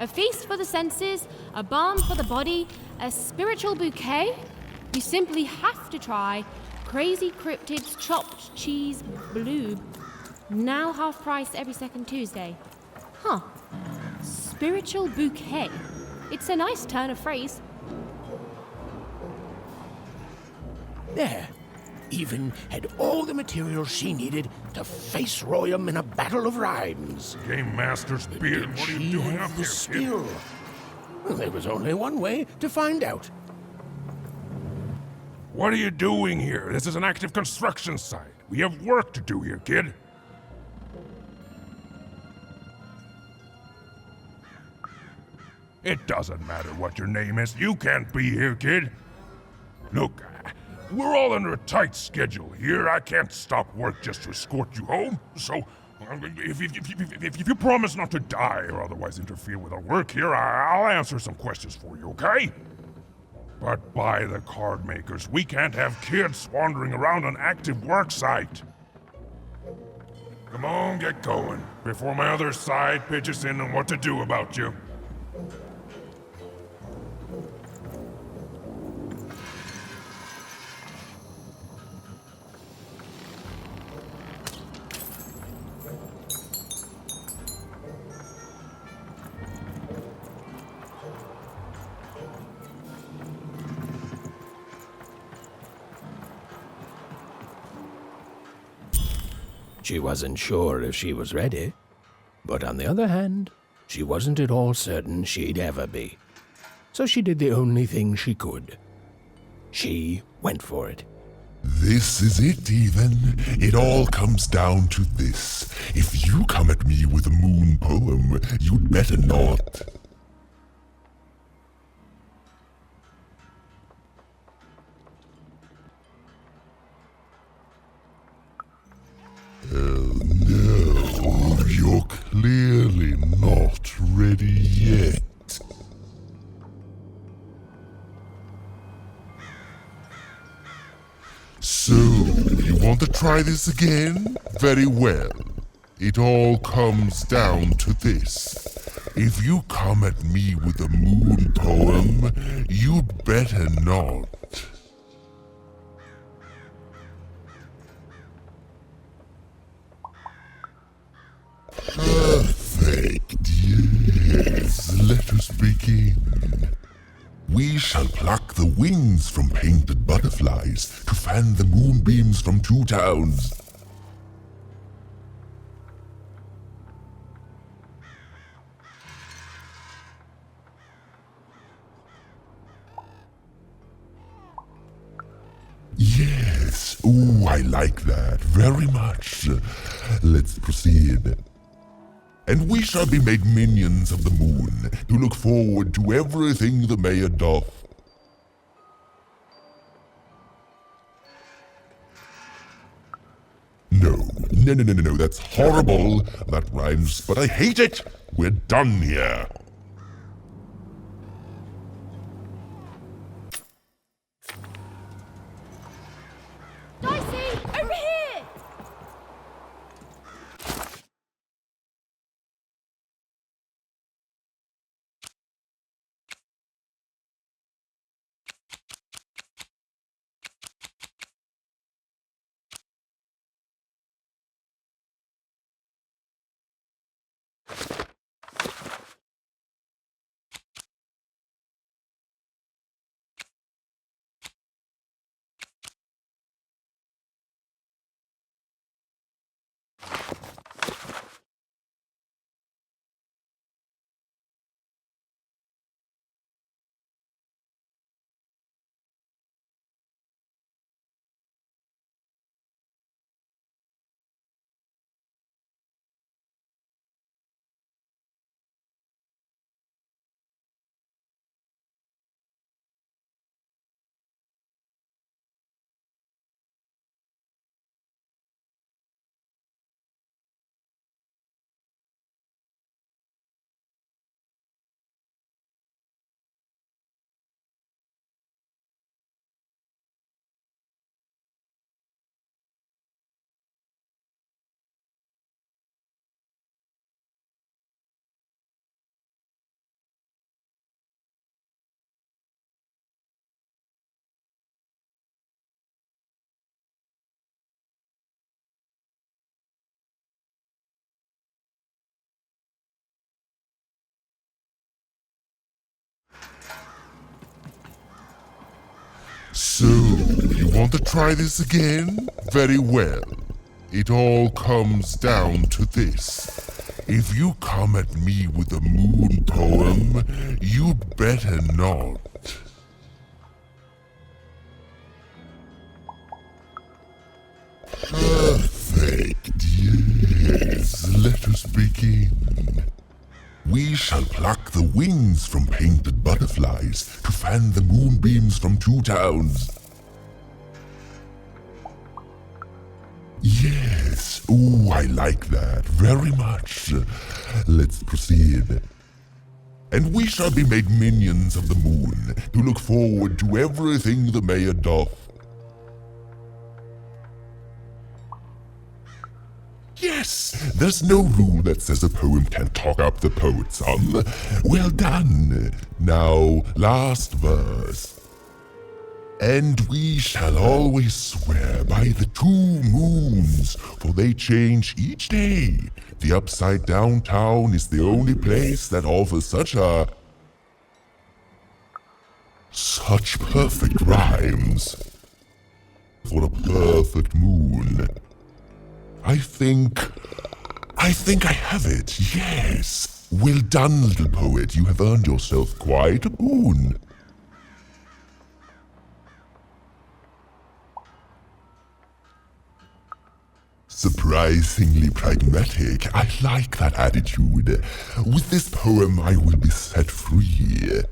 A feast for the senses, a balm for the body, a spiritual bouquet? You simply have to try Crazy Cryptid's Chopped Cheese Bloob. Now half price every second Tuesday. Huh. Spiritual bouquet. It's a nice turn of phrase. There. Even had all the materials she needed to face Royam in a battle of rhymes. Game Master's beard, what are you doing up the here, skill? kid? Well, there was only one way to find out. What are you doing here? This is an active construction site. We have work to do here, kid. It doesn't matter what your name is. You can't be here, kid. Look, we're all under a tight schedule here. I can't stop work just to escort you home. So, if you promise not to die or otherwise interfere with our work here, I'll answer some questions for you, okay? But by the card makers, we can't have kids wandering around an active work site. Come on, get going, before my other side pitches in on what to do about you. She wasn't sure if she was ready, but on the other hand, she wasn't at all certain she'd ever be. So she did the only thing she could. She went for it. This is it, even. It all comes down to this. If you come at me with a moon poem, you'd better not. No, you're clearly not ready yet. So, you want to try this again? Very well. It all comes down to this. If you come at me with a moon poem, you'd better not. Perfect, yes. Let us begin. We shall pluck the wings from painted butterflies to fan the moonbeams from two towns. Yes, ooh, I like that very much. Let's proceed. And we shall be made minions of the moon, to look forward to everything the mayor doth. No, that's horrible. That rhymes, but I hate it. We're done here. Dicey, over here! So, you want to try this again? Very well. It all comes down to this. If you come at me with a moon poem, you'd better not. us begin. We shall pluck the wings from painted butterflies to fan the moonbeams from two towns. Yes, ooh, I like that very much. Let's proceed. And we shall be made minions of the moon to look forward to everything the mayor doth. Yes, there's no rule that says a poem can't talk up the poet some. Well done. Now, last verse. And we shall always swear by the 2 moons, for they change each day. The upside down town is the only place that offers such perfect rhymes. For a perfect moon. I think I have it, yes. Well done, little poet. You have earned yourself quite a boon. Surprisingly pragmatic. I like that attitude. With this poem, I will be set free.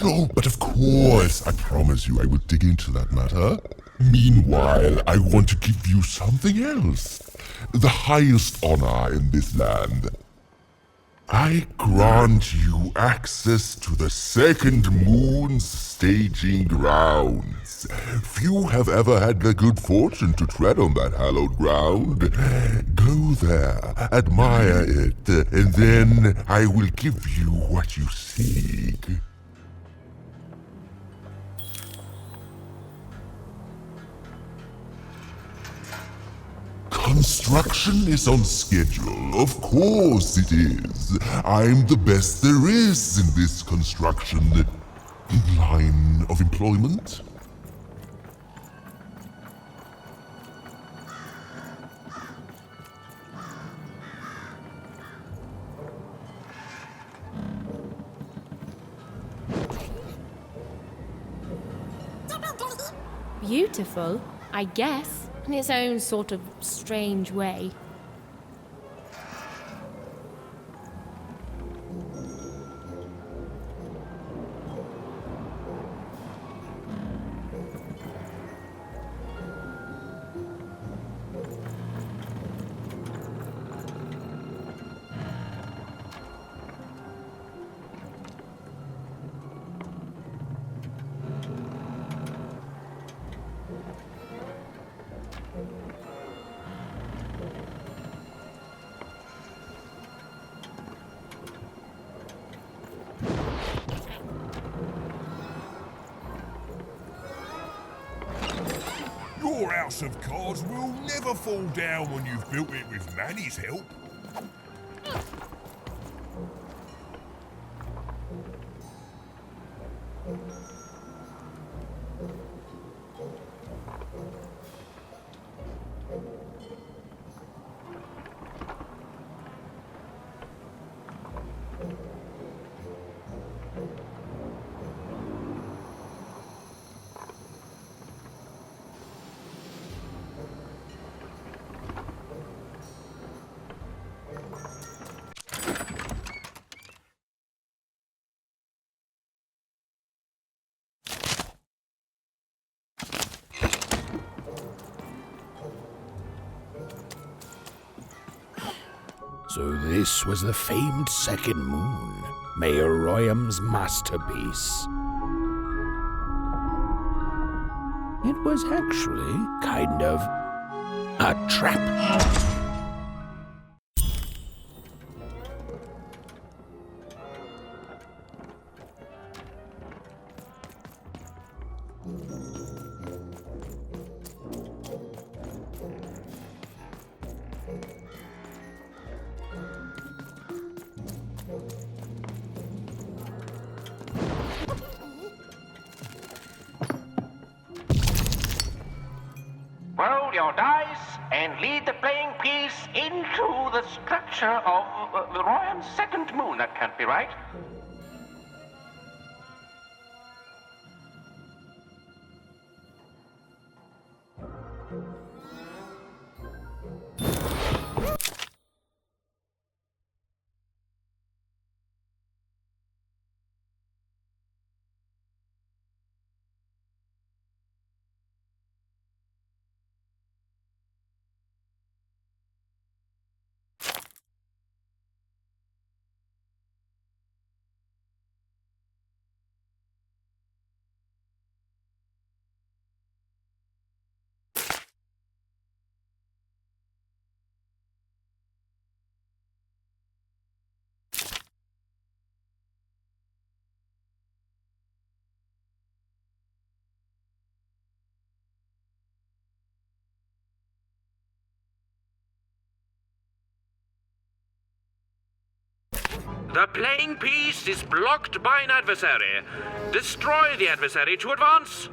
Oh, but of course, I promise you I will dig into that matter. Meanwhile, I want to give you something else. The highest honor in this land. I grant you access to the second moon's staging grounds. Few have ever had the good fortune to tread on that hallowed ground. Go there, admire it, and then I will give you what you seek. Construction is on schedule, of course it is. I'm the best there is in this construction line of employment. Beautiful, I guess, in its own sort of strange way. Your house of cards will never fall down when you've built it with Manny's help. So this was the famed second moon, Mayor Royham's masterpiece. It was actually kind of a trap. Roll your dice and lead the playing piece into the structure of the Royham's second moon. That can't be right. The playing piece is blocked by an adversary. Destroy the adversary to advance.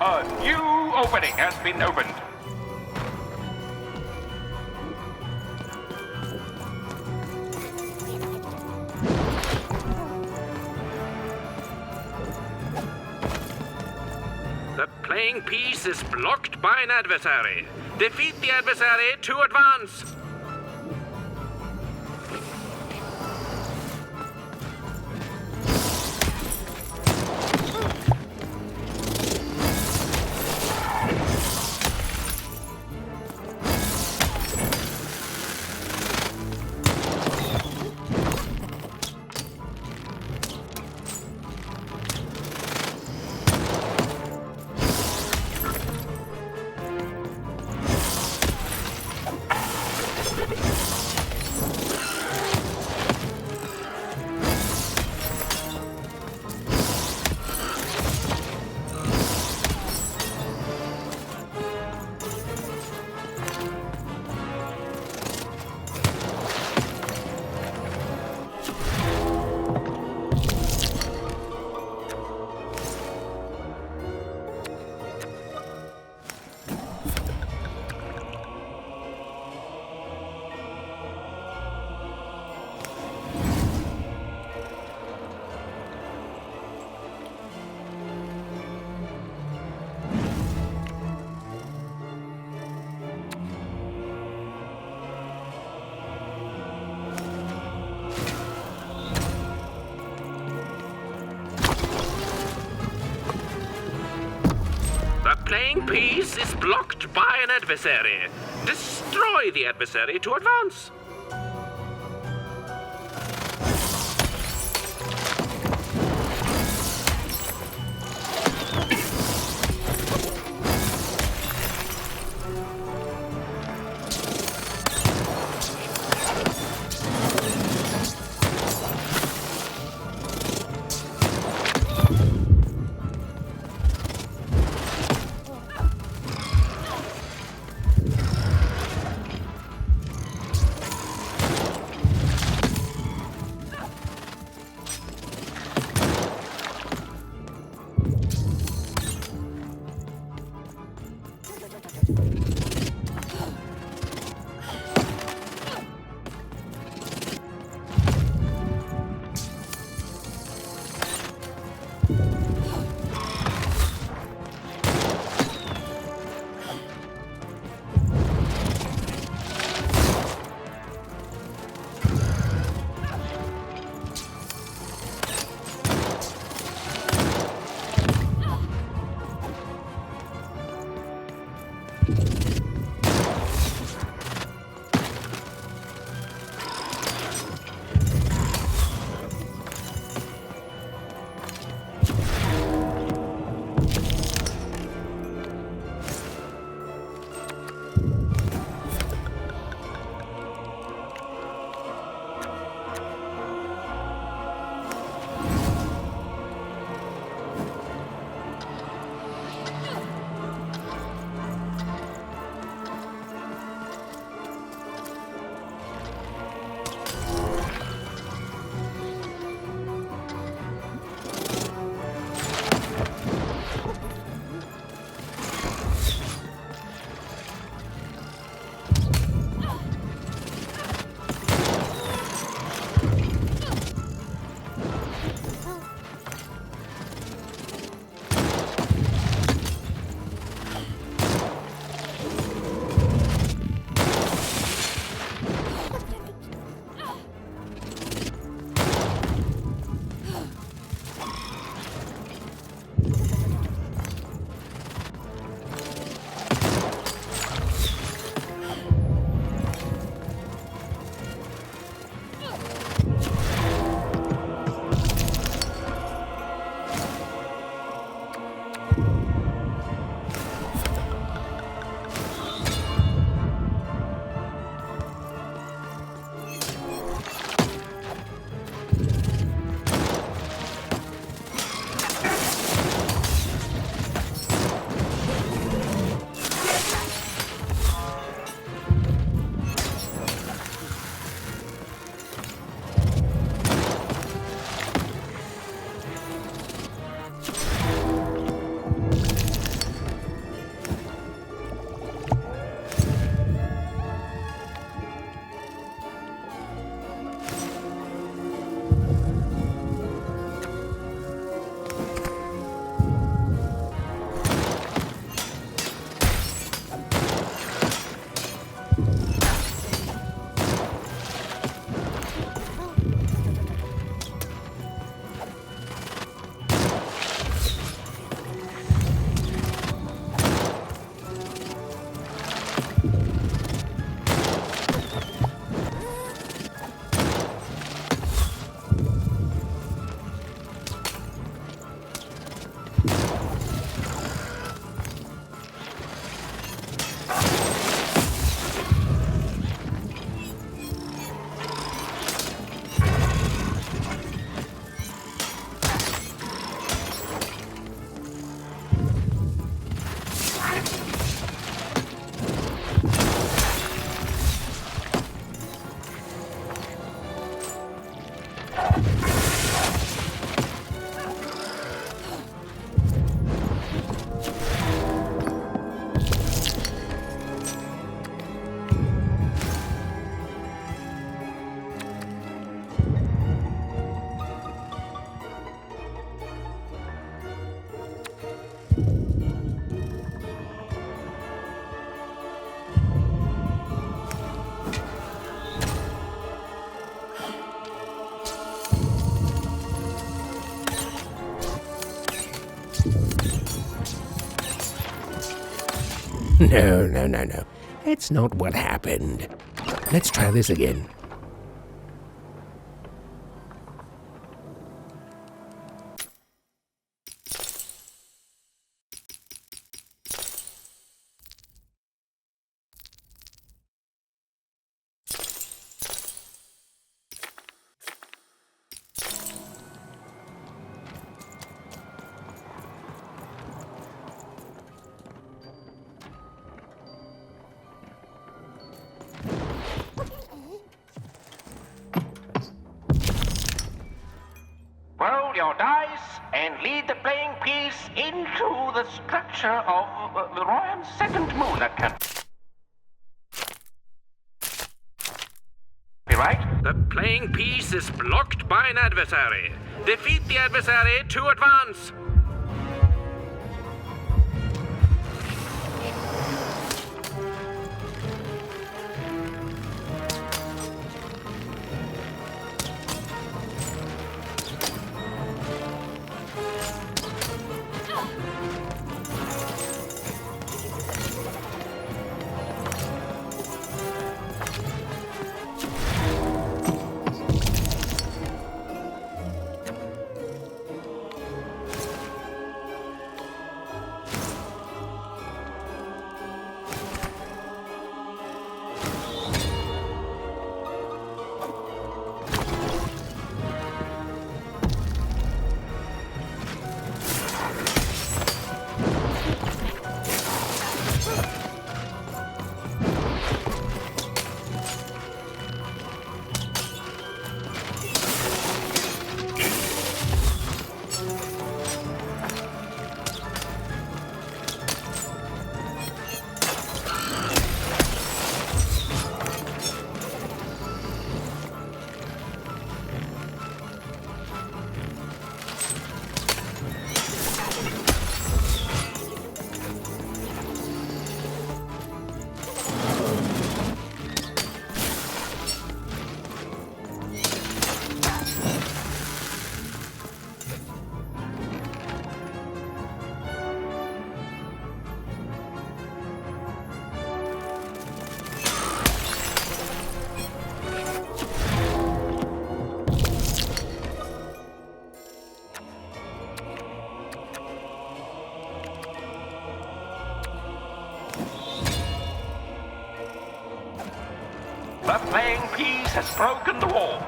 A new opening has been opened. The playing piece is blocked by an adversary. Defeat the adversary to advance. Playing piece is blocked by an adversary. Destroy the adversary to advance. No, no, no, no. That's not what happened. Let's try this again. your dice and lead the playing piece into the structure of the Royan's second moon. That can be right. The playing piece is blocked by an adversary. Defeat the adversary to advance. The playing piece has broken the wall.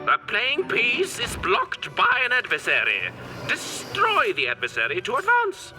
The playing piece is blocked by an adversary. Destroy the adversary to advance.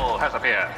bubble has appeared.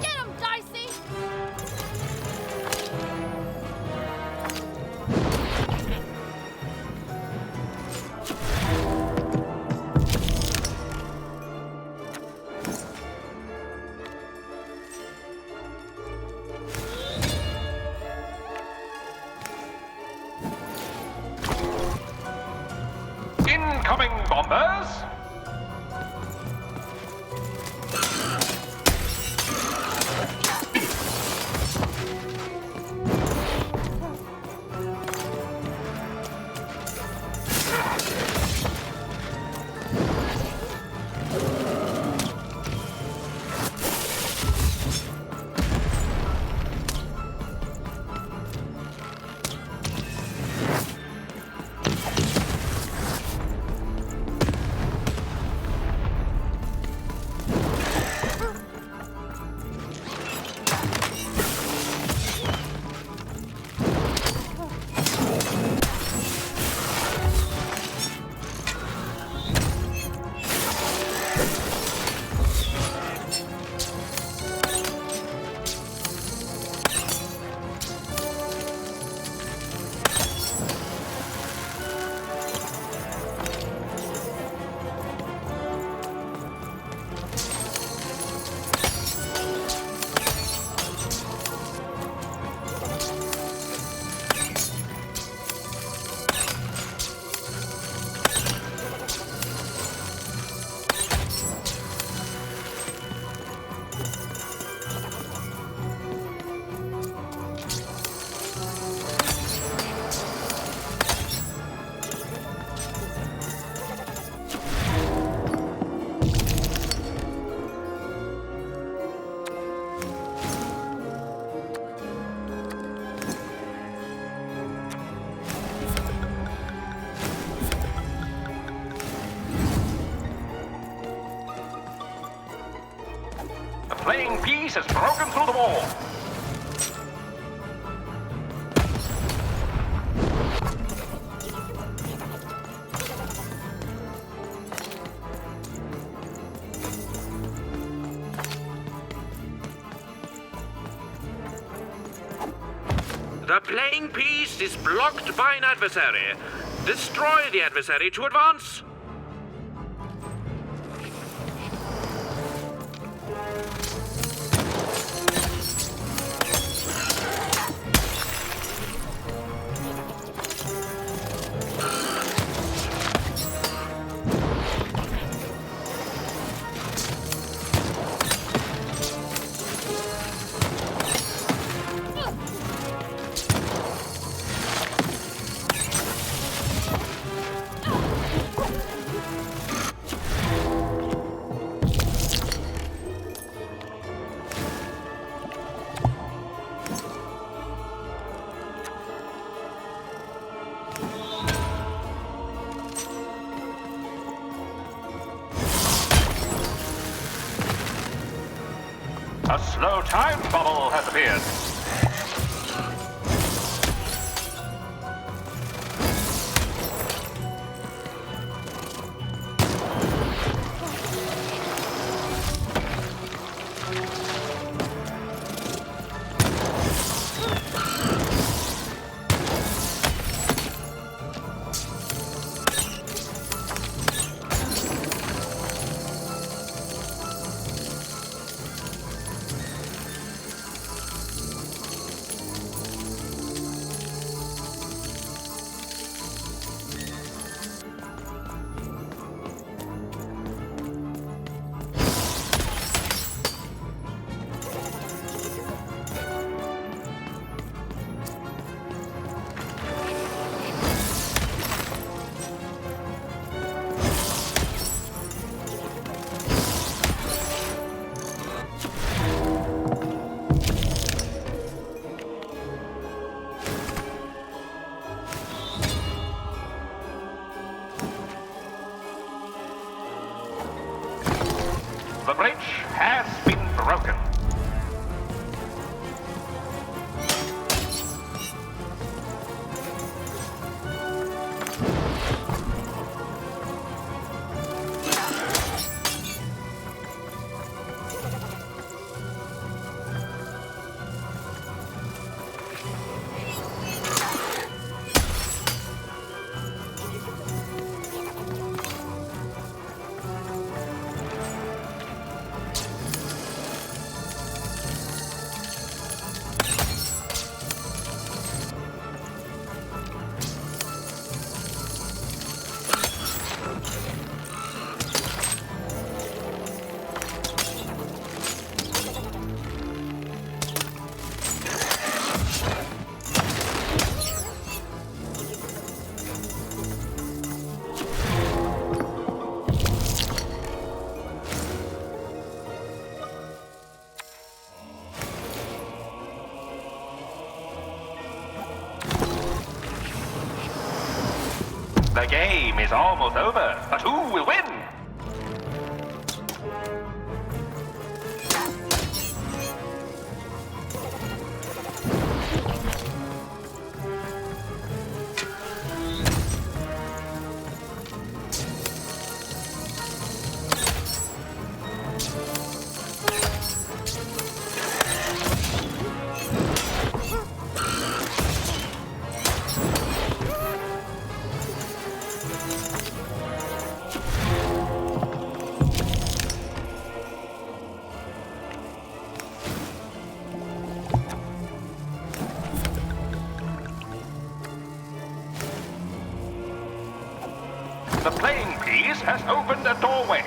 Get him, Dicey! Incoming bombers! The flaying piece has broken through the wall. The playing piece is blocked by an adversary. Destroy the adversary to advance. A slow time bubble has appeared. broken. The game is almost over, but who will win? The playing piece has opened a doorway.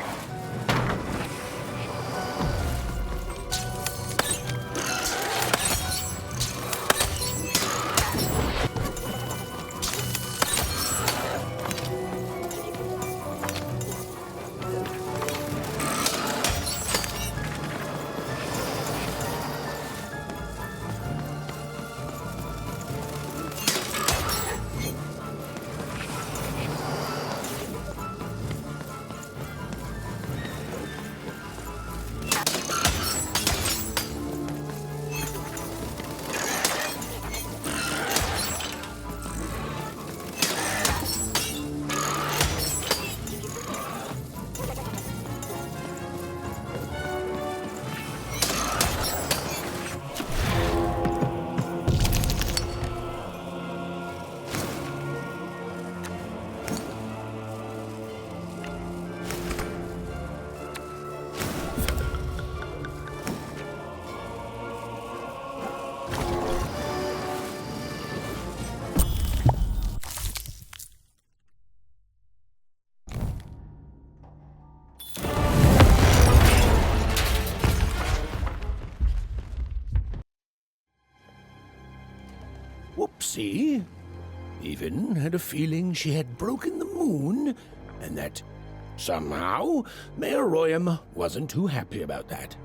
Whoopsie. Even had a feeling she had broken the moon, and that somehow Mayor Royam wasn't too happy about that.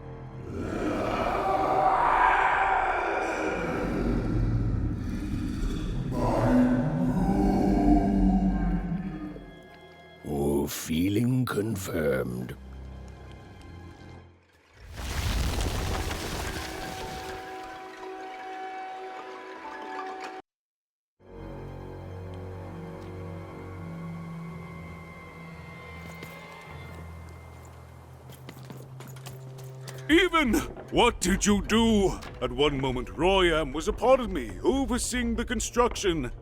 Oh, feeling confirmed. Even! What did you do? At one moment, Royam was a part of me, overseeing the construction.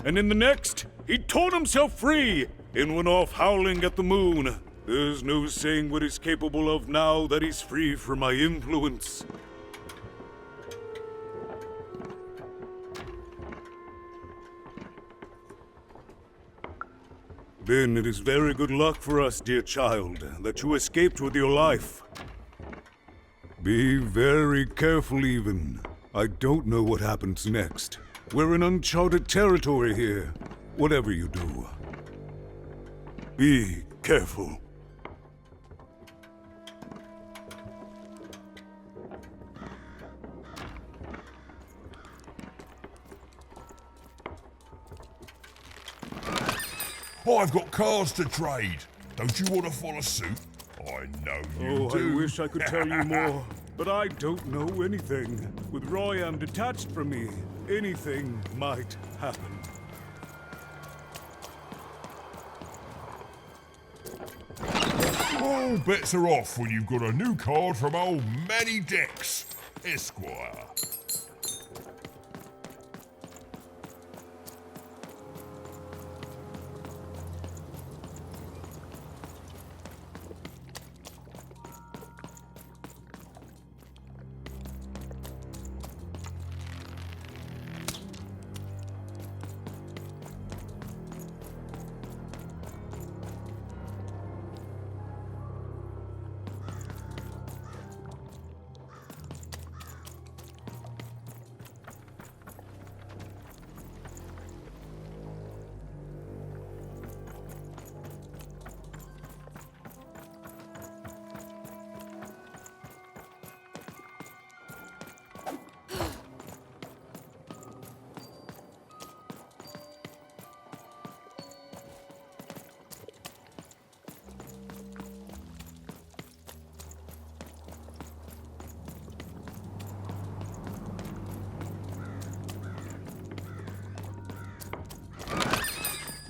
And in the next, he torn himself free and went off howling at the moon. There's no saying what he's capable of now that he's free from my influence. Then it is very good luck for us, dear child, that you escaped with your life. Be very careful, even. I don't know what happens next. We're in uncharted territory here. Whatever you do, be careful. I've got cars to trade. Don't you want to follow suit? I know you Oh, do. I wish I could tell you more, but I don't know anything. With Royam detached from me, anything might happen. All bets are off when you've got a new card from old Manny Dex, Esquire.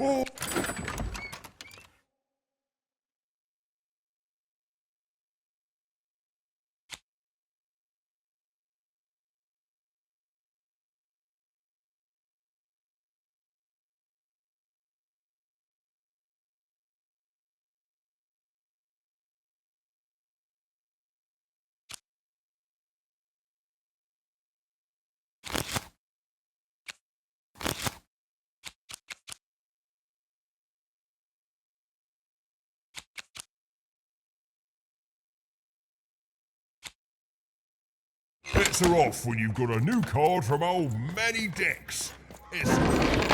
Oh. Bets are off when you've got a new card from old Manny Dex, Esquire.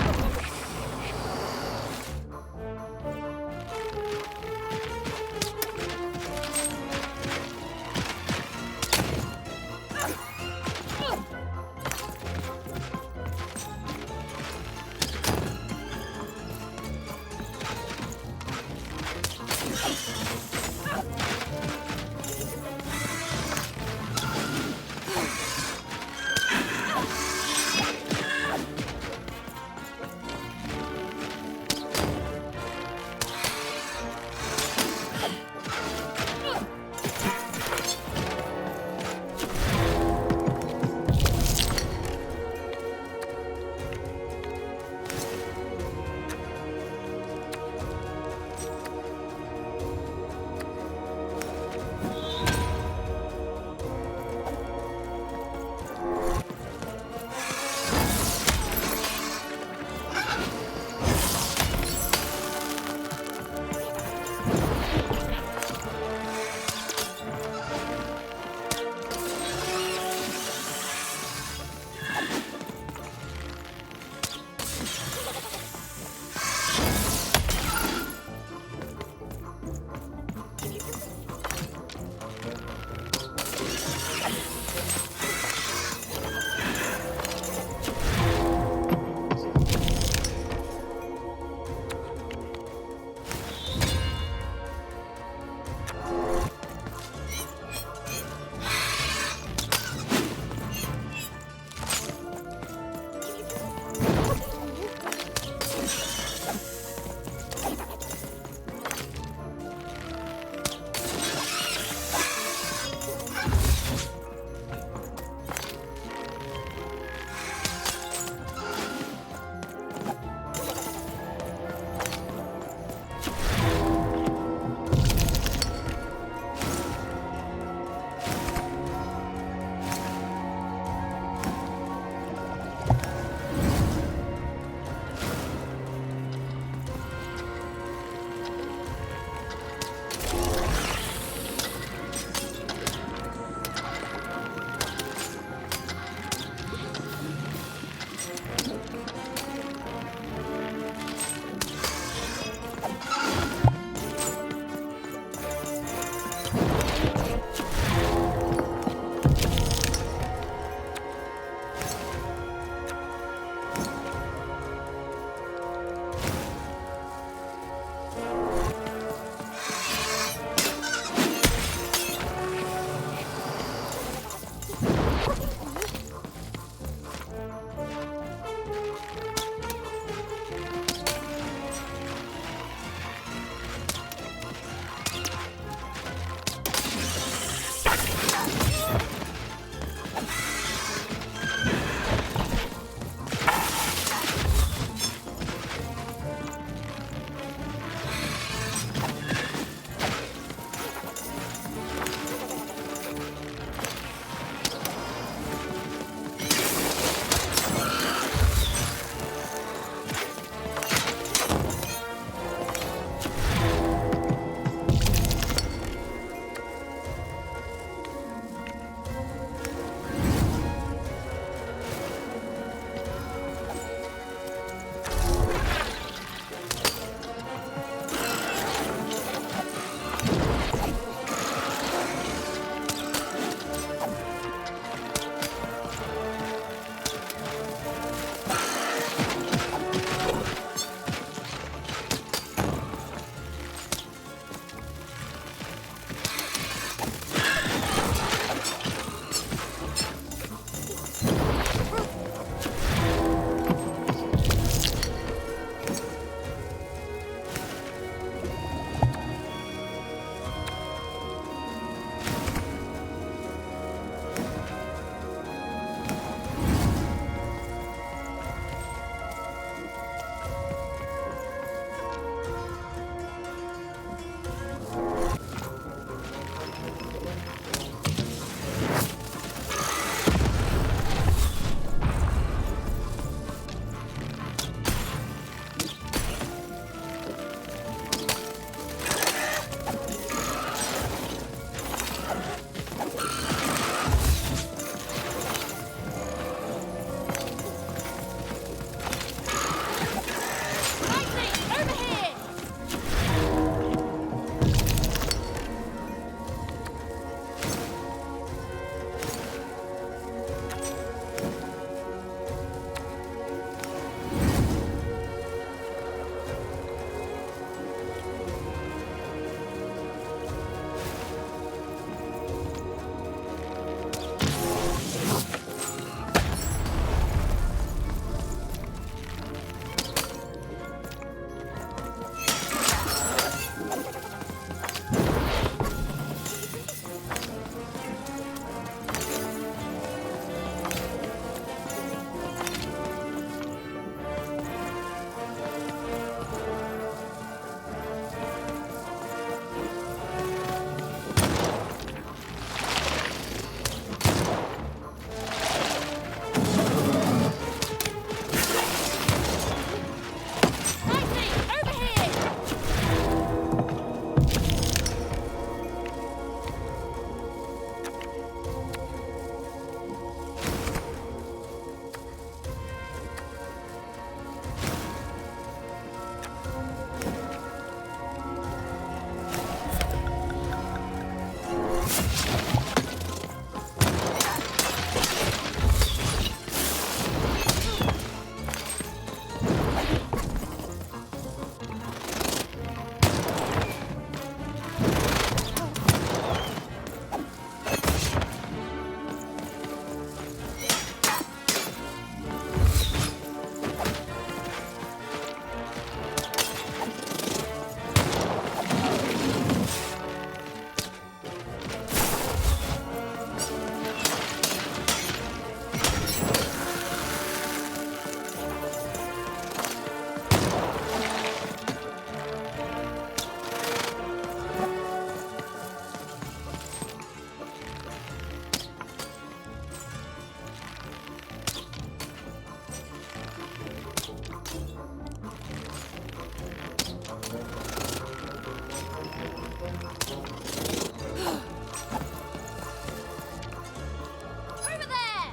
Over there!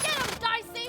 Get him, Dicey!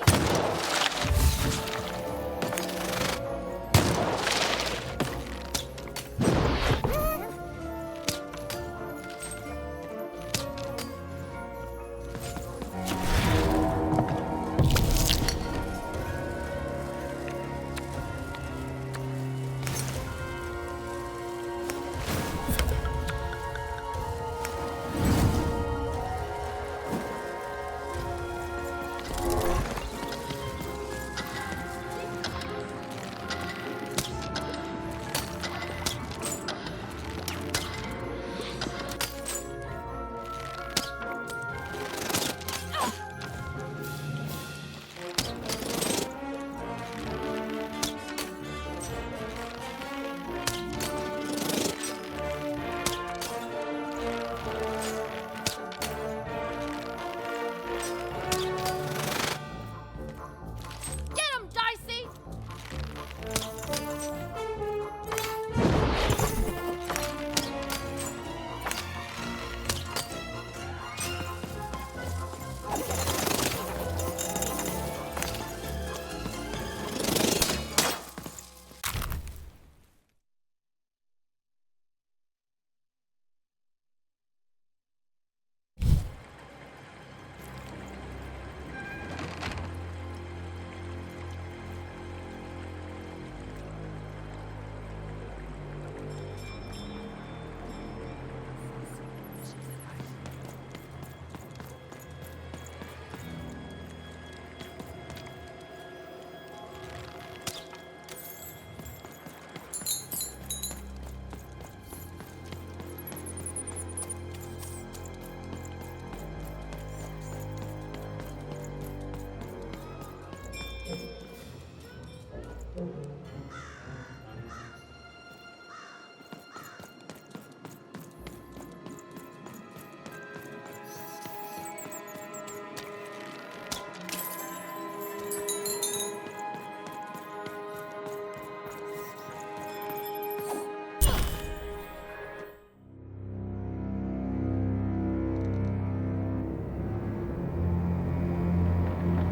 Get him, Dicey!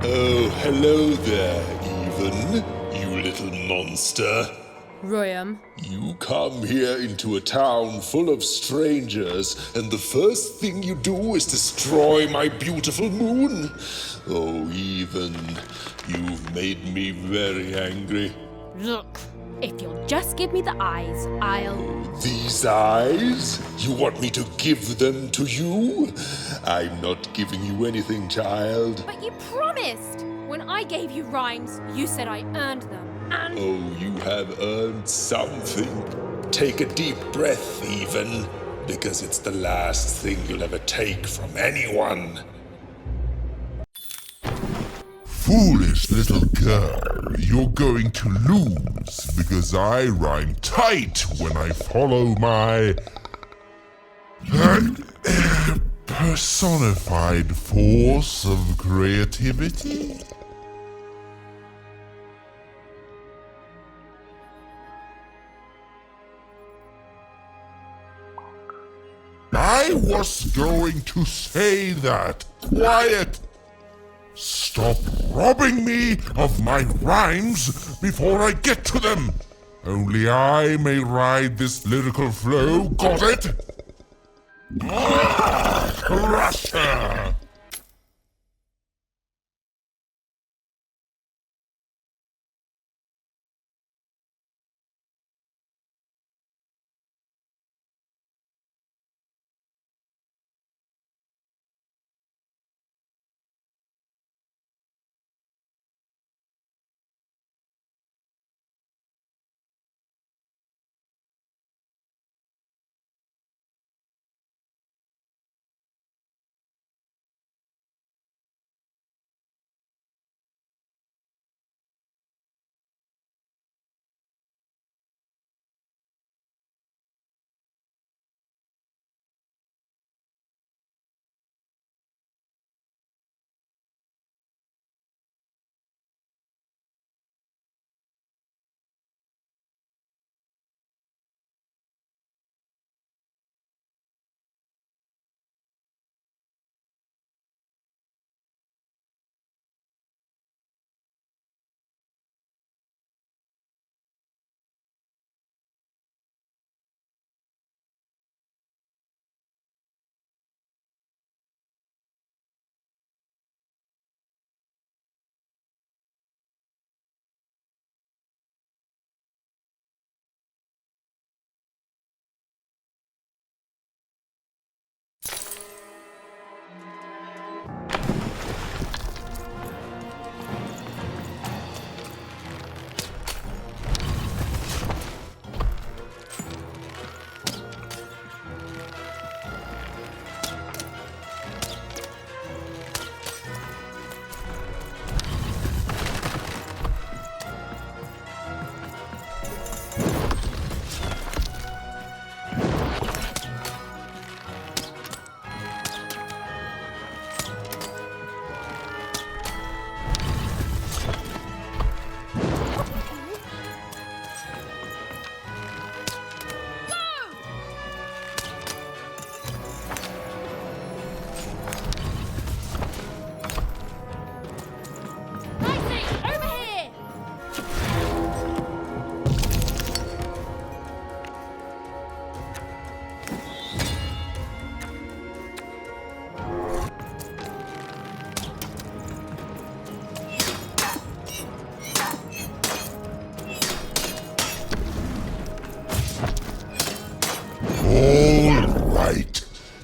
Oh, hello there, Even, you little monster. Royam. You come here into a town full of strangers, and the first thing you do is destroy my beautiful moon. Oh, Even, you've made me very angry. Look, if you'll just give me the eyes, I'll... These eyes? You want me to give them to you? I'm not giving you anything, child. But you promised! When I gave you rhymes, you said I earned them. And... Oh, you have earned something. Take a deep breath, Even, because it's the last thing you'll ever take from anyone. Foolish little girl, you're going to lose because I rhyme tight when I follow my personified force of creativity. I was going to say that. Quiet! Stop robbing me of my rhymes before I get to them! Only I may ride this lyrical flow, got it? Crush her!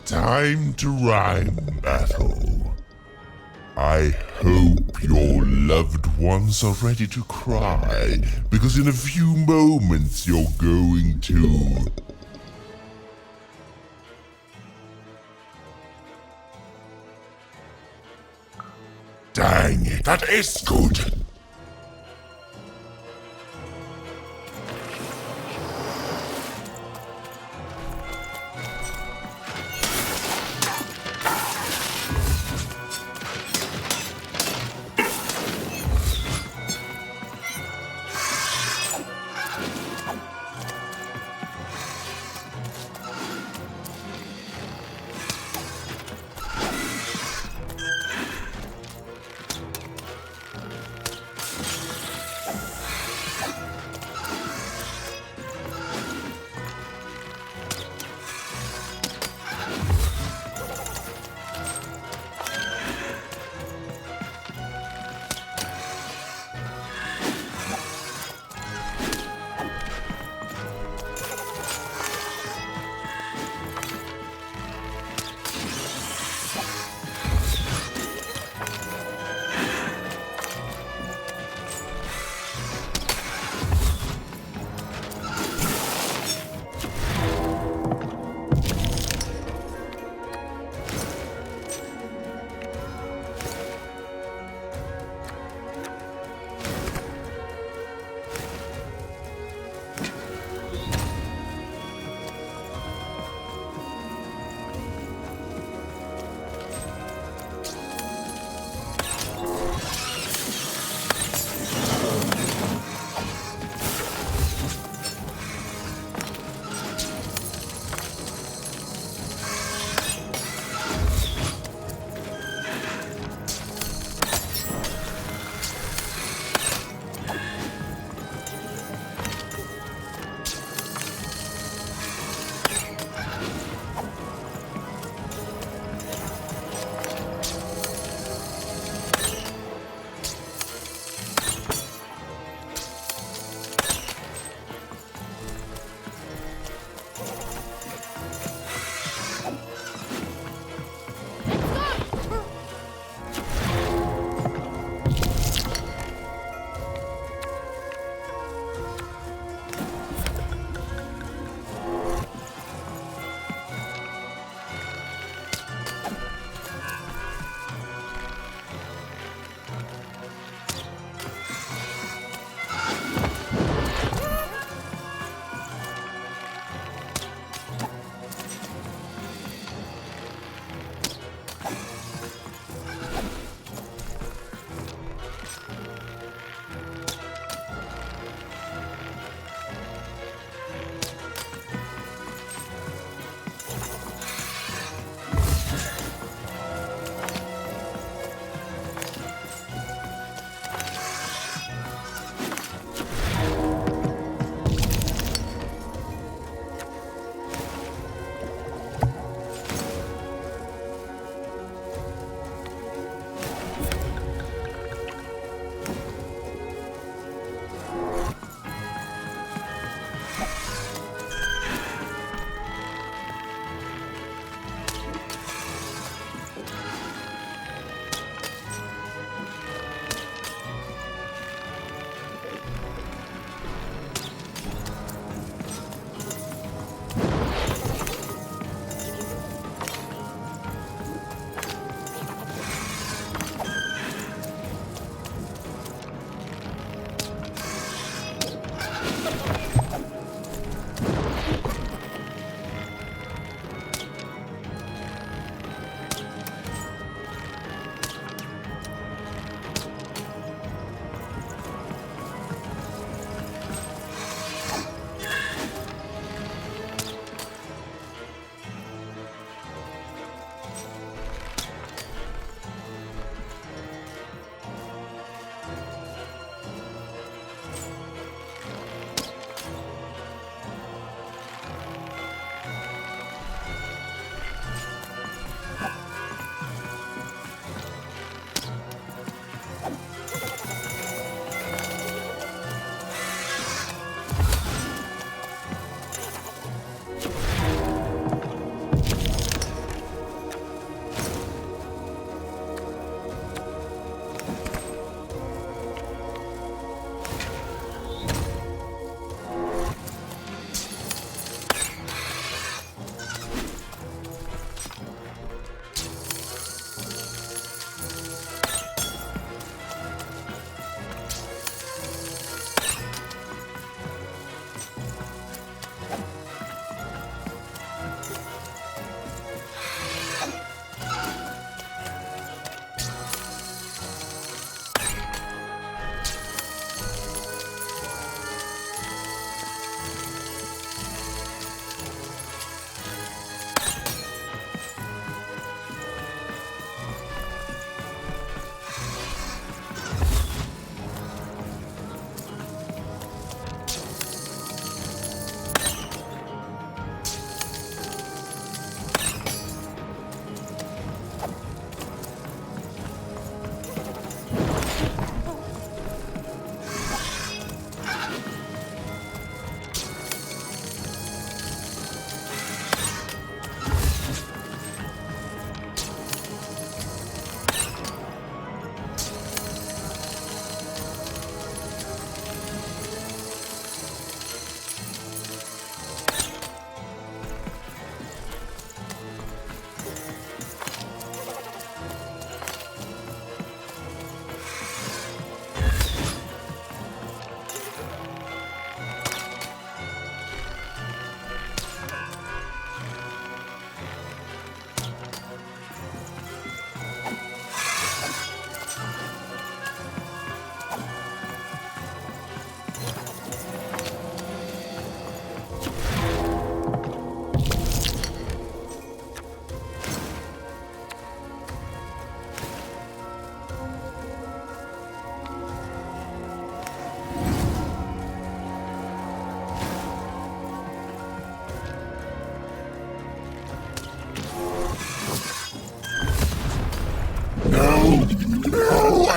Time to rhyme battle. I hope your loved ones are ready to cry, because in a few moments you're going to... Dang it, that is good!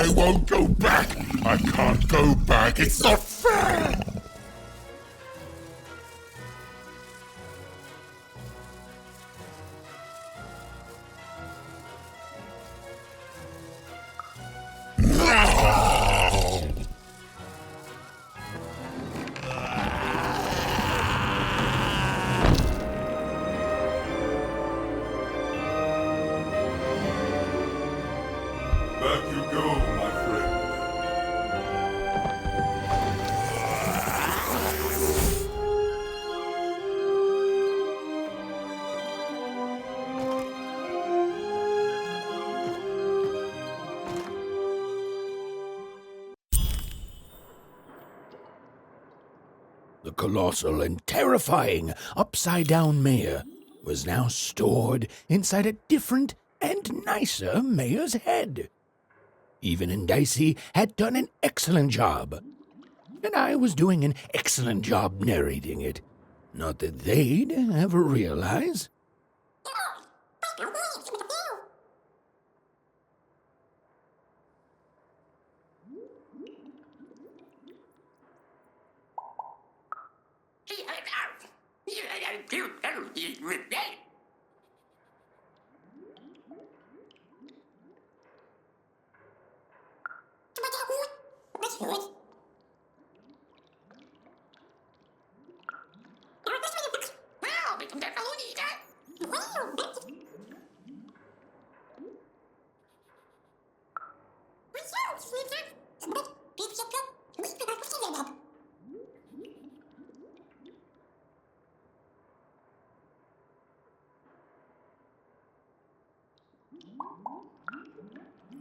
I won't go back! I can't go back! It's not fair! No! Back you go, my friend. The colossal and terrifying upside-down mayor was now stored inside a different and nicer mayor's head. Even and Dicey had done an excellent job, and I was doing an excellent job narrating it. Not that they'd ever realize.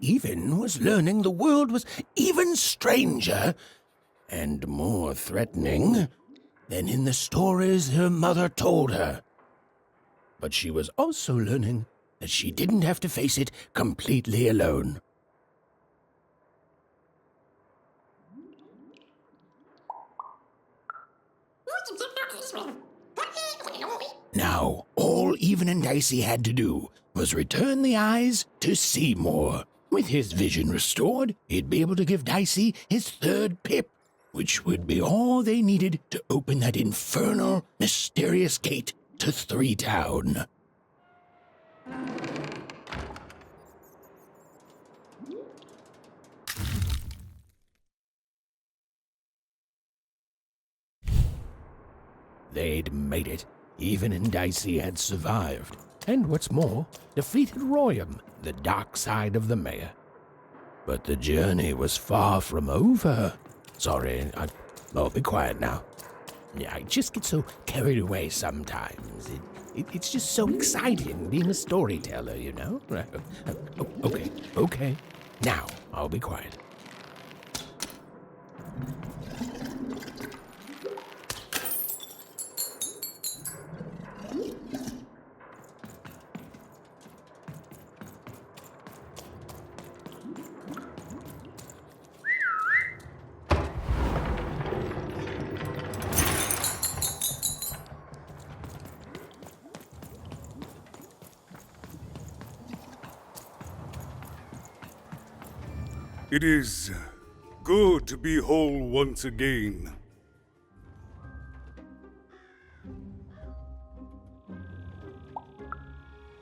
Even was learning the world was even stranger and more threatening than in the stories her mother told her. But she was also learning that she didn't have to face it completely alone. Now, all Even and Dicey had to do was return the eyes to Seymour. With his vision restored, he'd be able to give Dicey his third pip, which would be all they needed to open that infernal, mysterious gate to Three Town. They'd made it. Even and Dicey had survived. And what's more, defeated Royam, the dark side of the mayor. But the journey was far from over. Sorry, I'll be quiet now. Yeah, I just get so carried away sometimes. It's just so exciting being a storyteller, you know? Okay. Now, I'll be quiet. It is good to be whole once again.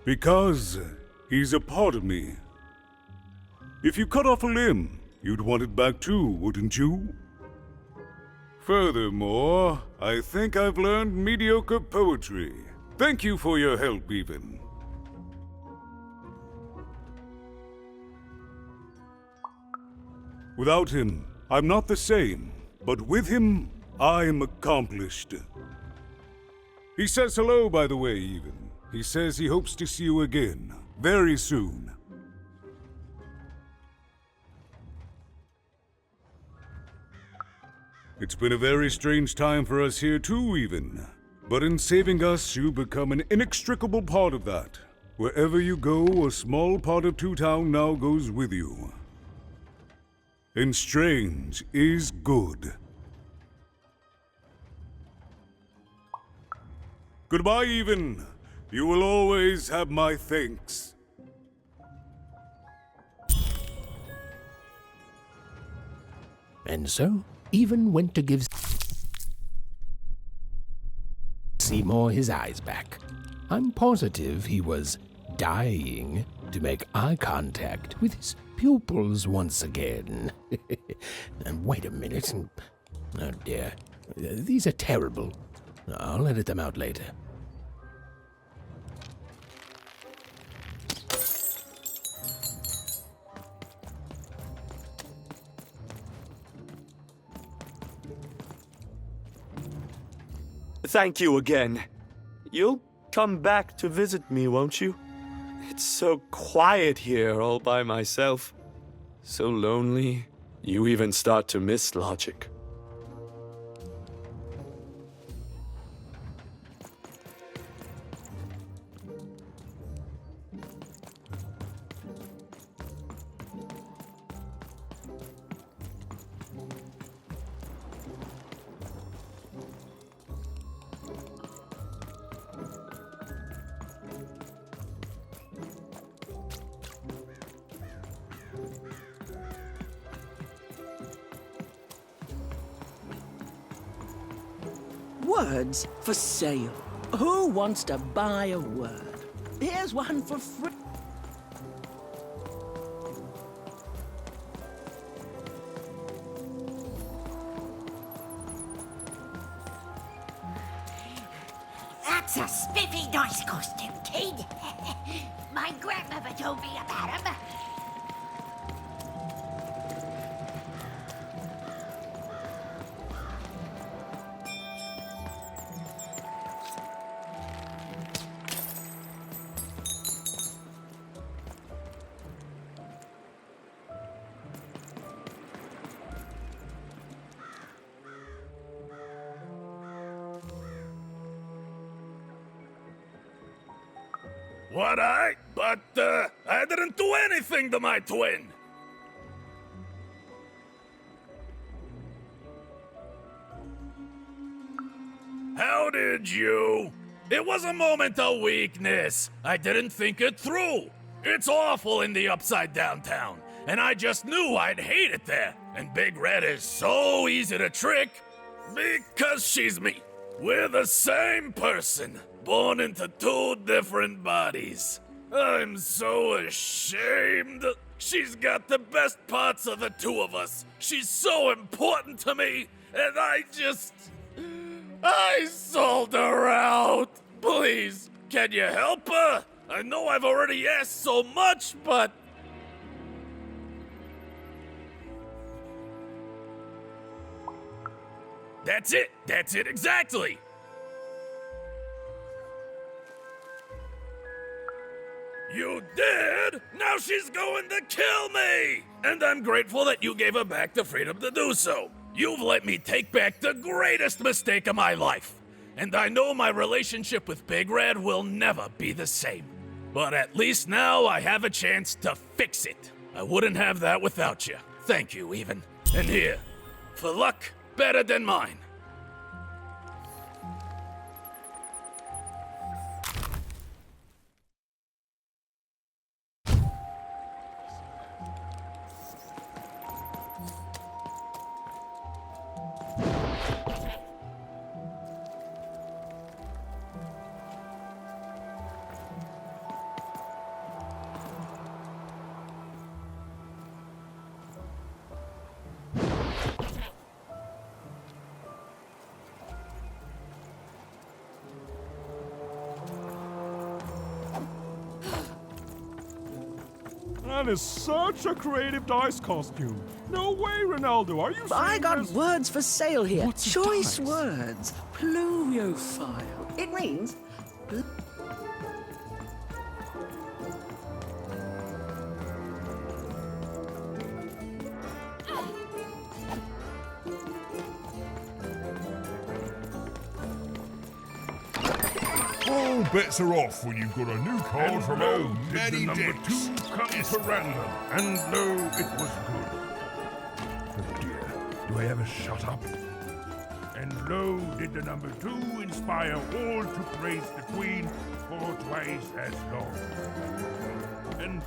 Because he's a part of me. If you cut off a limb, you'd want it back too, wouldn't you? Furthermore, I think I've learned mediocre poetry. Thank you for your help, Even. Without him, I'm not the same, but with him, I'm accomplished. He says hello, by the way, Even. He says he hopes to see you again, very soon. It's been a very strange time for us here too, Even. But in saving us, you become an inextricable part of that. Wherever you go, a small part of Two Town now goes with you. And strange is good. Goodbye, Even. You will always have my thanks. And so, even went to give Seymour his eyes back. I'm positive he was dying to make eye contact with his pupils once again. And wait a minute. Oh dear. These are terrible. I'll edit them out later. Thank you again. You'll come back to visit me, won't you? It's so quiet here all by myself. So lonely. You even start to miss logic. Words for sale. Who wants to buy a word? Here's one for free. That's a spiffy nice costume, kid. My grandmother told me about him. What But, I didn't do anything to my twin! How did you? It was a moment of weakness. I didn't think it through. It's awful in the upside down town, and I just knew I'd hate it there. And Big Red is so easy to trick because she's me. We're the same person, born into two different bodies. I'm so ashamed. She's got the best parts of the two of us. She's so important to me, and I sold her out. Please, can you help her? I know I've already asked so much, but... That's it exactly. You did? Now she's going to kill me! And I'm grateful that you gave her back the freedom to do so. You've let me take back the greatest mistake of my life. And I know my relationship with Big Red will never be the same. But at least now I have a chance to fix it. I wouldn't have that without you. Thank you, even. And here, for luck better than mine. That is such a creative dice costume. No way, Ronaldo. Are you I serious? got words for sale here. What's a Choice dice? words. Pluviophile. It means... All bets are off when you've got a new card from old Daddy number Dix. two come to random, and lo, it was good. Oh dear, do I ever shut up? And lo, did the number two inspire all to praise the Queen for twice as long. And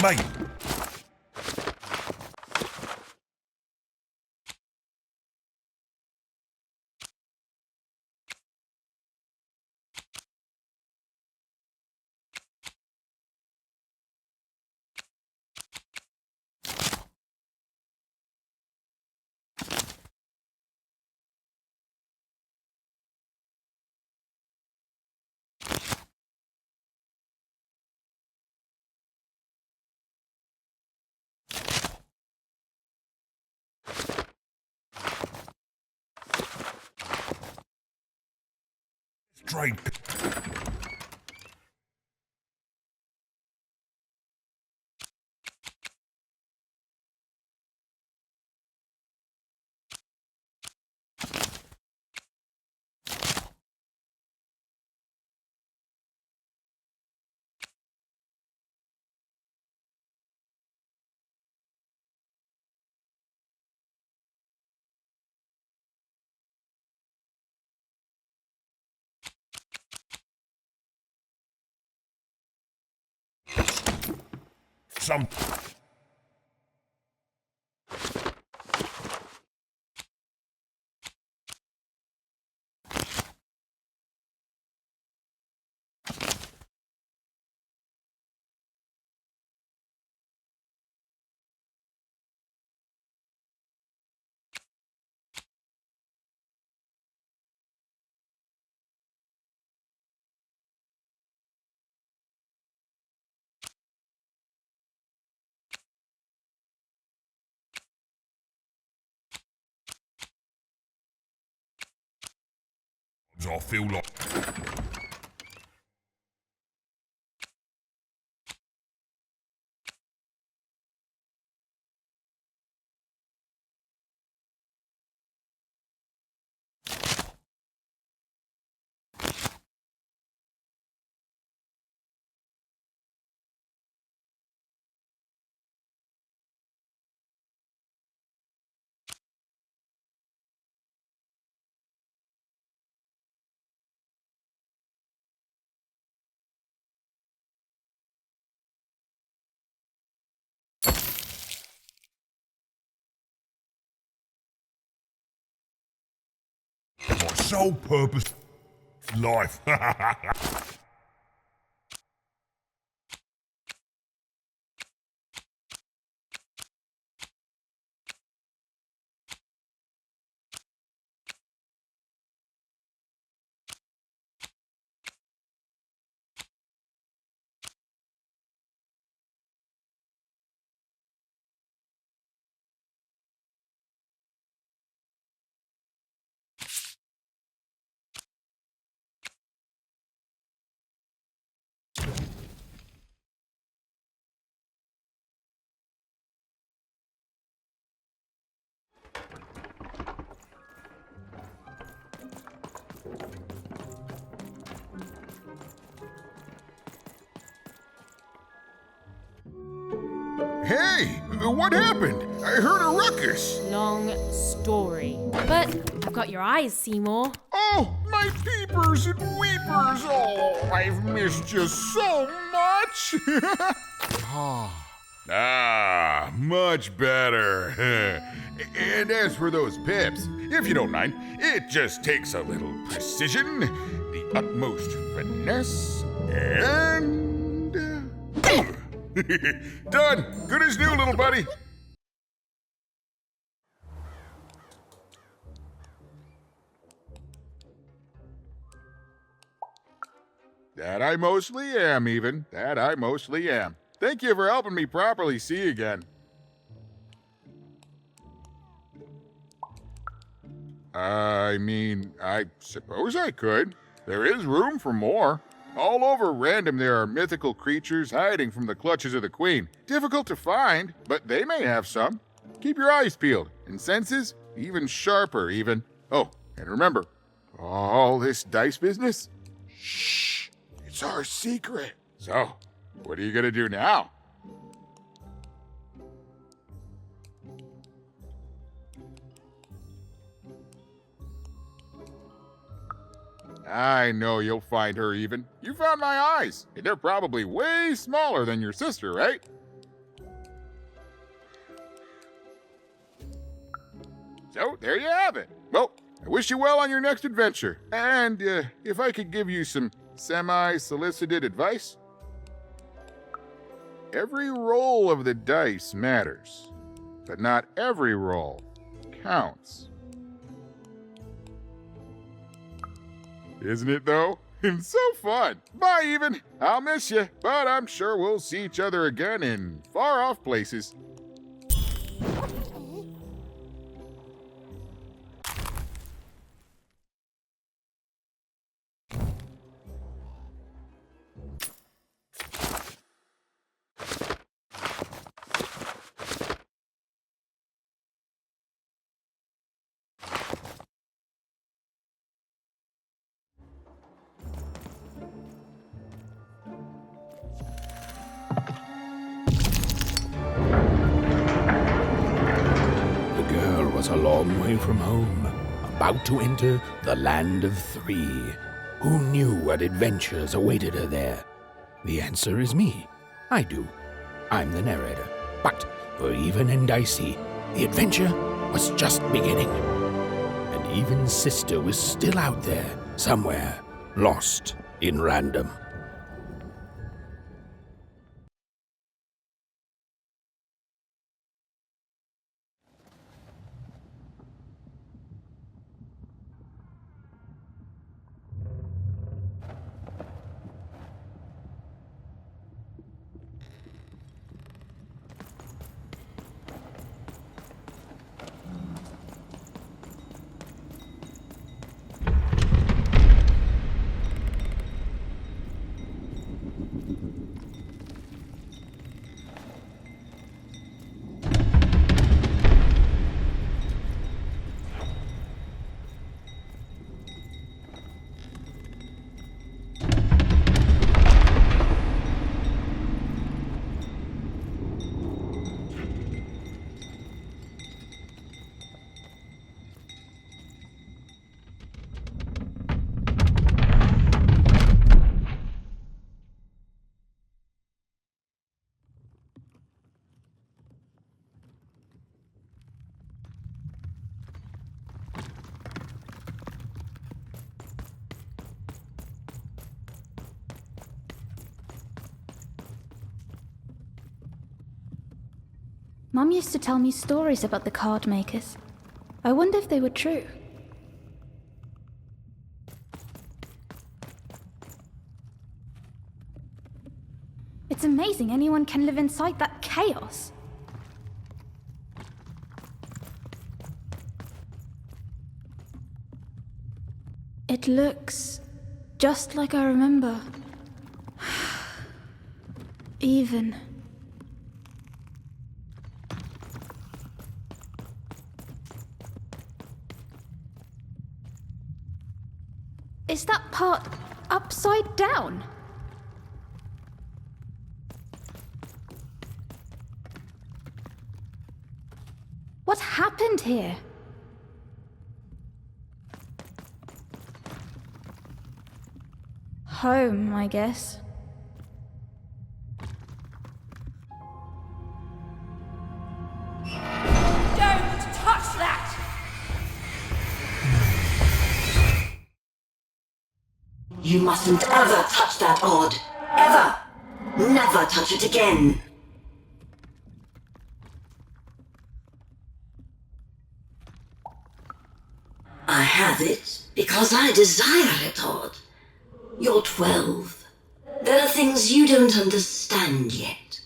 Mate! Straight. Some. I feel like. My sole purpose life. Hey, what happened? I heard a ruckus. Long story. But I've got your eyes, Seymour. Oh, my peepers and weepers. Oh, I've missed you so much. Much better. And as for those pips, if you don't mind, it just takes a little precision, the utmost finesse, and... Done. Good as new, little buddy. That I mostly am, even. That I mostly am. Thank you for helping me properly see again. I mean, I suppose I could. There is room for more. All over Random there are mythical creatures hiding from the clutches of the Queen. Difficult to find, but they may have some. Keep your eyes peeled, and senses even sharper, even. Oh, and remember, all this dice business? Shh, it's our secret. So, what are you gonna do now? I know you'll find her even. You found my eyes, and they're probably way smaller than your sister, right? So, there you have it. Well, I wish you well on your next adventure. And if I could give you some semi-solicited advice. Every roll of the dice matters, but not every roll counts. Isn't it, though? It's so fun. Bye, even. I'll miss you, but I'm sure we'll see each other again in far-off places. The girl was a long way from home, about to enter the land of three. Who knew what adventures awaited her there? The answer is me. I do. I'm the narrator. But for Even and Dicey, the adventure was just beginning. And Even's sister was still out there, somewhere, lost in random. Mum used to tell me stories about the card makers. I wonder if they were true. It's amazing anyone can live inside that chaos. It looks just like I remember. Even. Is that part upside down? What happened here? Home, I guess. Don't touch that! You mustn't ever touch that odd. Ever! Never touch it again! I have it because I desire it, Odd. You're 12. There are things you don't understand yet.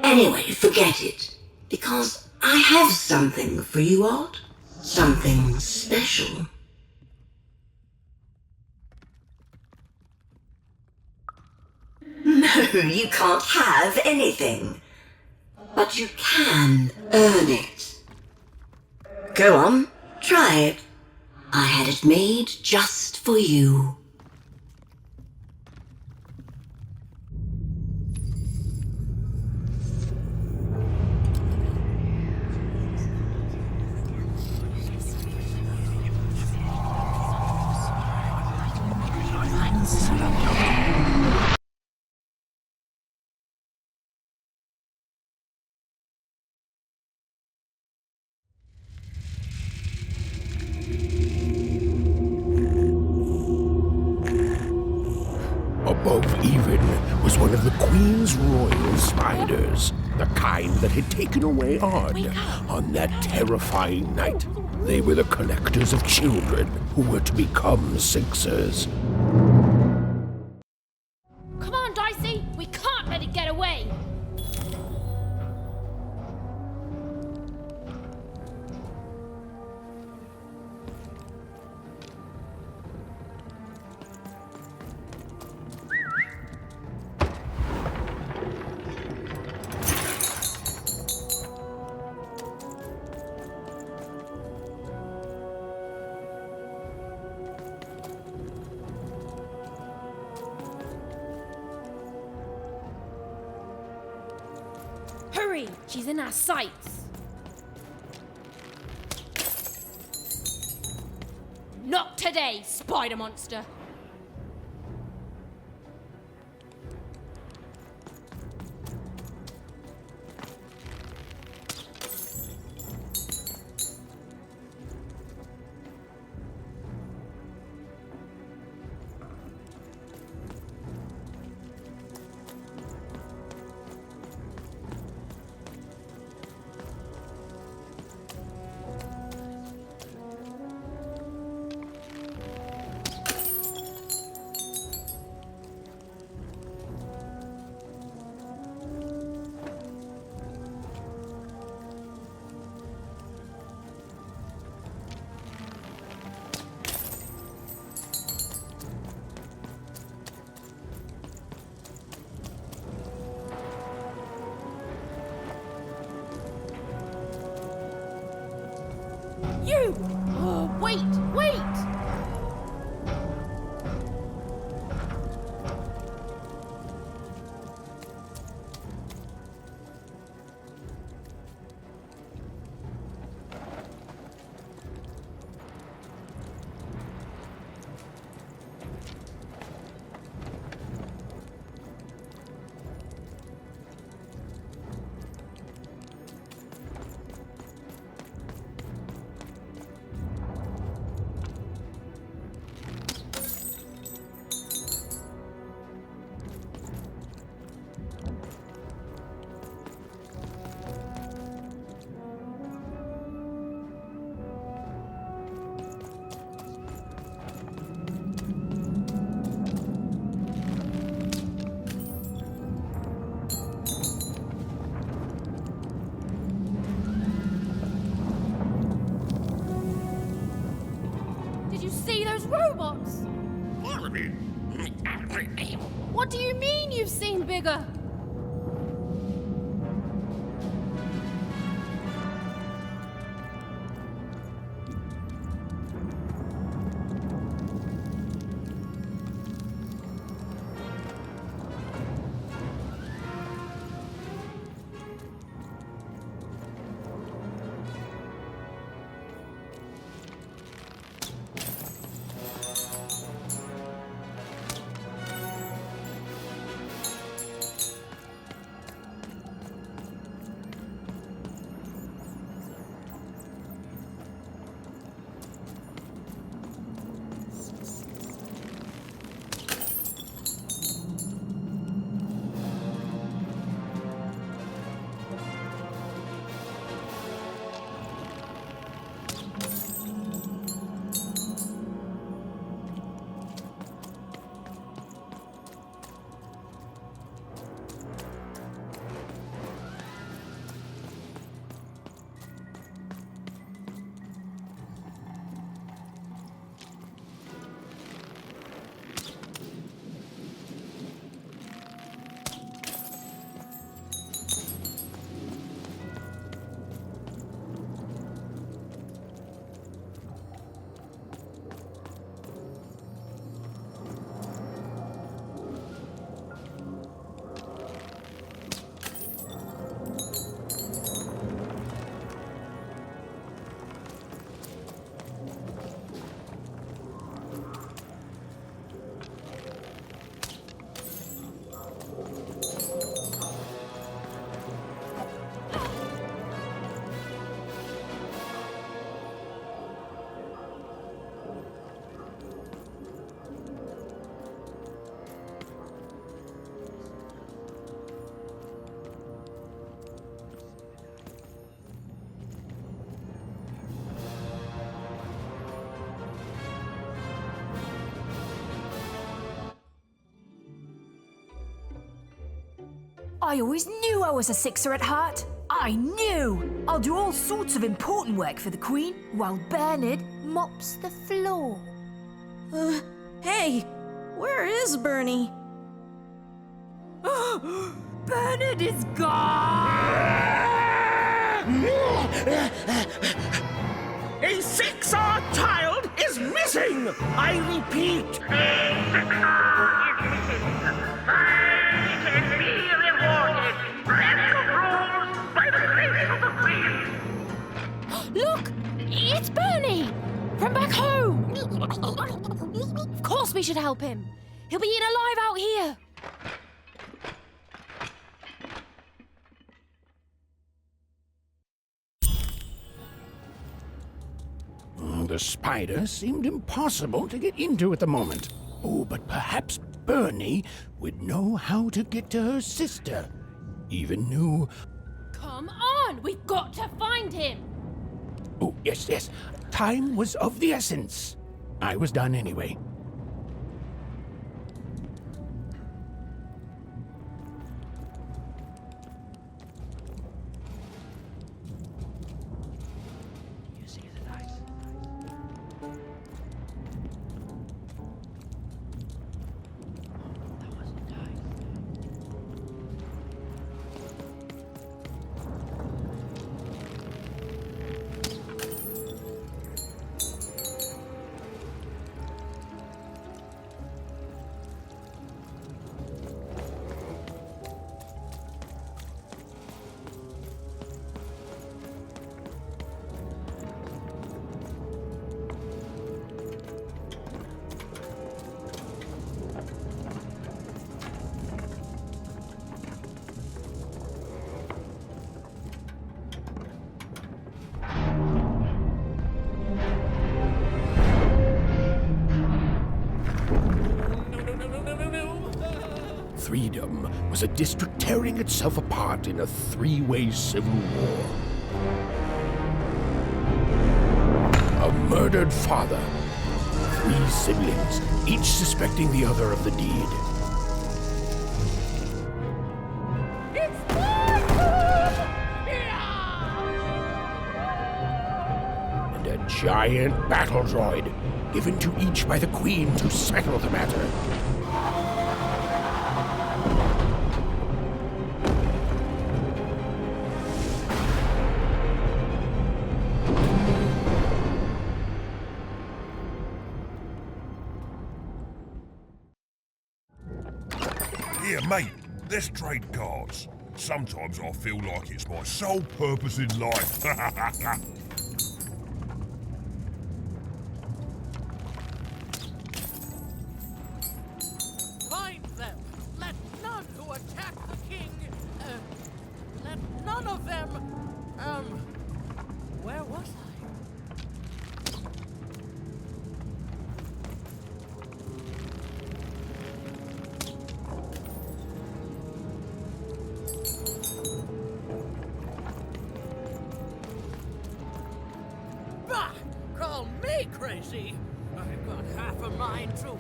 Anyway, forget it, because I have something for you, Odd. Something special. No, you can't have anything. But you can earn it. Go on, try it. I had it made just for you. Queen's royal spiders, the kind that had taken away Ard on that terrifying night. They were the collectors of children who were to become Sixers. Come on, Dicey! We can't let it get away! Hurry! She's in our sights! Not today, spider monster! You! Oh, wait! Wait! Did you see those robots? What do you mean you've seen bigger? I always knew I was a sixer at heart. I knew! I'll do all sorts of important work for the Queen, while Bernard mops the floor. Hey! Where is Bernie? Bernard is gone! A six-hour child is missing! I repeat, A six-hour is missing. Fine can be rewarded. Random rules by the grace of the Queen. Look! It's Bernie! From back home! Of course we should help him. He'll be eaten alive out here. The spider seemed impossible to get into at the moment. Oh, but perhaps Bernie would know how to get to her sister. Even knew... Come on! We've got to find him! Oh, yes. Time was of the essence. I was done anyway. Freedom was a district tearing itself apart in a three-way civil war. A murdered father, 3 siblings, each suspecting the other of the deed. And a giant battle droid, given to each by the Queen to settle the matter. Here, mate, let's trade cards. Sometimes I feel like it's my sole purpose in life. find them! Let none who attack the king, let none of them, where was I? Bah! Call me crazy! I've got half a mind to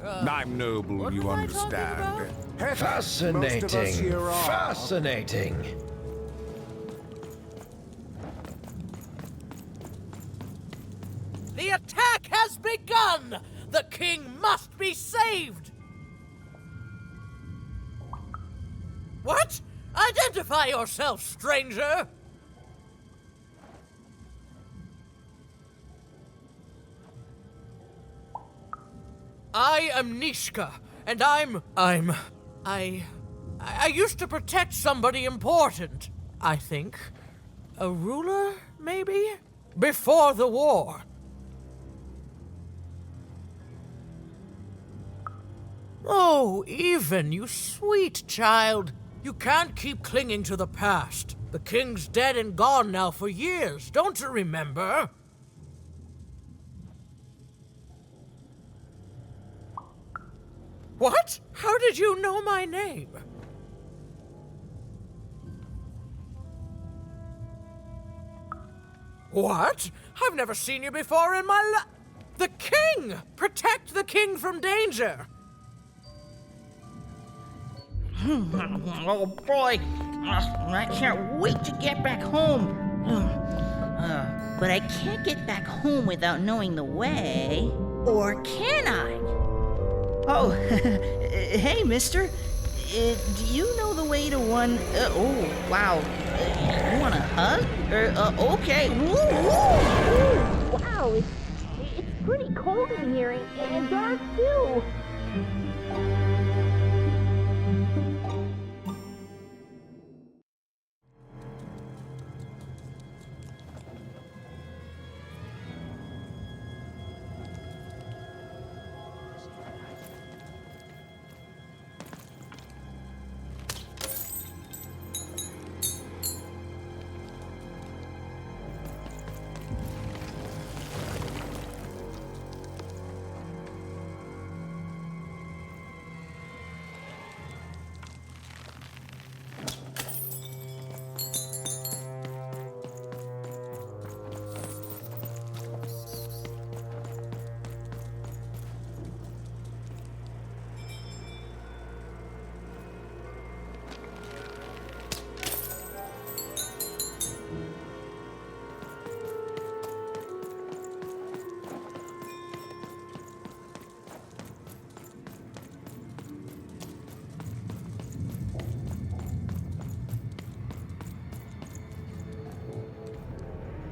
I'm noble, you understand. Fascinating. Fascinating. The attack has begun! The king must be saved! What? Identify yourself, stranger! I am Nishka, and I used to protect somebody important, I think. A ruler, maybe? Before the war. Oh, Even, you sweet child. You can't keep clinging to the past. The king's dead and gone now for years, don't you remember? What? How did you know my name? What? I've never seen you before in my life. The king! Protect the king from danger! Oh boy, I can't wait to get back home. But I can't get back home without knowing the way. Or can I? Oh, hey, mister. Do you know the way to one... oh, wow. You want a hug? Okay. Woo, woo, woo. Wow, it's pretty cold in here and dark, too.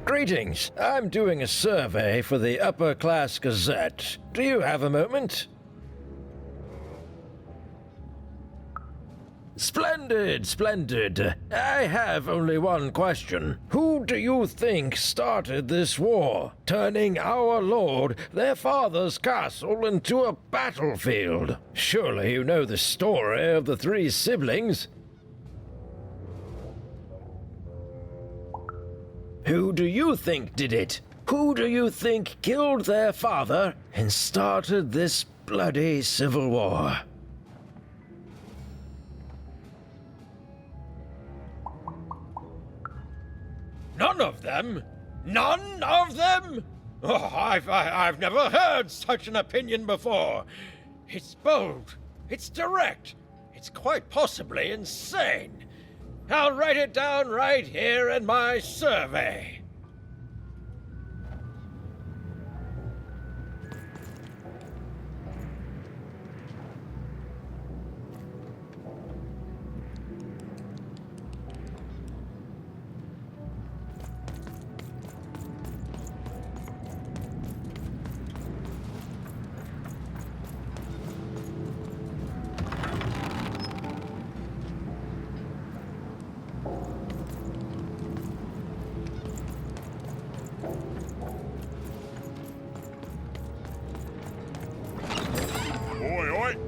Greetings. I'm doing a survey for the Upper Class Gazette. Do you have a moment? Splendid, splendid. I have only one question. Who do you think started this war, turning our lord, their father's castle, into a battlefield? Surely you know the story of the three siblings. Who do you think did it? Who do you think killed their father and started this bloody civil war? None of them? None of them? Oh, I've never heard such an opinion before. It's bold. It's direct. It's quite possibly insane. I'll write it down right here in my survey.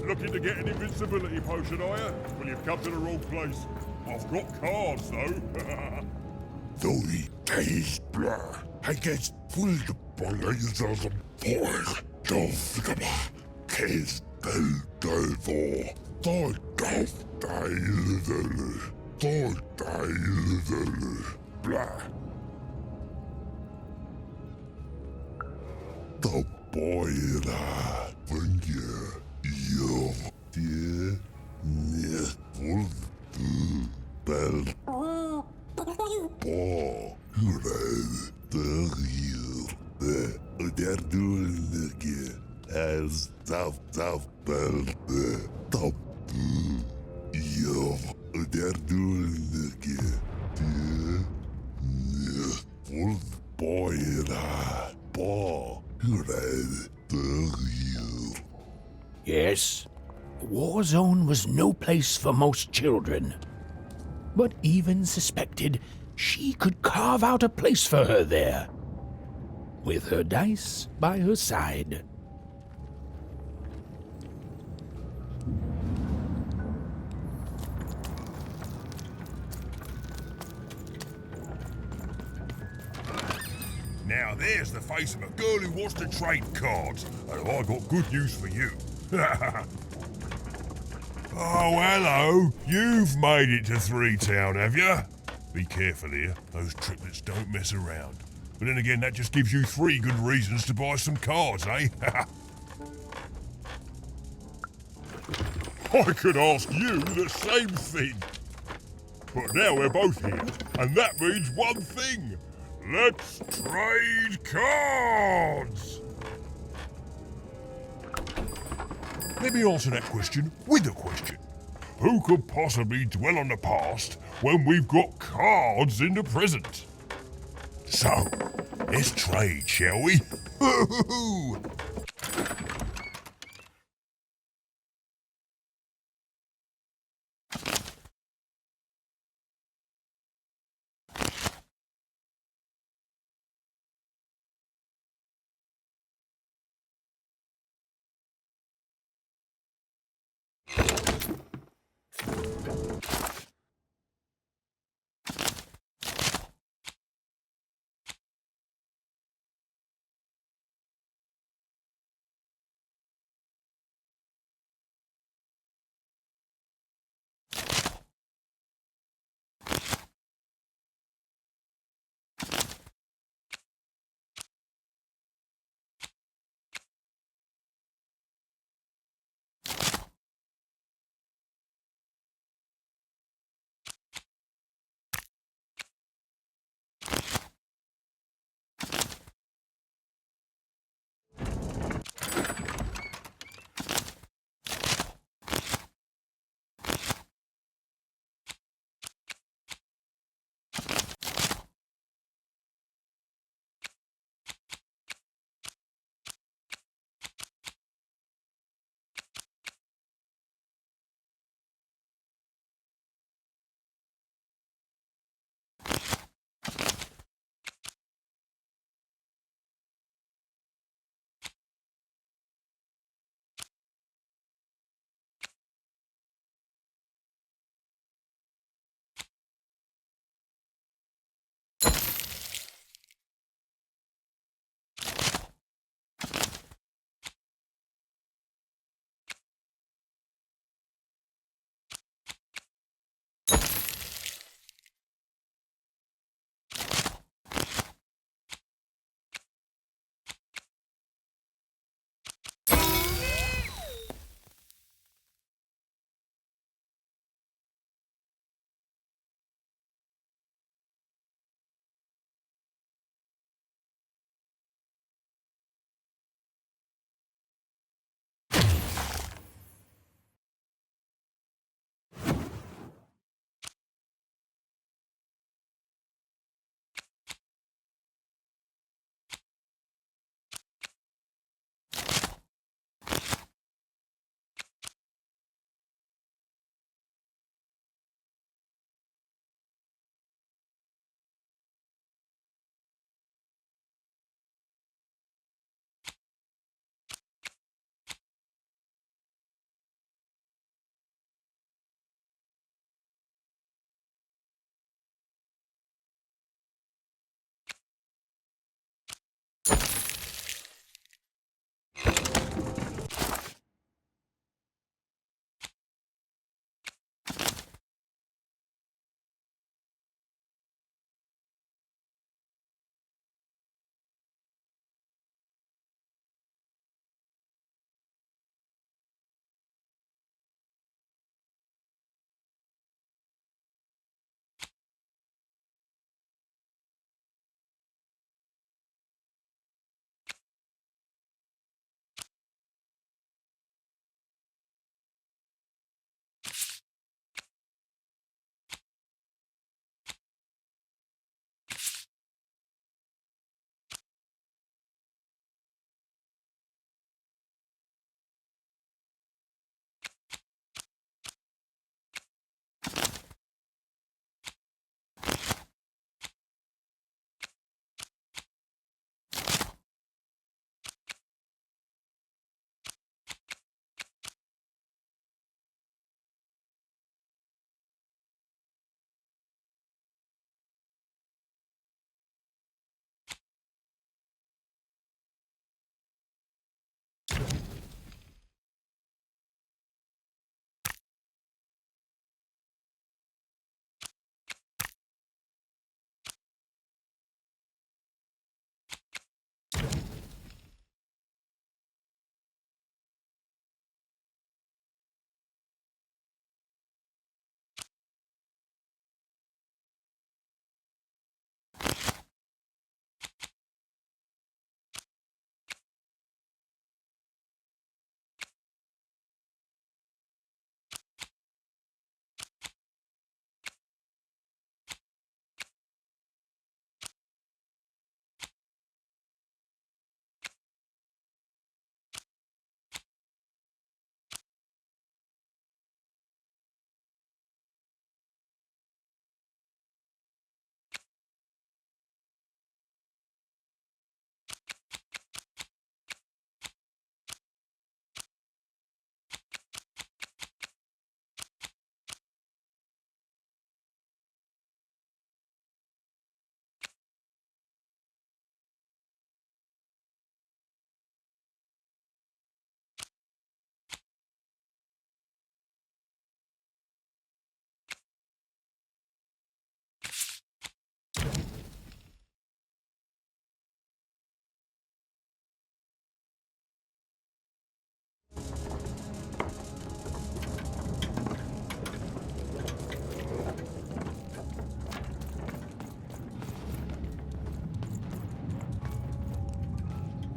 Looking to get an invincibility potion, are you? Well, you've come to the wrong place. I've got cards, though. Though days blur, I get full of boys of the boy. Don't case del for. Blah. The boy that when you Yes, a war zone was no place for most children. But even suspected she could carve out a place for her there, with her dice by her side. Now there's the face of a girl who wants to trade cards, and I got good news for you. Oh, hello. You've made it to Three Town, have you? Be careful here. Those triplets don't mess around. But then again, that just gives you 3 good reasons to buy some cards, eh? I could ask you the same thing. But now we're both here, and that means one thing. Let's trade cards! Let me answer that question with a question. Who could possibly dwell on the past when we've got cards in the present? So, let's trade, shall we?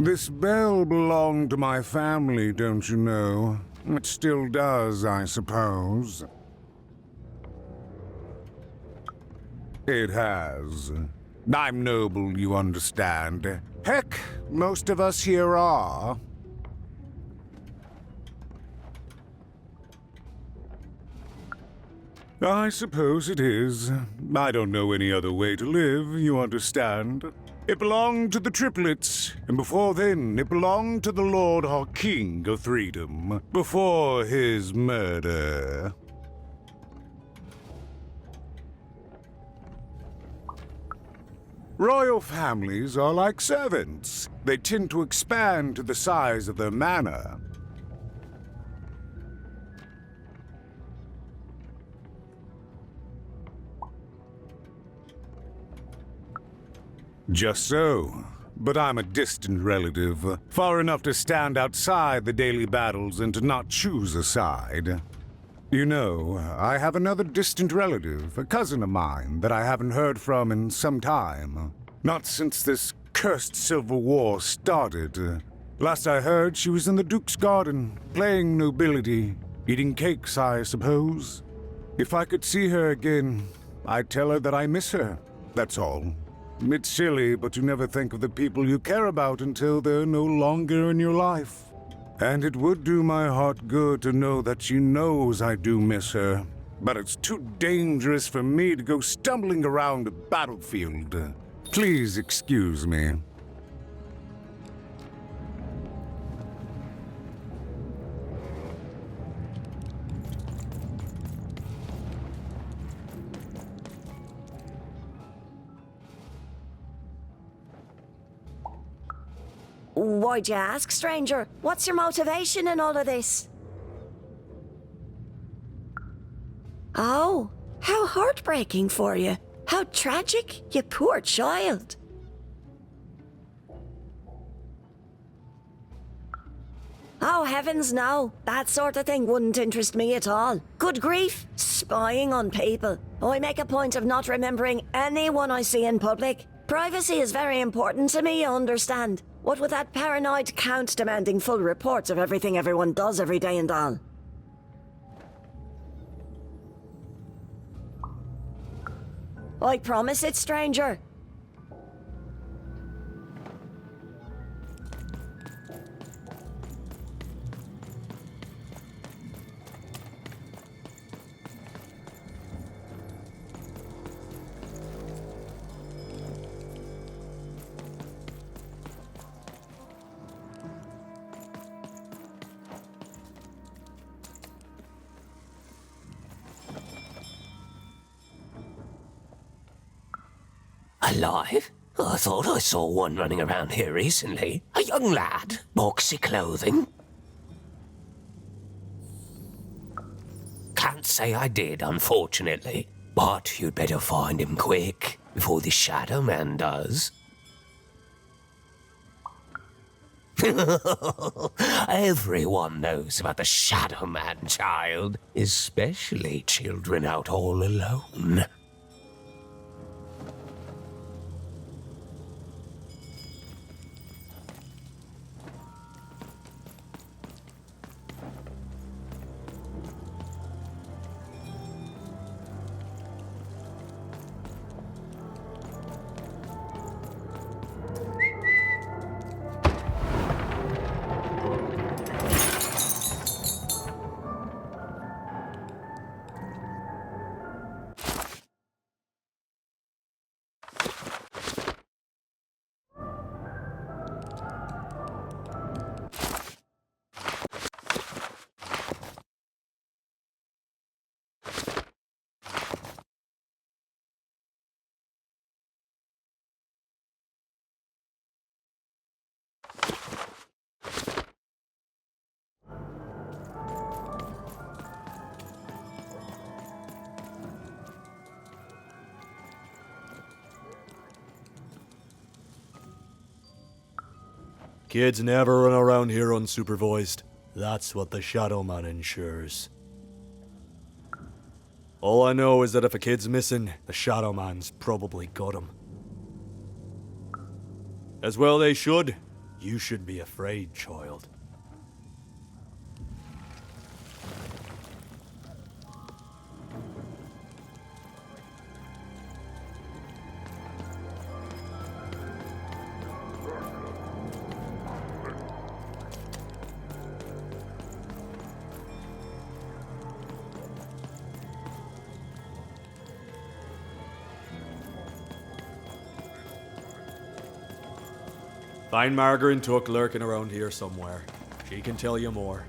This bell belonged to my family, don't you know? It still does, I suppose. It has. I'm noble, you understand. Heck, most of us here are. I suppose it is. I don't know any other way to live, you understand. It belonged to the triplets, and before then, it belonged to the Lord our King of Freedom, before his murder. Royal families are like servants. They tend to expand to the size of their manor. Just so. But I'm a distant relative, far enough to stand outside the daily battles and to not choose a side. You know, I have another distant relative, a cousin of mine, that I haven't heard from in some time. Not since this cursed Civil War started. Last I heard, she was in the Duke's garden, playing nobility, eating cakes, I suppose. If I could see her again, I'd tell her that I miss her, that's all. It's silly, but you never think of the people you care about until they're no longer in your life. And it would do my heart good to know that she knows I do miss her. But it's too dangerous for me to go stumbling around a battlefield. Please excuse me. Why'd you ask, stranger? What's your motivation in all of this? Oh, how heartbreaking for you. How tragic, you poor child. Oh, heavens no. That sort of thing wouldn't interest me at all. Good grief, spying on people. I make a point of not remembering anyone I see in public. Privacy is very important to me, you understand. What with that paranoid count demanding full reports of everything everyone does every day and all. I promise it, stranger. Alive? I thought I saw one running around here recently. A young lad, boxy clothing. Can't say I did, unfortunately. But you'd better find him quick, before the Shadow Man does. Everyone knows about the Shadow Man, child. Especially children out all alone. Kids never run around here unsupervised. That's what the Shadow Man ensures. All I know is that if a kid's missing, the Shadow Man's probably got him. As well they should. You should be afraid, child. Find Margaret and Tuck lurking around here somewhere. She can tell you more.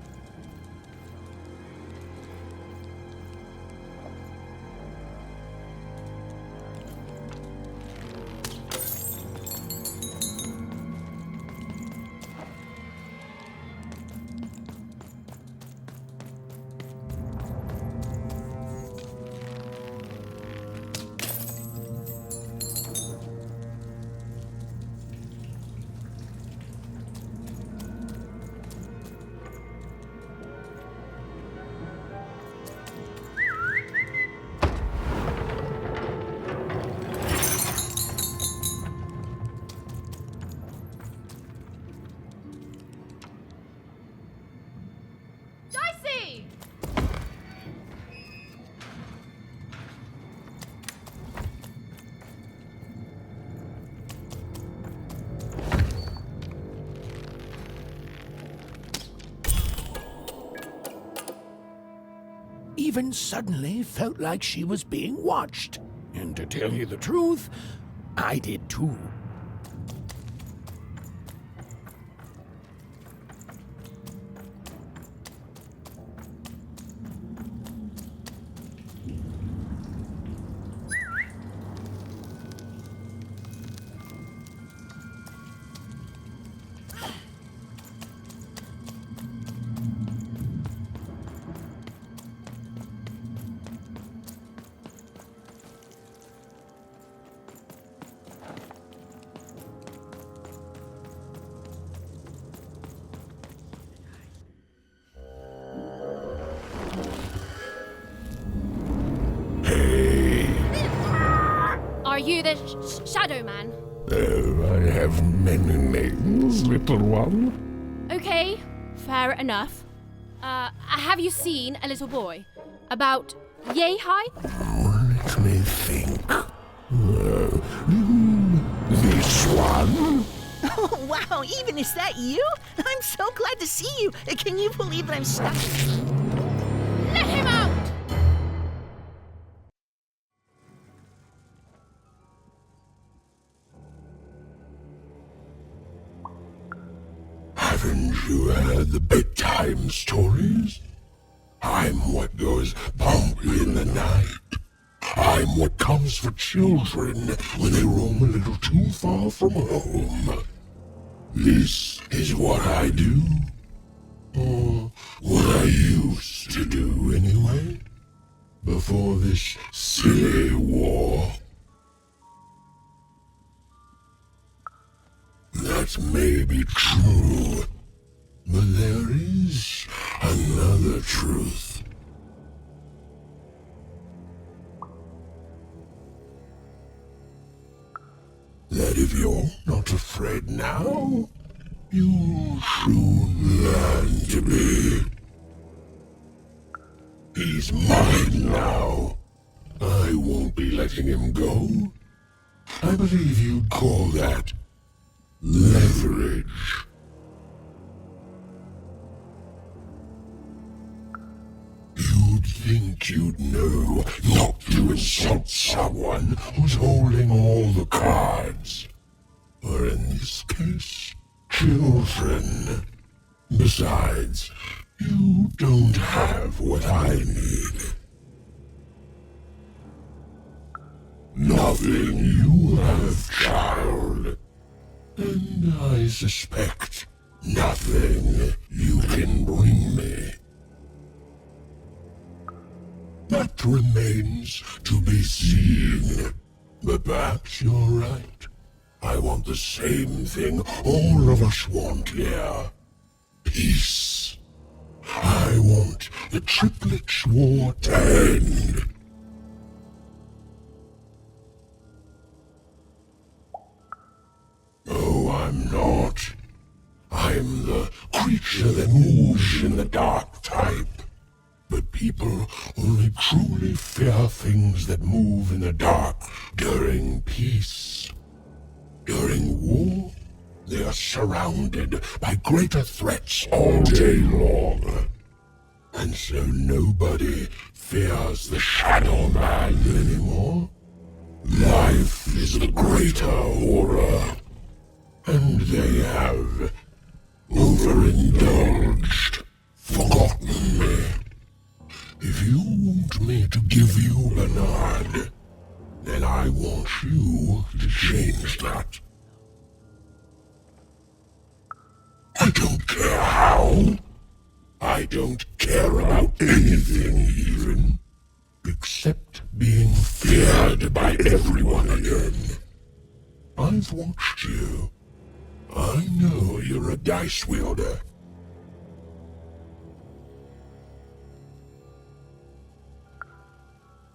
Dicey! Even suddenly felt like she was being watched. And to tell you the truth, I did too. Are you the Shadow Man? Oh, I have many names, little one. Okay, fair enough. Have you seen a little boy? About yay high? Let me think. This one? Oh, wow, even is that you? I'm so glad to see you. Can you believe that I'm stuck? Let him out! Haven't you heard the bedtime stories? I'm what goes bump in the night. I'm what comes for children when they roam a little too far from home. This is what I do. Or what I used to do anyway. Before this silly war. That may be true, but there is another truth. That if you're not afraid now, you'll soon learn to be. He's mine now. I won't be letting him go. I believe you'd call that leverage. You'd think you'd know not to insult someone who's holding all the cards. Or in this case, children. Besides, you don't have what I need. Nothing you have, child. And I suspect nothing you can bring me. That remains to be seen. But perhaps you're right. I want the same thing all of us want here. Peace. I want the triplets' war to end. Oh, I'm not. in the dark type. But people only truly fear things that move in the dark during peace. During war, they are surrounded by greater threats all day long. And so nobody fears the Shadow Man anymore. Life is the greater horror. And they have overindulged, forgotten me. If you want me to give you Bernard, then I want you to change that. I don't care how. I don't care about anything even, except being feared by everyone again. I've watched you. I know you're a dice wielder.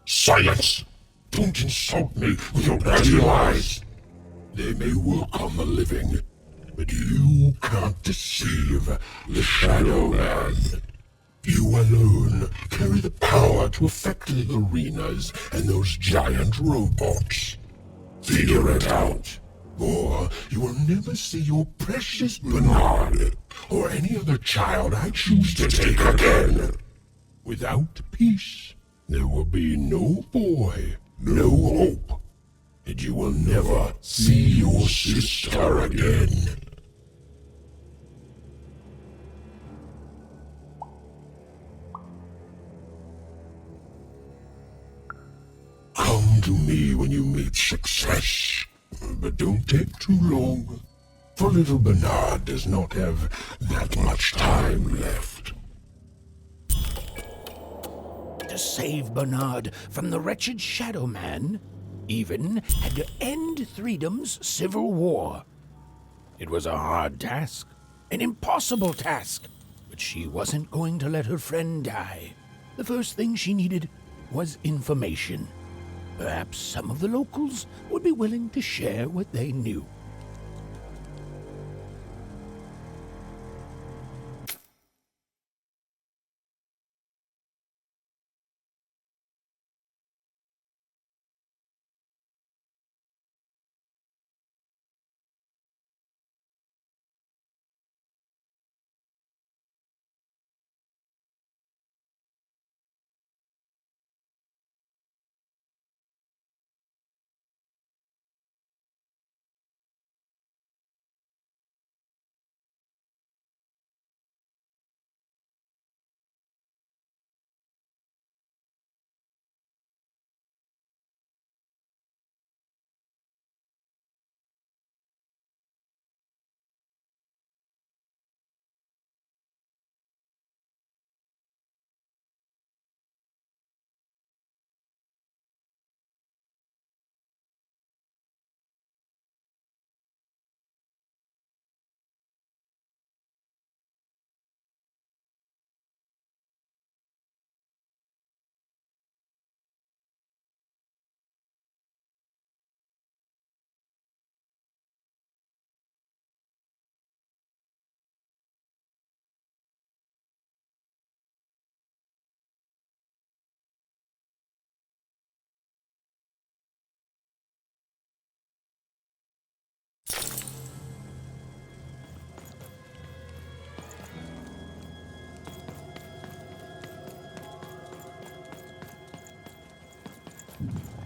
Silence! Don't insult me with your bloody lies! They may work on the living, but you can't deceive the Shadow Man. You alone carry the power to affect the arenas and those giant robots. Figure it out, or you will never see your precious Bernard or any other child I choose to take again. Without peace, there will be no boy, no hope, and you will never see your sister again. Come to me when you meet success, but don't take too long, for little Bernard does not have that much time left. To save Bernard from the wretched Shadow Man, even had to end Threedom's civil war. It was a hard task, an impossible task, but she wasn't going to let her friend die. The first thing she needed was information. Perhaps some of the locals would be willing to share what they knew.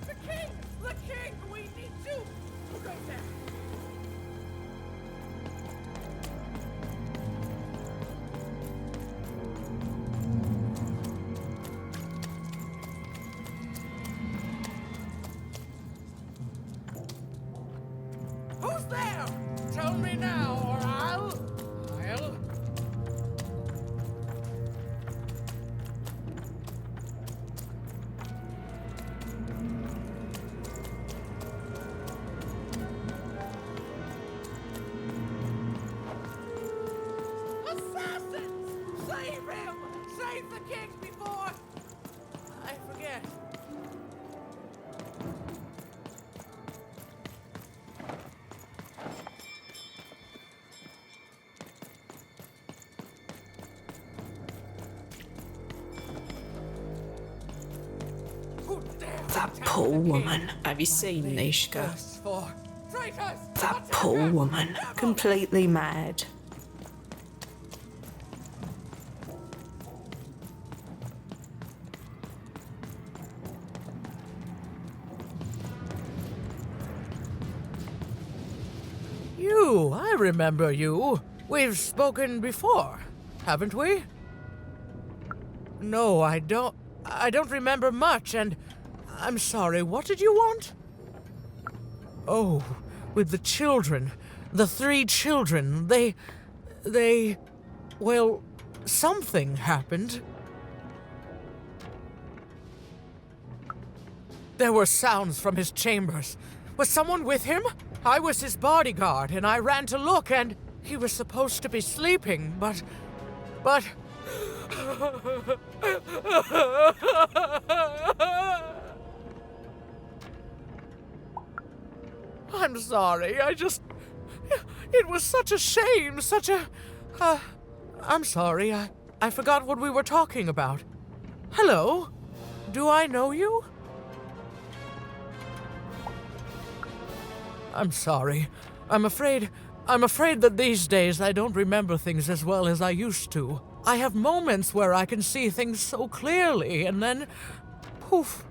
The king! We need you! Right there! Who's there? Tell me now, or I'll... Assassins! Save him! Save the king before... I forget. poor woman. Have you seen Nishka? That poor woman, completely mad. You, I remember you. We've spoken before, haven't we? No, I don't remember much, and I'm sorry, what did you want? Oh, with the children. The 3 children. Well, something happened. There were sounds from his chambers. Was someone with him? I was his bodyguard, and I ran to look, and he was supposed to be sleeping, but... I'm sorry, it was such a shame, I'm sorry, I forgot what we were talking about. Hello? Do I know you? I'm sorry. I'm afraid that these days I don't remember things as well as I used to. I have moments where I can see things so clearly, and then... poof.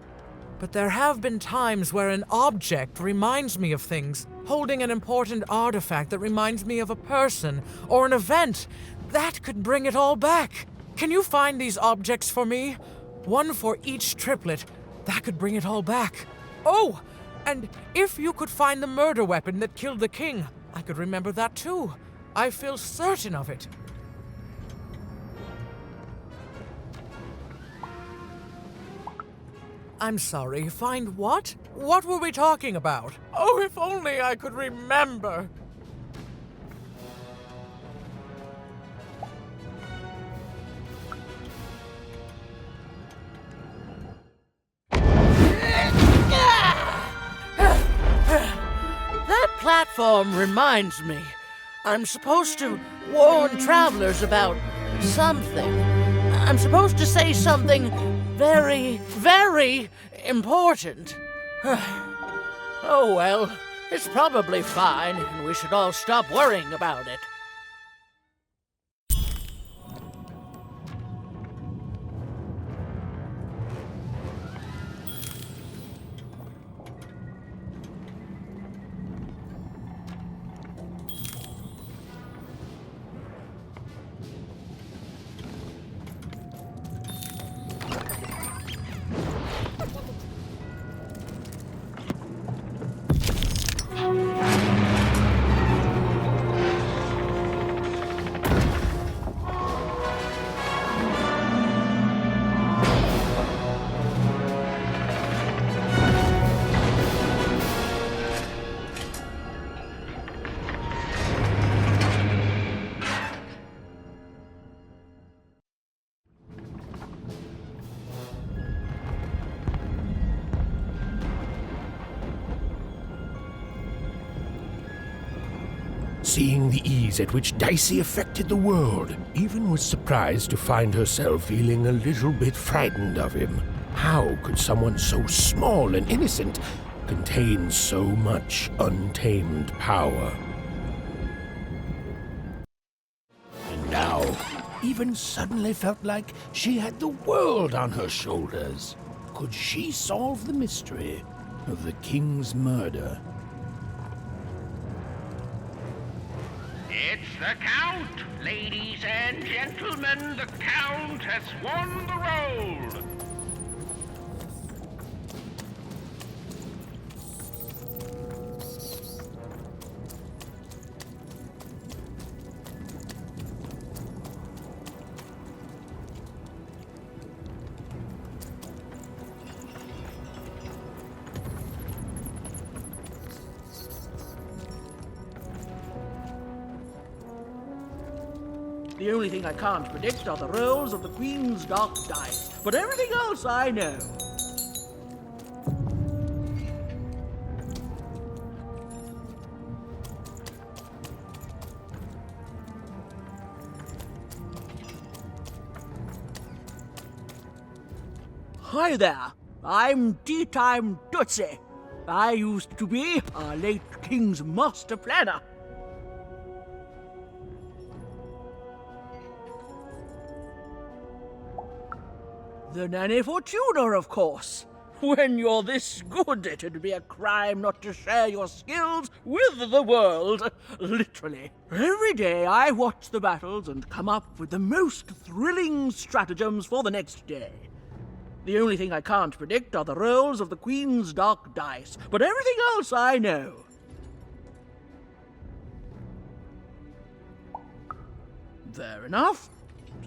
But there have been times where an object reminds me of things, holding an important artifact that reminds me of a person or an event. That could bring it all back. Can you find these objects for me? One for each triplet. That could bring it all back. Oh! And if you could find the murder weapon that killed the king, I could remember that too. I feel certain of it. I'm sorry, find what? What were we talking about? Oh, if only I could remember. That platform reminds me. I'm supposed to warn travelers about something. I'm supposed to say something very, very important. Oh well, it's probably fine, and we should all stop worrying about it. Seeing the ease at which Dicey affected the world, Even was surprised to find herself feeling a little bit frightened of him. How could someone so small and innocent contain so much untamed power? And now, Even suddenly felt like she had the world on her shoulders. Could she solve the mystery of the king's murder? It's the Count! Ladies and gentlemen, the Count has won the role! The only thing I can't predict are the rolls of the Queen's dark dice, but everything else I know. Hi there. I'm Tea-Time Tootsie. I used to be our late king's master planner. The Nanny Fortuna, of course. When you're this good, it'd be a crime not to share your skills with the world. Literally. Every day I watch the battles and come up with the most thrilling stratagems for the next day. The only thing I can't predict are the rolls of the Queen's dark dice, but everything else I know. Fair enough.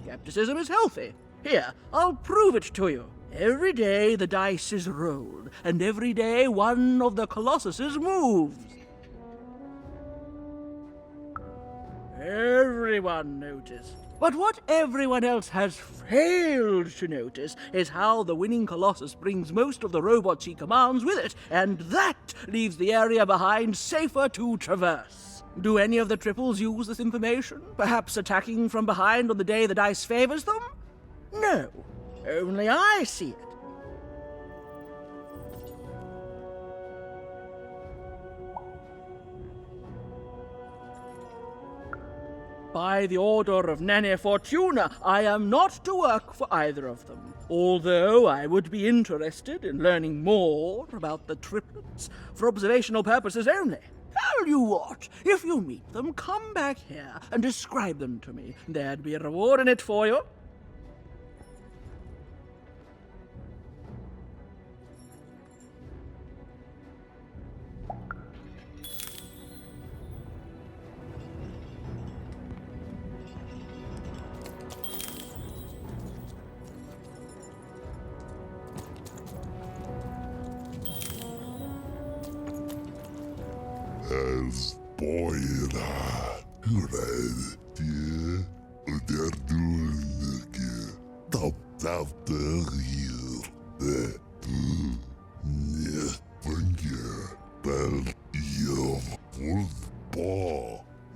Skepticism is healthy. Here, I'll prove it to you. Every day the dice is rolled, and every day one of the Colossuses moves. Everyone noticed. But what everyone else has failed to notice is how the winning Colossus brings most of the robots he commands with it, and that leaves the area behind safer to traverse. Do any of the triples use this information? Perhaps attacking from behind on the day the dice favors them? No, only I see it. By the order of Nanny Fortuna, I am not to work for either of them, although I would be interested in learning more about the triplets for observational purposes only. Tell you what, if you meet them, come back here and describe them to me. There'd be a reward in it for you. As boyra red die der dulke tap der hier de ne funge bel yo full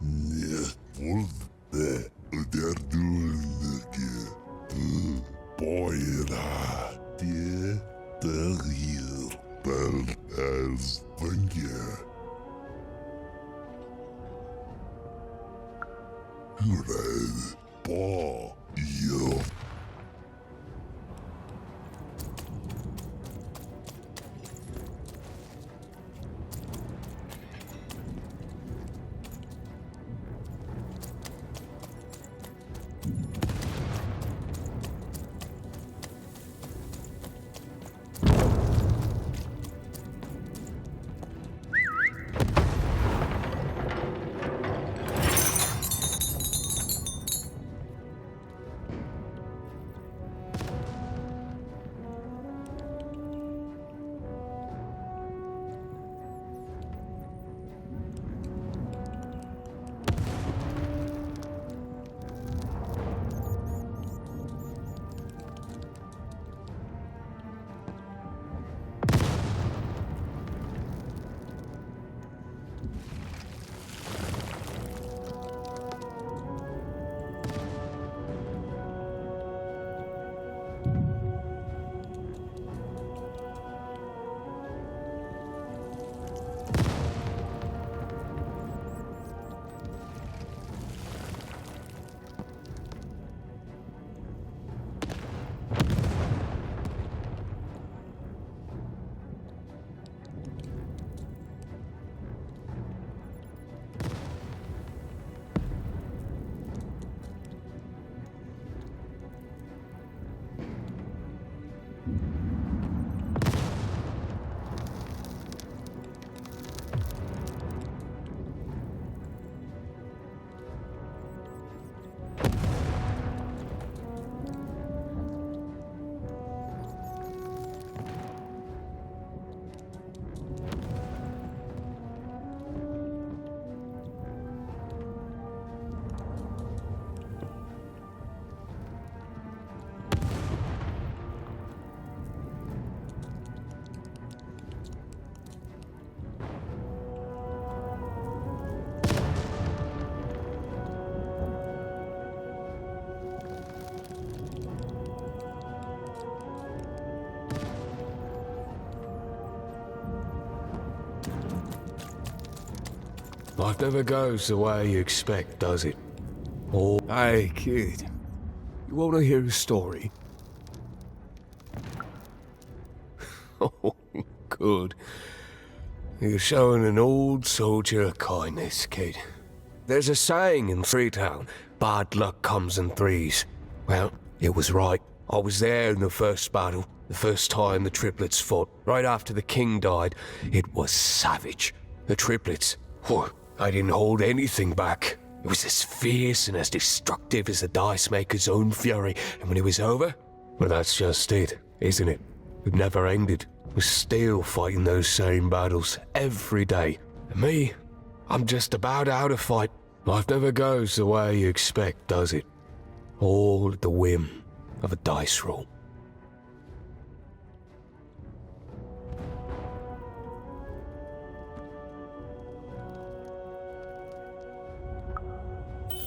ne full der dulke boyra die der hier bel as funge red ball yo. Life never goes the way you expect, does it? Oh, hey, kid. You want to hear a story? Oh, good. You're showing an old soldier kindness, kid. There's a saying in Freetown, bad luck comes in threes. Well, it was right. I was there in the first battle, the first time the triplets fought, right after the king died. It was savage. The triplets, I didn't hold anything back. It was as fierce and as destructive as the dice maker's own fury. And when it was over, well, that's just it, isn't it? It never ended. We're still fighting those same battles every day. And me, I'm just about out of fight. Life never goes the way you expect, does it? All at the whim of a dice roll.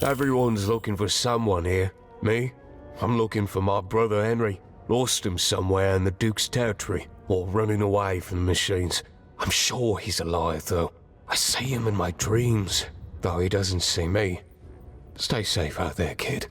Everyone's looking for someone here. Me? I'm looking for my brother Henry. Lost him somewhere in the Duke's territory, or running away from the machines. I'm sure he's alive, though. I see him in my dreams, though he doesn't see me. Stay safe out there, kid.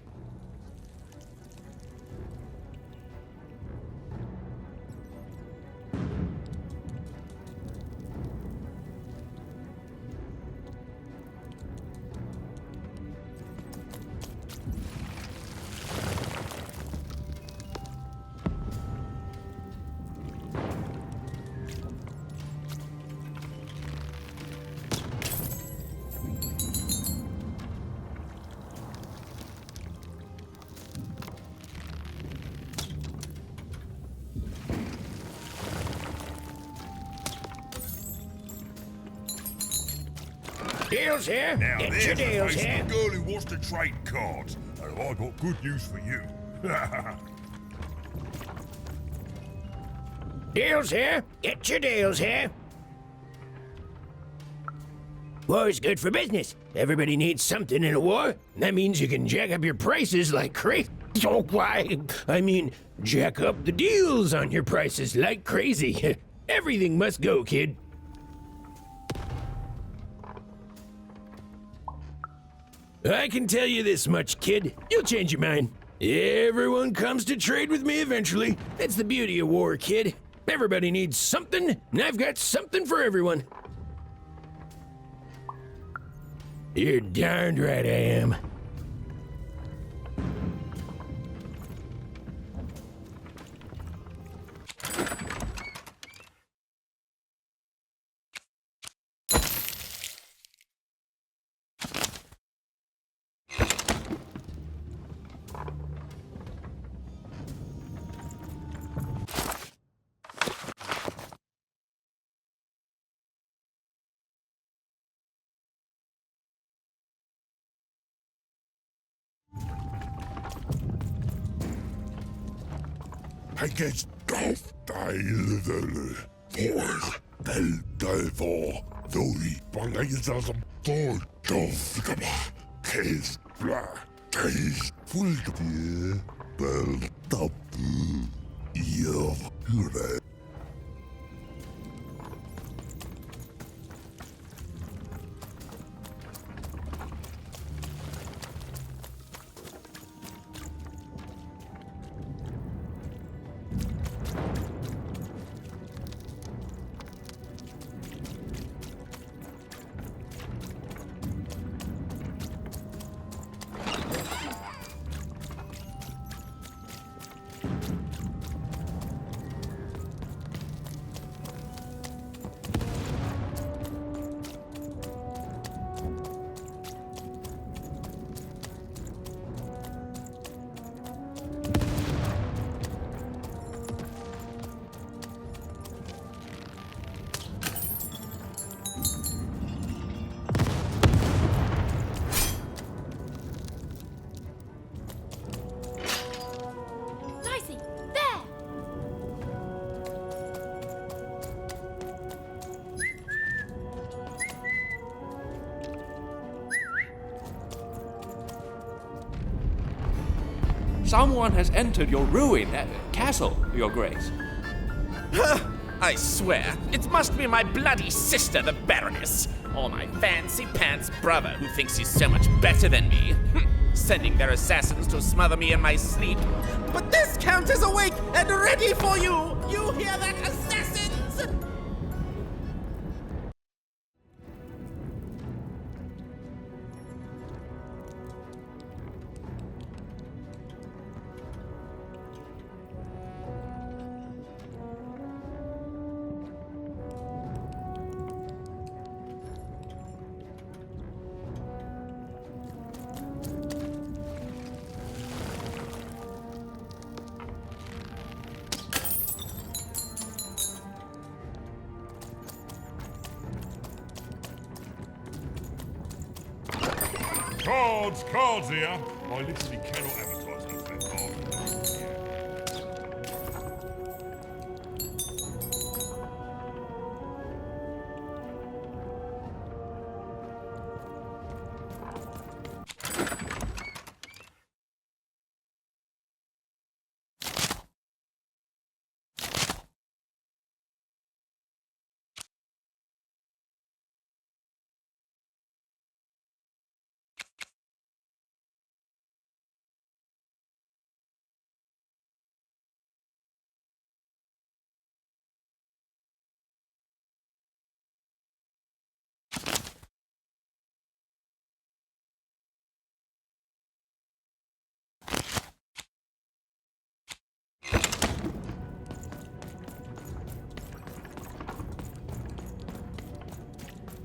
Deals here. Now Get there's your a deals face here. of a girl who wants to trade cards, and I got good news for you. Deals here. Get your deals here. War's good for business. Everybody needs something in a war. That means you can jack up your prices like crazy. Oh, why? I mean, jack up the deals on your prices like crazy. Everything must go, kid. I can tell you this much, kid. You'll change your mind. Everyone comes to trade with me eventually. That's the beauty of war, kid. Everybody needs something, and I've got something for everyone. You're darned right I am. Hij gets dofdijlen voor deldelvo. Doi bangeis als een voordofgaba. Kees bla. Kees voeltje. Bel tapu. Yo, hure. Someone has entered your ruined castle, Your Grace. I swear, it must be my bloody sister, the Baroness, or my fancy pants brother who thinks he's so much better than me, sending their assassins to smother me in my sleep. But this count is awake and ready for you! You hear that, assassins? Cards here. I literally cannot advertise no fat cards.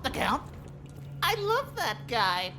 The Count? I love that guy.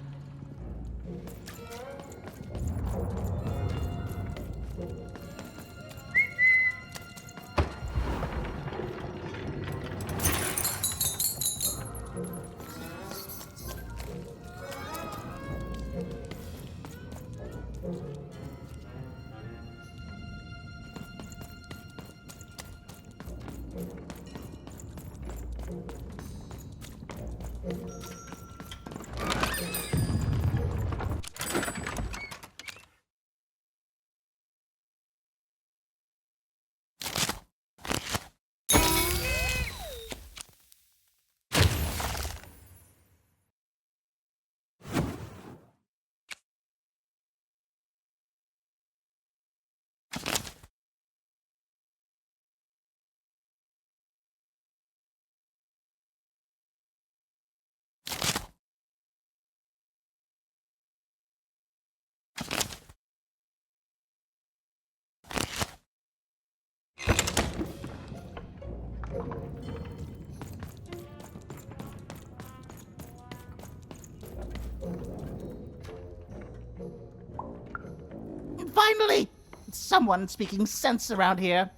Finally! Someone speaking sense around here.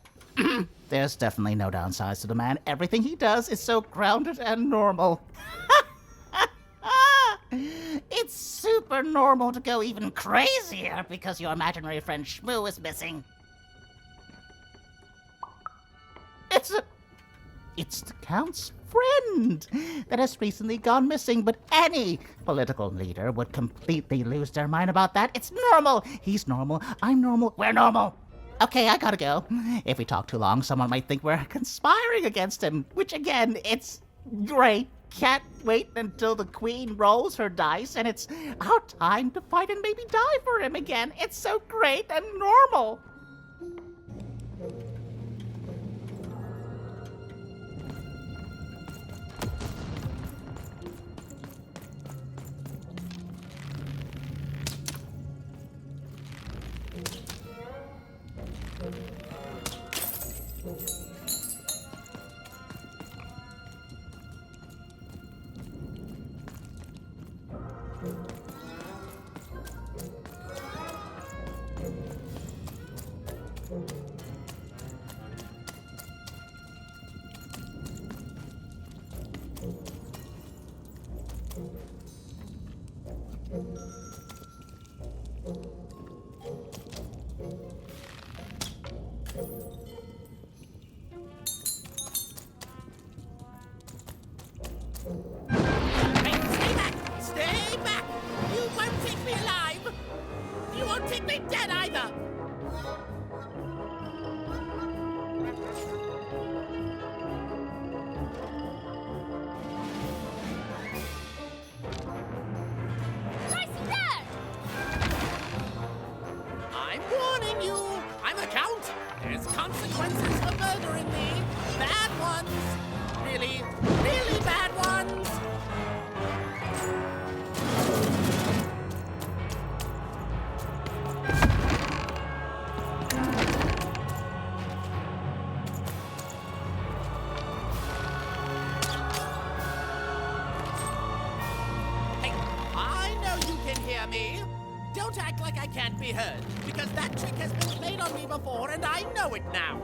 There's definitely no downsides to the man. Everything he does is so grounded and normal. It's super normal to go even crazier because your imaginary friend Shmoo is missing. It's the Count's friend that has recently gone missing, but any political leader would completely lose their mind about that. It's normal. He's normal. I'm normal. We're normal. Okay, I gotta go. If we talk too long, someone might think we're conspiring against him, which again, it's great. Can't wait until the Queen rolls her dice and it's our time to fight and maybe die for him again. It's so great and normal. Stay back! You won't take me alive! You won't take me dead either! murdering me. Bad ones. Really, really bad ones. Hey, I know you can hear me. Don't act like I can't be heard, because that trick has been played on me before, and I know it now.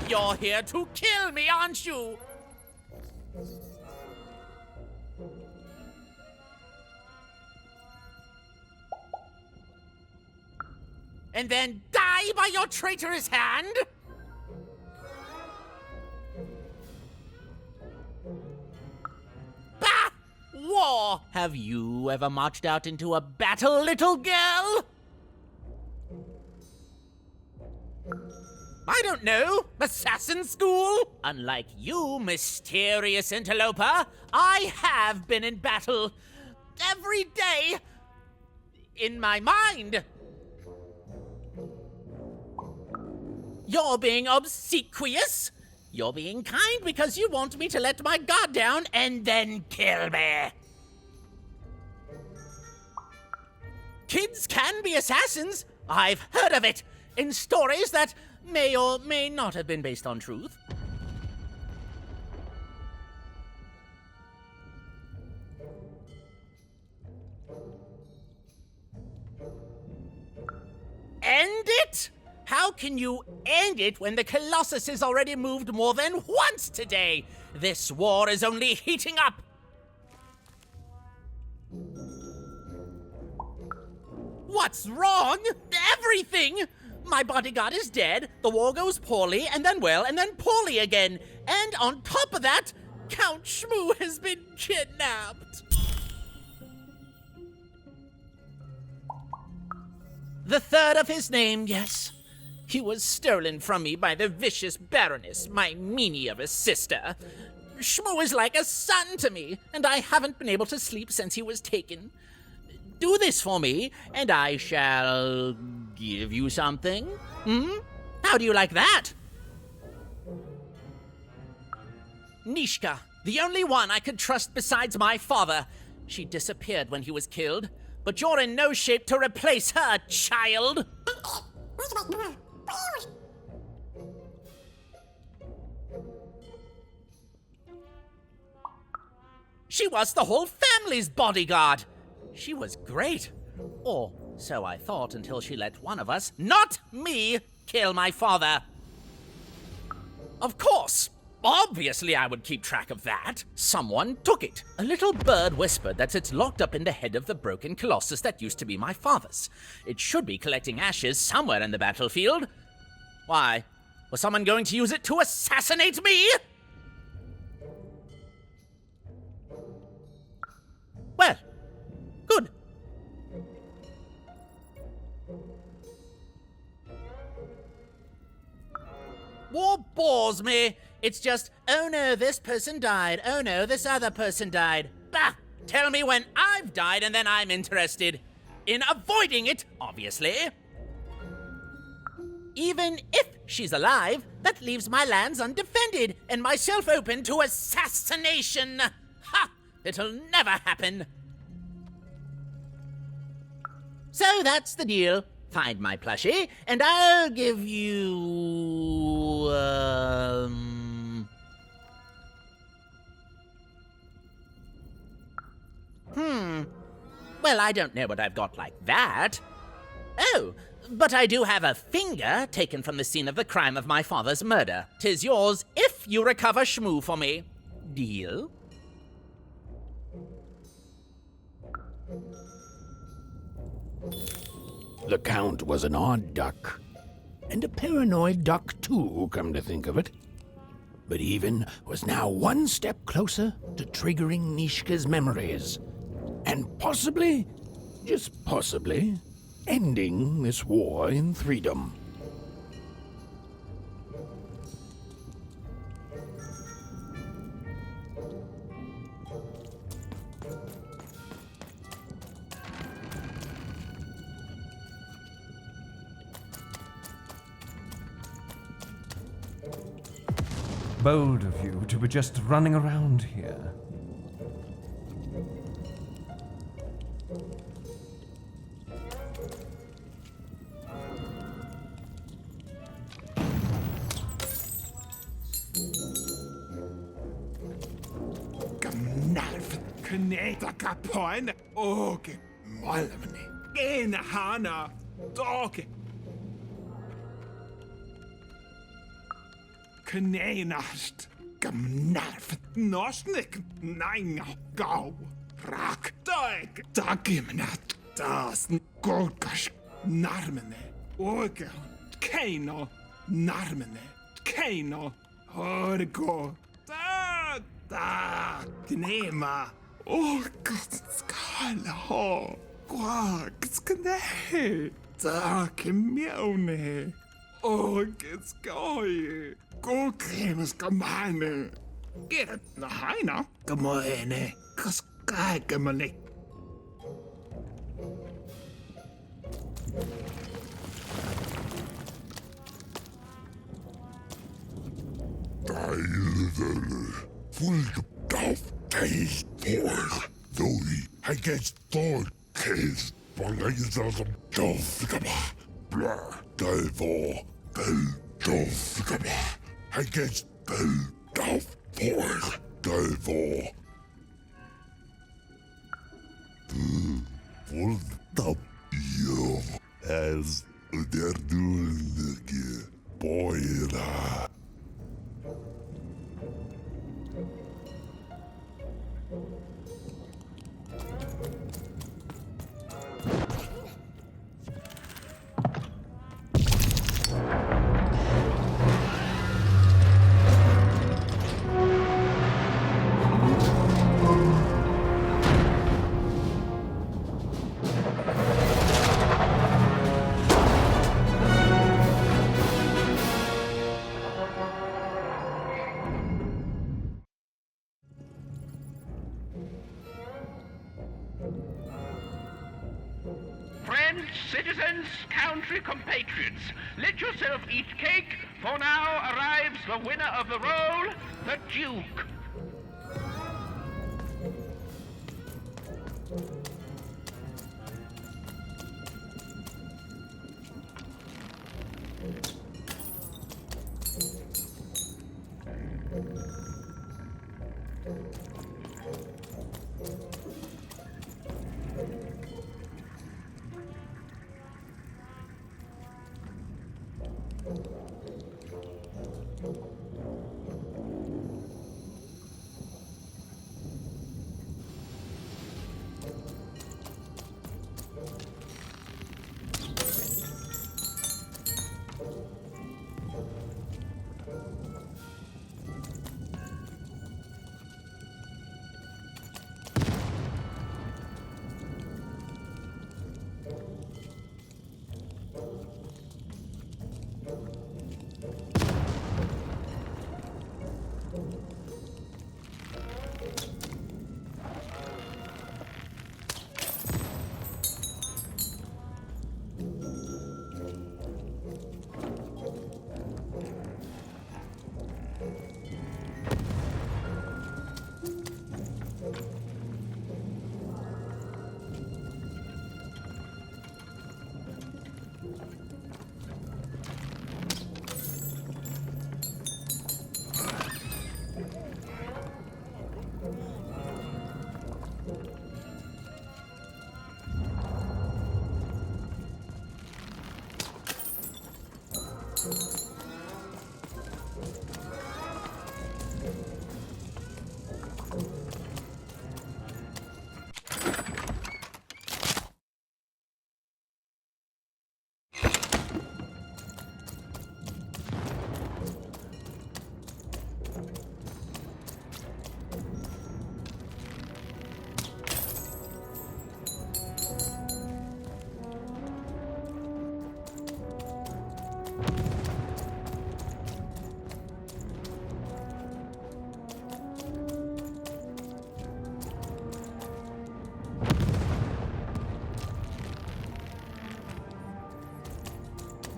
You're here to kill me, aren't you? And then die by your traitorous hand? Bah! War! Have you ever marched out into a battle, little girl? I don't know. Assassin school? Unlike you, mysterious interloper, I have been in battle. Every day. In my mind. You're being obsequious. You're being kind because you want me to let my guard down and then kill me. Kids can be assassins. I've heard of it in stories that may or may not have been based on truth. End it? How can you end it when the Colossus has already moved more than once today? This war is only heating up. What's wrong? Everything! My bodyguard is dead, the war goes poorly, and then well, and then poorly again. And on top of that, Count Shmoo has been kidnapped. The third of his name, yes. He was stolen from me by the vicious Baroness, my meanie of a sister. Shmoo is like a son to me, and I haven't been able to sleep since he was taken. Do this for me, and I shall give you something. How do you like that? Nishka, the only one I could trust besides my father. She disappeared when he was killed, but you're in no shape to replace her, child. She was the whole family's bodyguard. She was great. Or so I thought until she let one of us, not me, kill my father. Of course. Obviously I would keep track of that. Someone took it. A little bird whispered that it's locked up in the head of the broken colossus that used to be my father's. It should be collecting ashes somewhere in the battlefield. Why? Was someone going to use it to assassinate me? Well, good. War bores me. It's just, oh no, this person died. Oh no, this other person died. Bah! Tell me when I've died and then I'm interested in avoiding it, obviously. Even if she's alive, that leaves my lands undefended and myself open to assassination. Ha! It'll never happen. So that's the deal. Find my plushie, and I'll give you... Well, I don't know what I've got like that. Oh, but I do have a finger taken from the scene of the crime of my father's murder. 'Tis yours if you recover Shmoo for me. Deal? The Count was an odd duck. And a paranoid duck, too, come to think of it. But Even was now one step closer to triggering Nishka's memories. And possibly, just possibly, ending this war in Threedom. Bold of you to be just running around here. Kneta kapoin oke molmni. En hana doke. Knenast gamnarf nosnik nine go rak dog dagimnat das golkash narmene oke keino narmene keino orgo da knema oh god skala ho quak skne da kemione oh gets going go cremas kamane get it na haina kamoene kas kai kamane Full of taste for Zoe. I guess thought case Bangayism Jofkaba. Blah Divo Bell Jofkaba. I guess Bell Doff for Divo. Full of you as they're doing the boy. Friends, citizens, country compatriots, let yourself eat cake, for now arrives the winner of the role, the Duke.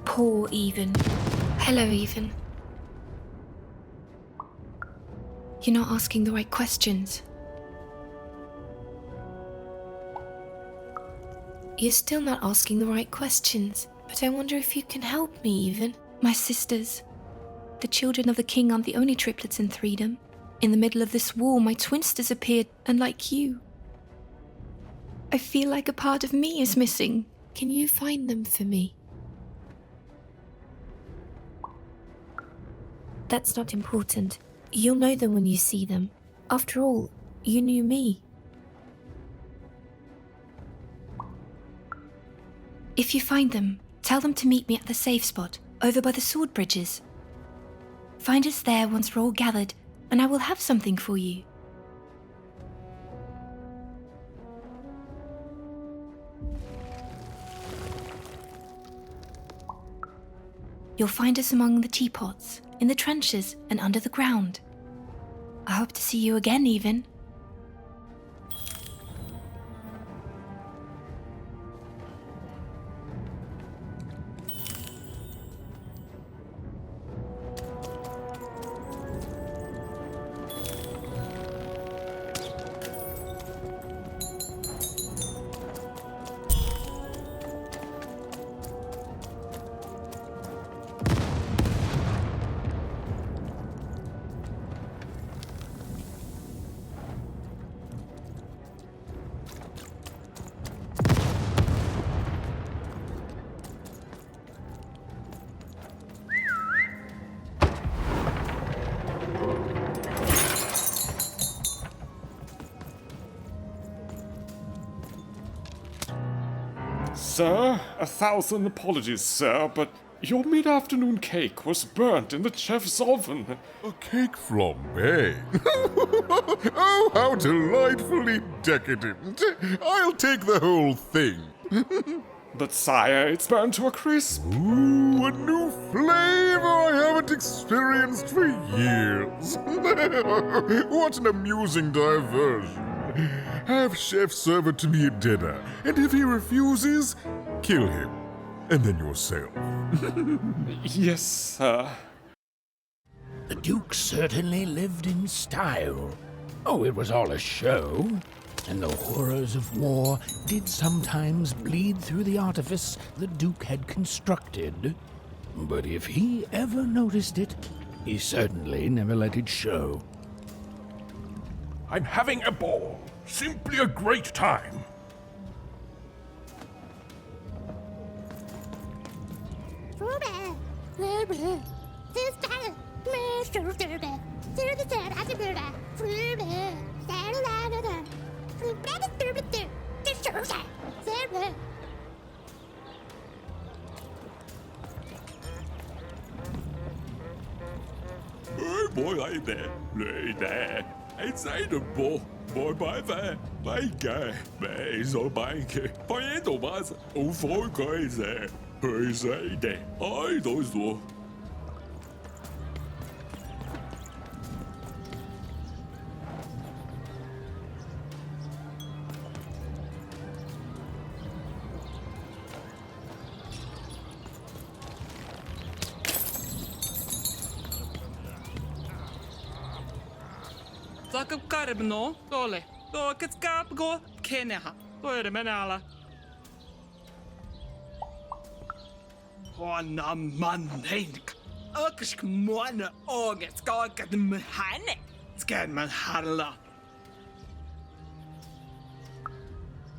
Poor Even. Hello, Even. You're not asking the right questions. You're still not asking the right questions, but I wonder if you can help me, Even. My sisters. The children of the king aren't the only triplets in Threedom. In the middle of this war, my twins disappeared, and like you, I feel like a part of me is missing. Can you find them for me? That's not important. You'll know them when you see them. After all, you knew me. If you find them, tell them to meet me at the safe spot, over by the sword bridges. Find us there once we're all gathered, and I will have something for you. You'll find us among the teapots, in the trenches, and under the ground. I hope to see you again, Even. Sir, 1,000 apologies, sir, but your mid-afternoon cake was burnt in the chef's oven. A cake flambe? Oh, how delightfully decadent. I'll take the whole thing. But sire, it's burnt to a crisp. Ooh, a new flavor I haven't experienced for years. What an amusing diversion. Have Chef serve it to me at dinner, and if he refuses, kill him. And then yourself. Yes, sir. The Duke certainly lived in style. Oh, it was all a show. And the horrors of war did sometimes bleed through the artifice the Duke had constructed. But if he ever noticed it, he certainly never let it show. I'm having a ball. Simply a great time. Mỗi ai nè, lệ nè, anh say được bộ, mỗi bài về, bài kề, bệ rồi bài kề, bài đồ mà, ông phối cái gì, hơi say nè, ai đối rồi. Zakap karibno, dole. Do kitskap go keneha. Doere menala. Hona manneink. Aksk mona oget skakat mehane. Skan man harla.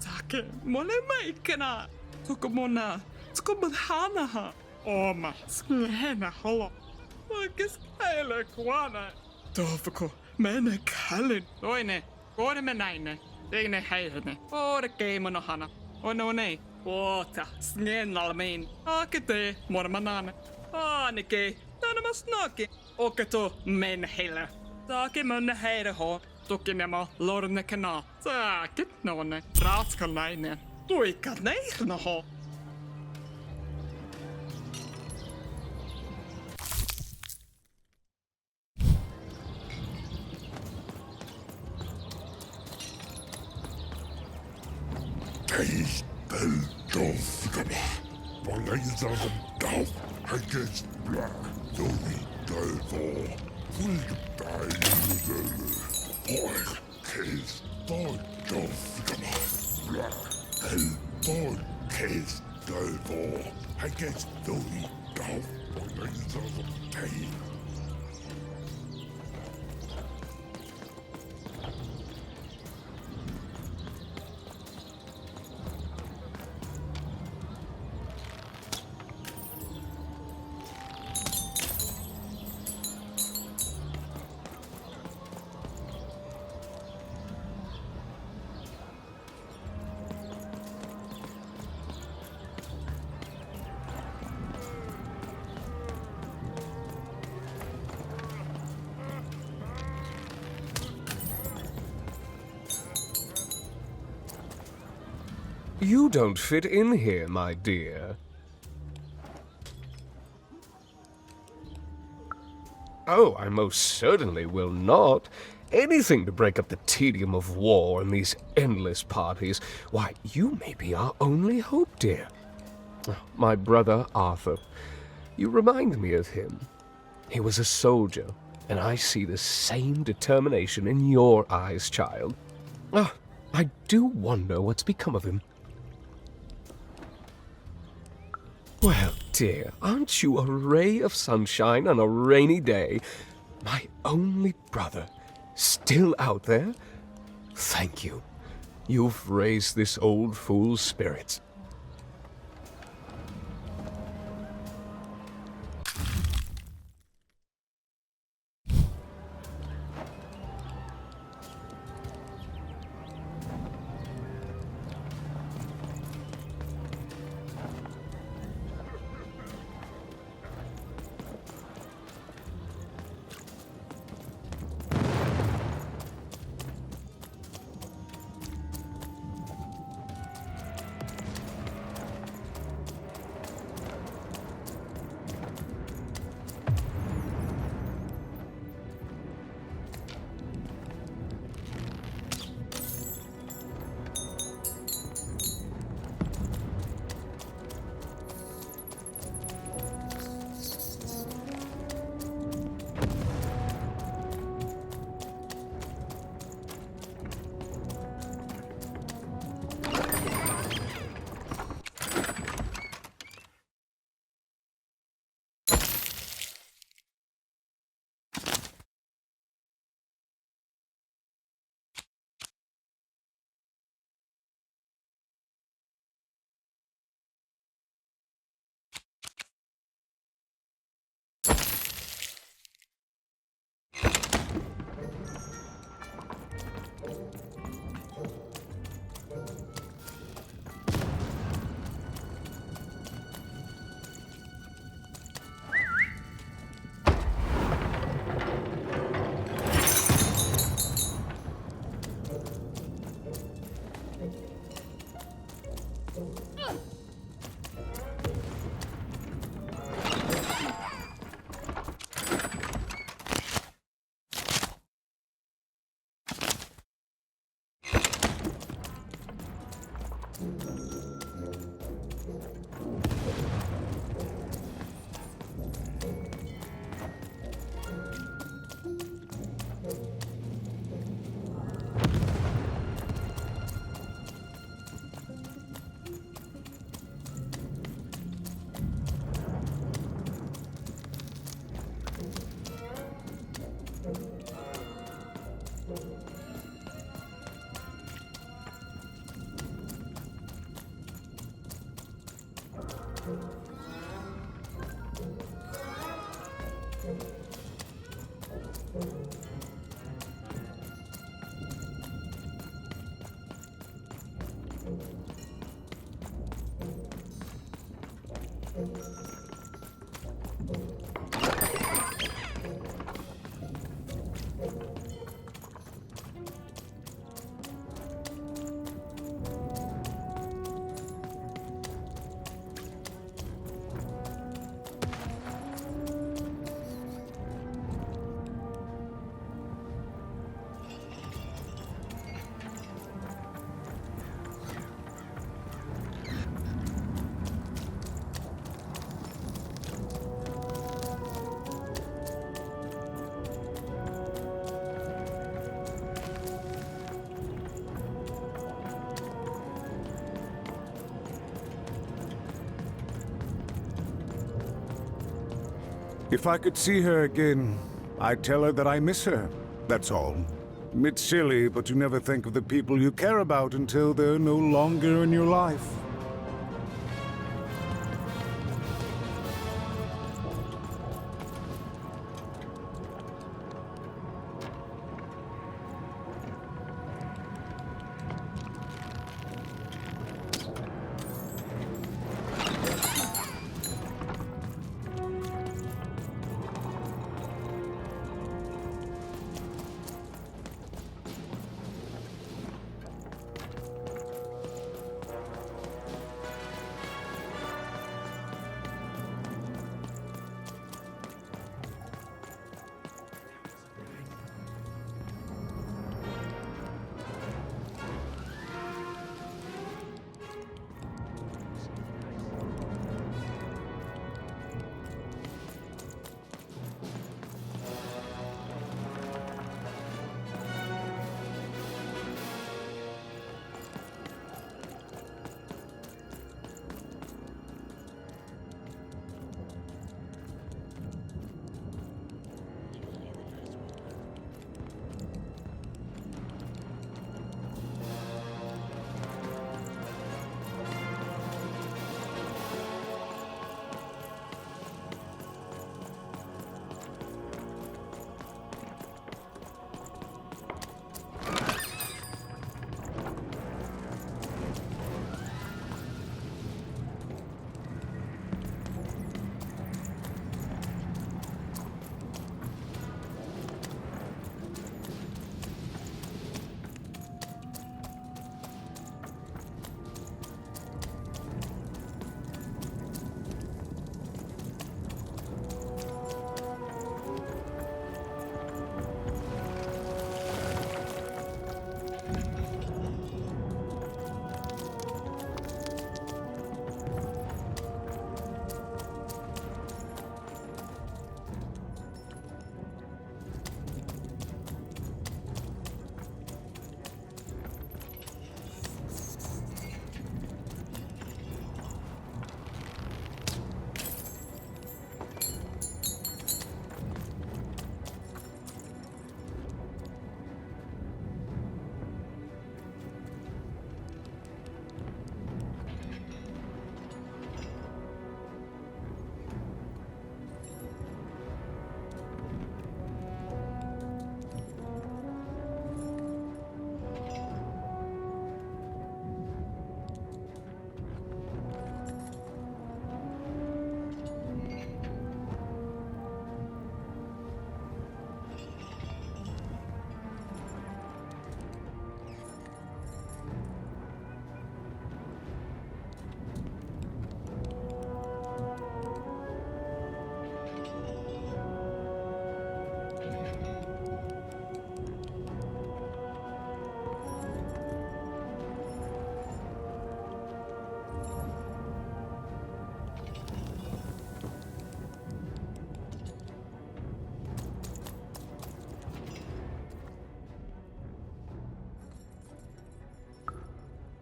Take mole maikena. Tukumona. Tukumon hanaha. Oma. Slena holo. Akis kaila kwana. Dofko. Men kallen. Toine. Går med näine. Tegne heirne. Ore keimono hana. Ono nei. Oota. Snennalmin. Akete. Mormanane. Aanike. Tänä snaki. Oketo men heillä. Taake mun heire ho. Tukinema lorne kana. Taake nonne. Ratskalainen. Tuikka neirno ho. Taste the dove. Polaiza dove. I guess black. Dove dove. Full dive. Oil case. Dove dove. Black. El dove case. Dove. I guess dove dove. Polaiza dove. You don't fit in here, my dear. Oh, I most certainly will not. Anything to break up the tedium of war and these endless parties. Why, you may be our only hope, dear. My brother Arthur. You remind me of him. He was a soldier, and I see the same determination in your eyes, child. I do wonder what's become of him. Well, dear, aren't you a ray of sunshine on a rainy day? My only brother, still out there? Thank you. You've raised this old fool's spirits. If I could see her again, I'd tell her that I miss her. That's all. It's silly, but you never think of the people you care about until they're no longer in your life.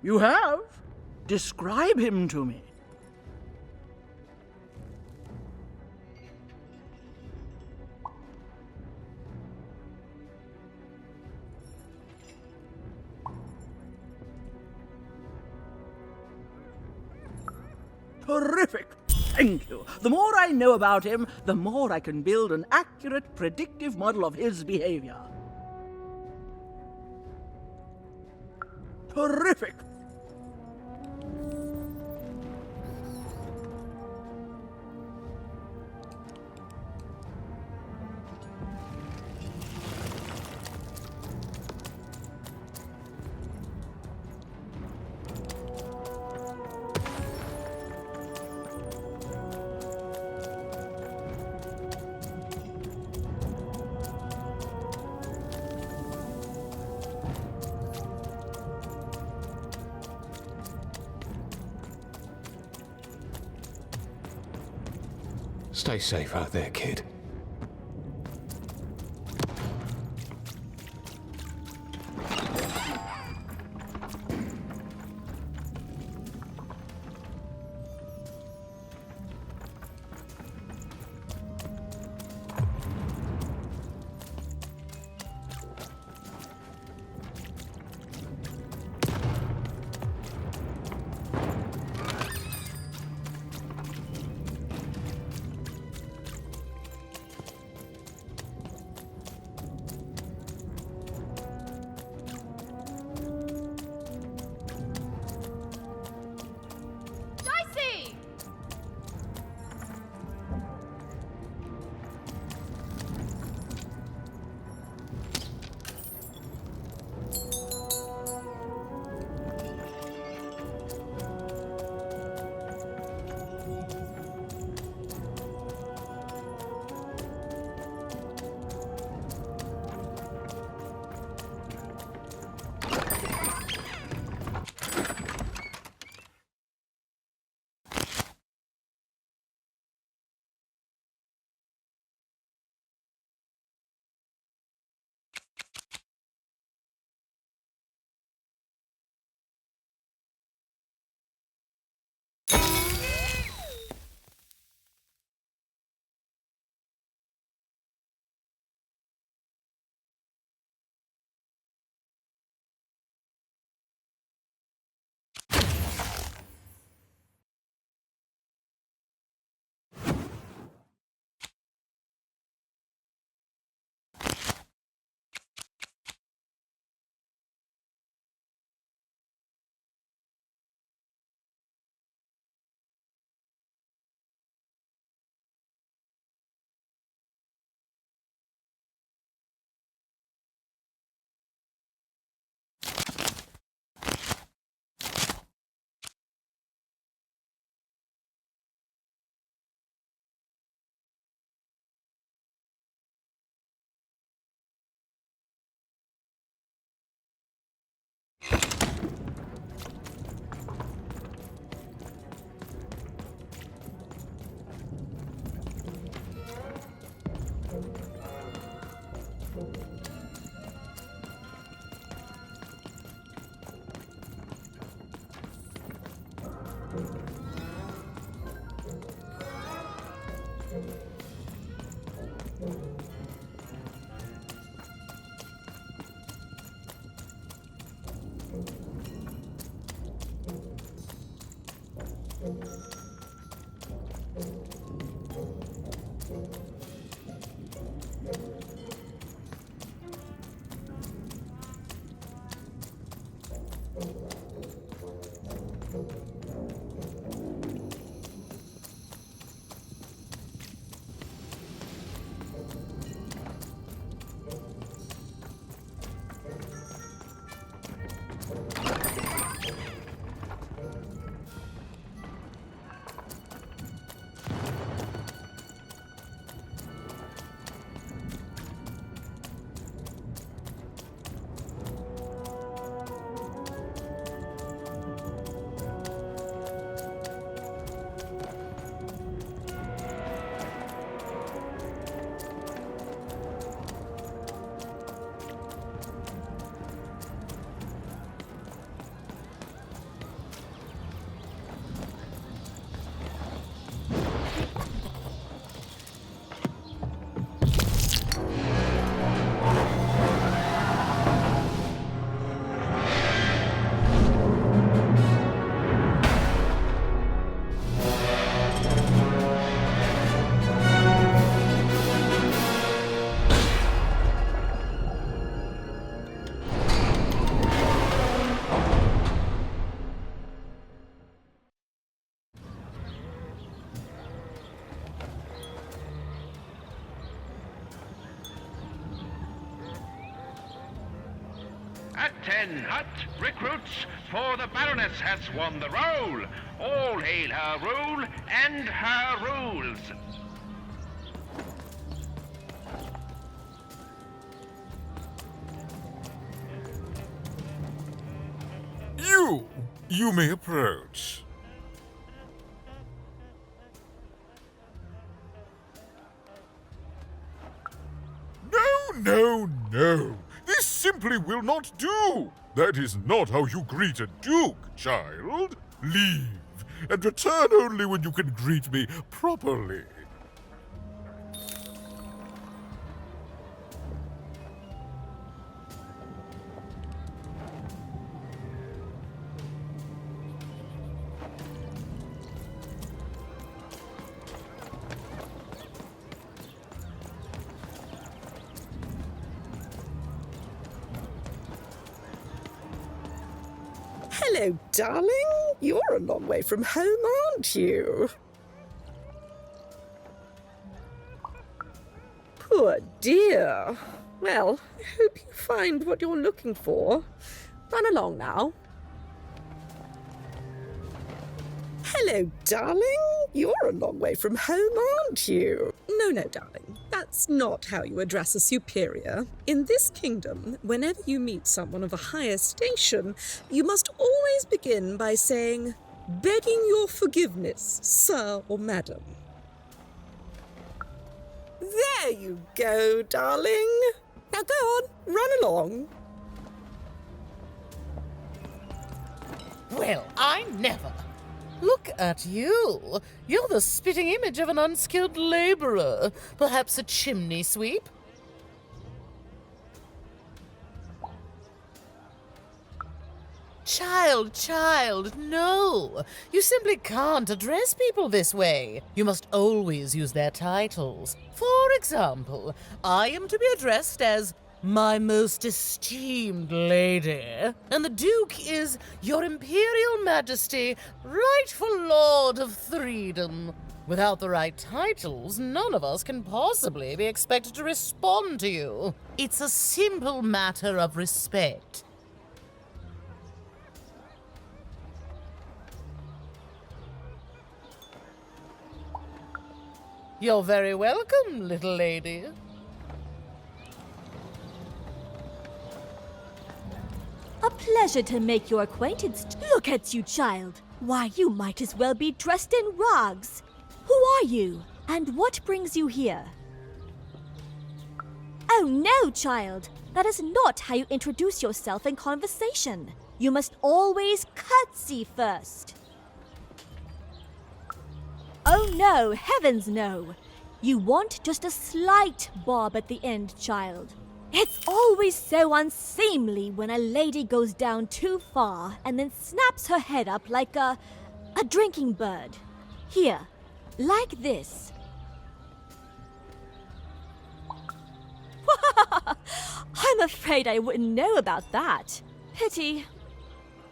You have? Describe him to me. Terrific! Thank you. The more I know about him, the more I can build an accurate, predictive model of his behavior. Terrific! Stay safe out there, kid. Dicey! at 10. Hut, recruits, for the Baroness has won the roll. All hail her rule and her rules. You may approach. No. This simply will not do. That is not how you greet a duke, child. Leave, and return only when you can greet me properly. Hello, darling. You're a long way from home, aren't you? Poor dear. Well, I hope you find what you're looking for. Run along now. Hello, darling. You're a long way from home, aren't you? No, darling. That's not how you address a superior. In this kingdom, whenever you meet someone of a higher station, you must always begin by saying, "Begging your forgiveness, sir or madam." There you go, darling. Now go on, run along. Well, I never. Look at you. You're the spitting image of an unskilled laborer. Perhaps a chimney sweep? Child, no. You simply can't address people this way. You must always use their titles. For example, I am to be addressed as my most esteemed lady, and the Duke is Your Imperial Majesty, rightful Lord of Freedom. Without the right titles, none of us can possibly be expected to respond to you. It's a simple matter of respect. You're very welcome, little lady. A pleasure to make your acquaintance. Look at you, child. Why, you might as well be dressed in rags. Who are you? And what brings you here? Oh no, child. That is not how you introduce yourself in conversation. You must always curtsy first. Oh no, heavens no. You want just a slight bob at the end, child. It's always so unseemly when a lady goes down too far and then snaps her head up like a drinking bird. Here, like this. I'm afraid I wouldn't know about that. Pity.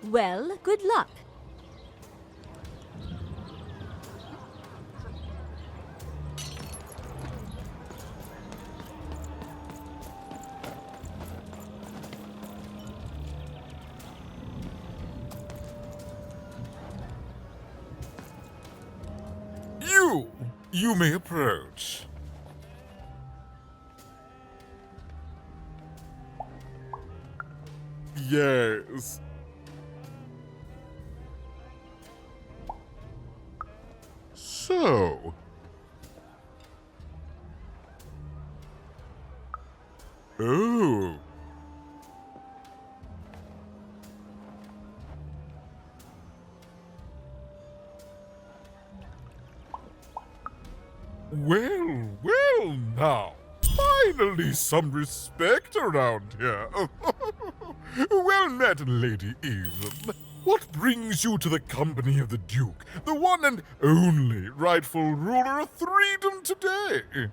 Well, good luck. You may approach. Yes. So. Oh. Well now. Finally some respect around here. Well met, Lady Eve. What brings you to the company of the Duke, the one and only rightful ruler of Freedom today?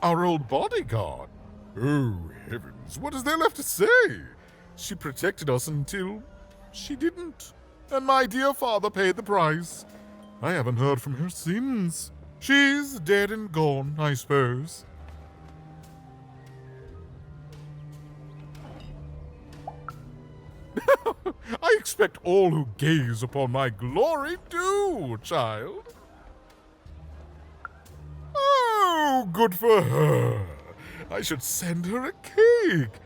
Our old bodyguard. Oh, heavens, what is there left to say? She protected us until she didn't. And my dear father paid the price. I haven't heard from her since. She's dead and gone, I suppose. I expect all who gaze upon my glory do, child. Oh, good for her. I should send her a cake.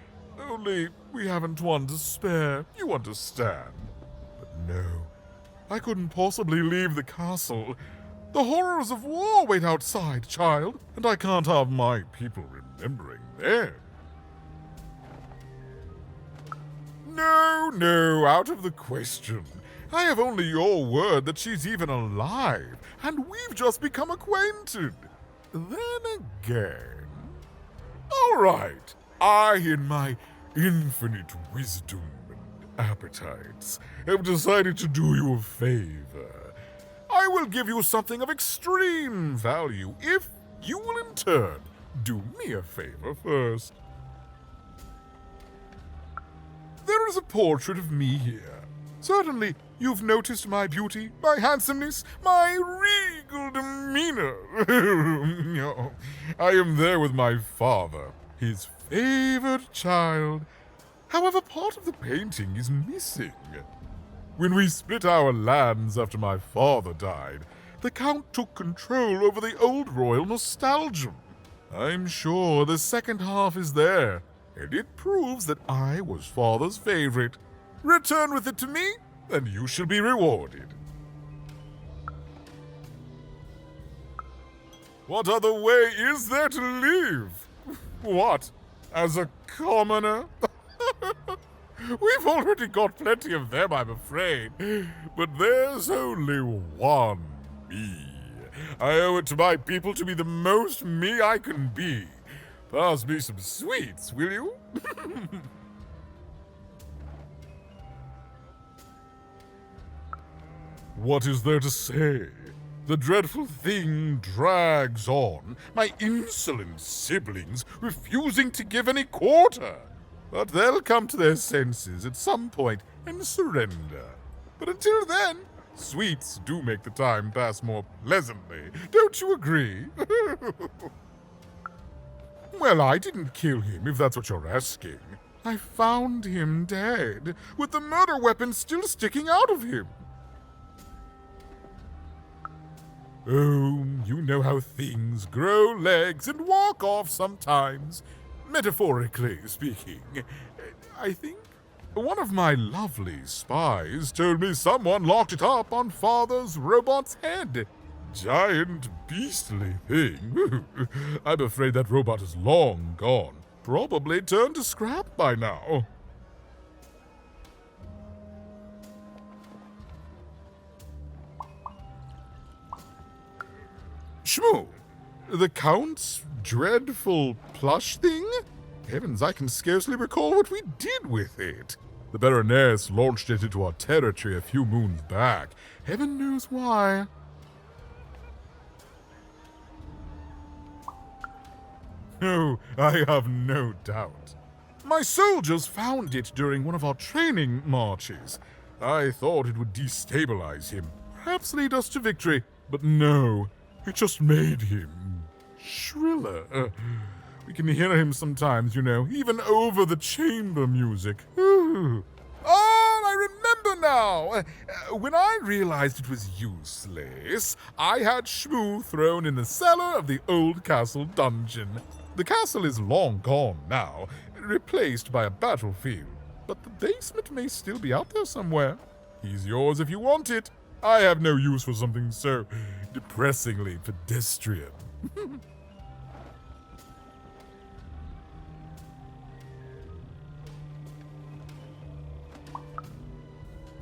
Only we haven't one to spare, you understand. But no, I couldn't possibly leave the castle. The horrors of war wait outside, child, and I can't have my people remembering them. No, out of the question. I have only your word that she's even alive, and we've just become acquainted. Then again... All right, I, in my infinite wisdom and appetites, have decided to do you a favor. I will give you something of extreme value if you will in turn do me a favor first. There is a portrait of me here. Certainly, you've noticed my beauty, my handsomeness, my regal demeanor. No, I am there with my father, his favored child. However, part of the painting is missing. When we split our lands after my father died, the Count took control over the old royal nostalgia. I'm sure the second half is there, and it proves that I was father's favorite. Return with it to me, and you shall be rewarded. What other way is there to live? What, as a commoner? We've already got plenty of them, I'm afraid. But there's only one me. I owe it to my people to be the most me I can be. Pass me some sweets, will you? What is there to say? The dreadful thing drags on, my insolent siblings refusing to give any quarter. But they'll come to their senses at some point and surrender. But until then, sweets do make the time pass more pleasantly. Don't you agree? Well, I didn't kill him, if that's what you're asking. I found him dead, with the murder weapon still sticking out of him. Oh, you know how things grow legs and walk off sometimes. Metaphorically speaking. I think one of my lovely spies told me someone locked it up on Father's robot's head. Giant beastly thing. I'm afraid that robot is long gone. Probably turned to scrap by now. Shmoo, the Count's dreadful plush thing? Heavens, I can scarcely recall what we did with it. The Baroness launched it into our territory a few moons back. Heaven knows why. Oh, I have no doubt. My soldiers found it during one of our training marches. I thought it would destabilize him, perhaps lead us to victory, but no. It just made him shriller. We can hear him sometimes, you know, even over the chamber music. Ooh. Oh, I remember now! When I realized it was useless, I had Shmoo thrown in the cellar of the old castle dungeon. The castle is long gone now, replaced by a battlefield, but the basement may still be out there somewhere. He's yours if you want it. I have no use for something so depressingly pedestrian.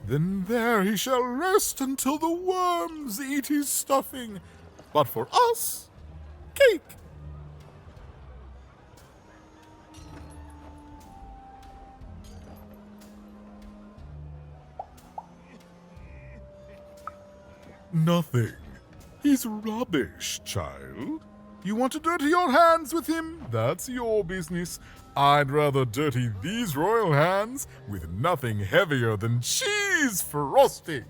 Then there he shall rest until the worms eat his stuffing. But for us, cake. Nothing. He's rubbish, child. You want to dirty your hands with him? That's your business. I'd rather dirty these royal hands with nothing heavier than cheese frosting.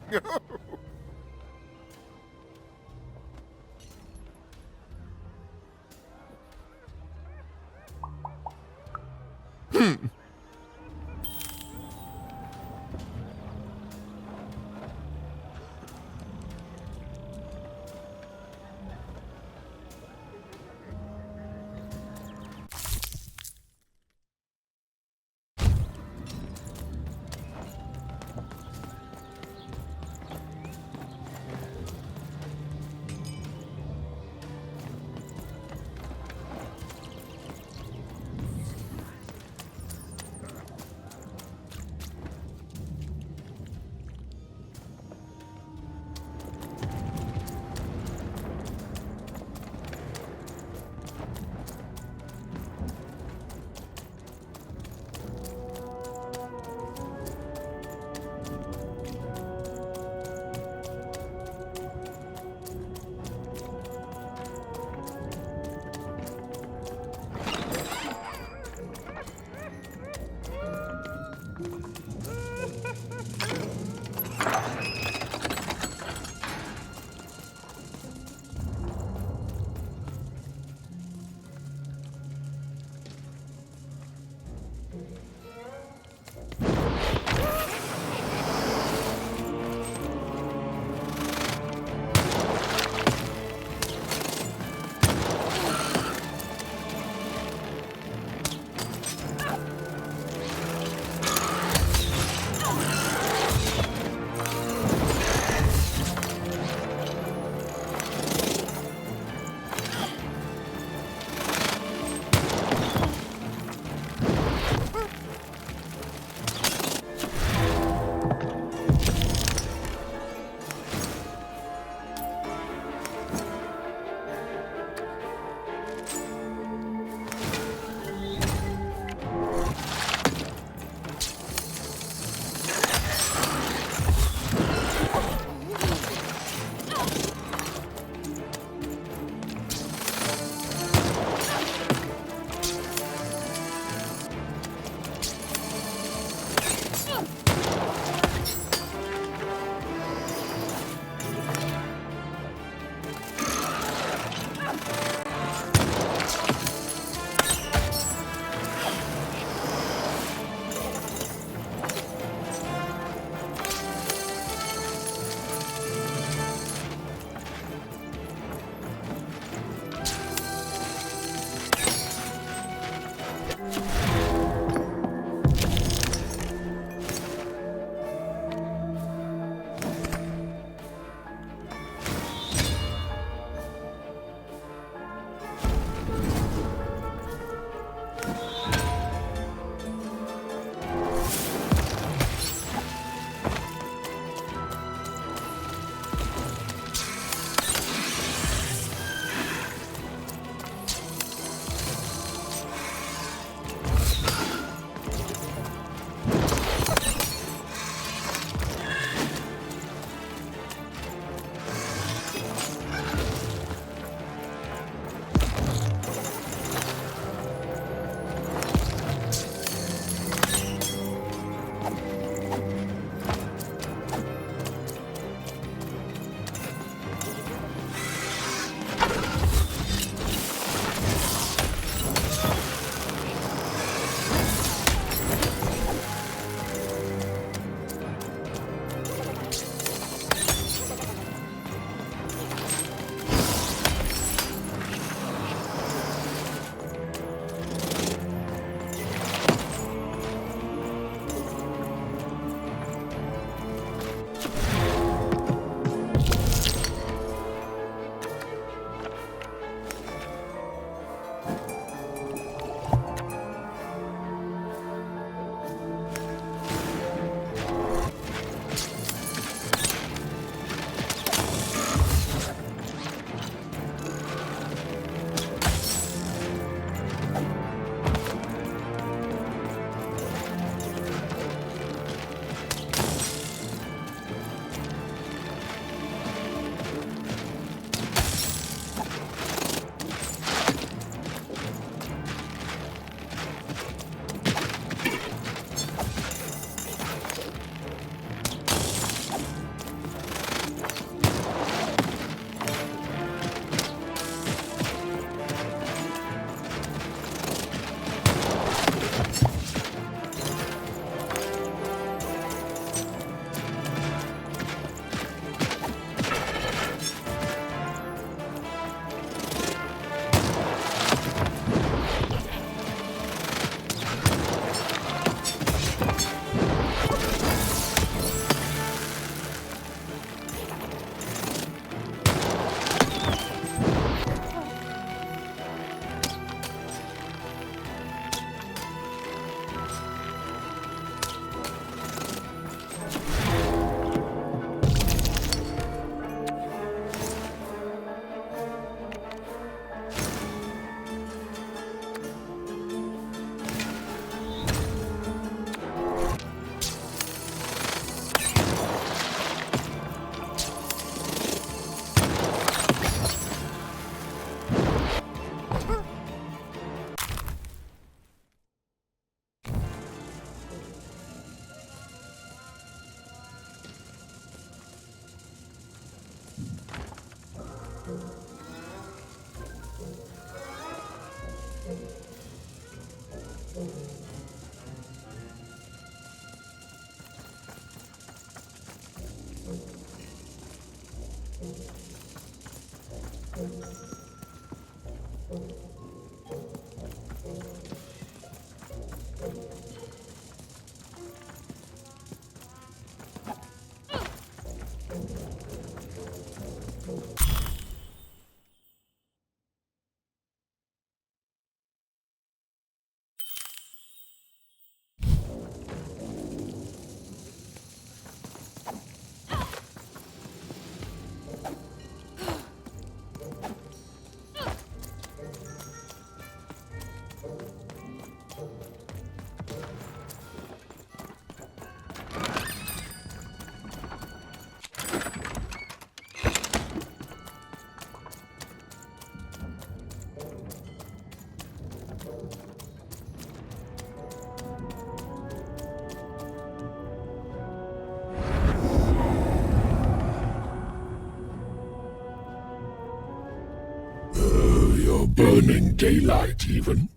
You're burning daylight even,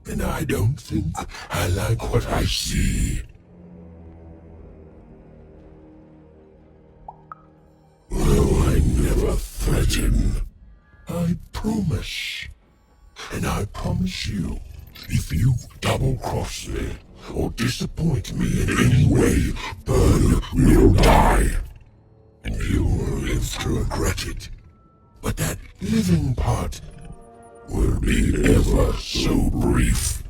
and I don't think I like what I see. Well, I never threaten. I promise. And I promise you, if you double-cross me or disappoint me in any way, Burn will die. And you will live to regret it. But that living part will be ever so brief.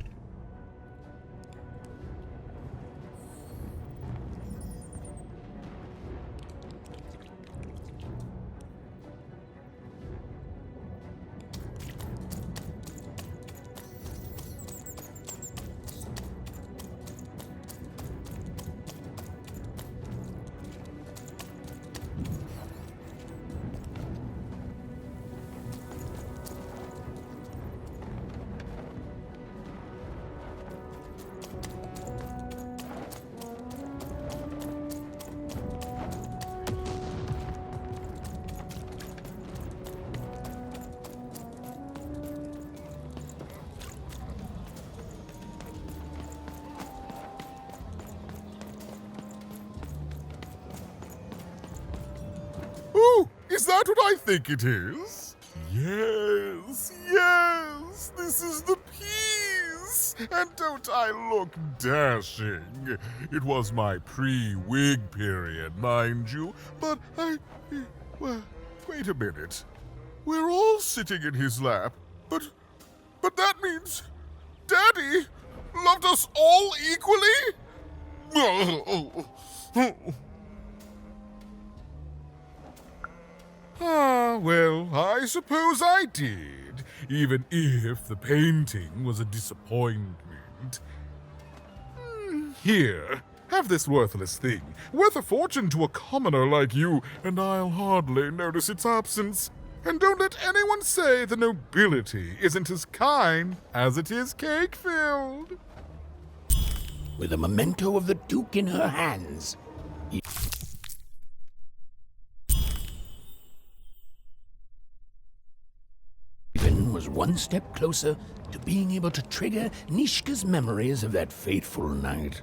Oh, is that what I think it is? Yes, yes, this is the piece! And don't I look dashing? It was my pre-wig period, mind you, but well, wait a minute. We're all sitting in his lap, but that means Daddy loved us all equally? Ah, well, I suppose I did, even if the painting was a disappointment. Here, have this worthless thing, worth a fortune to a commoner like you, and I'll hardly notice its absence. And don't let anyone say the nobility isn't as kind as it is cake-filled. With a memento of the Duke in her hands, Even was one step closer to being able to trigger Nishka's memories of that fateful night.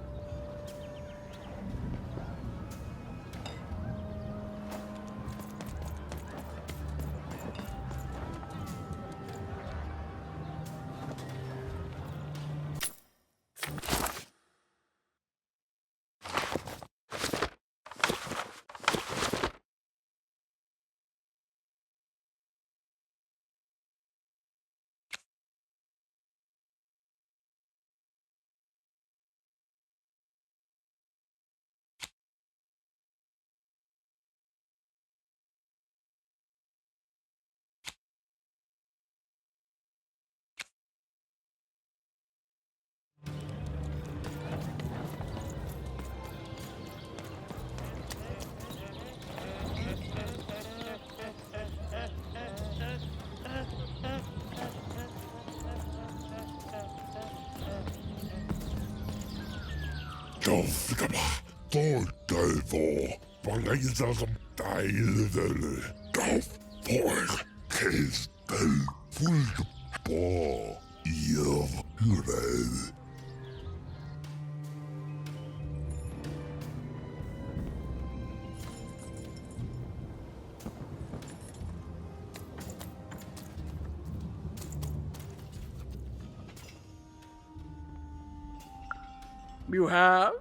You have?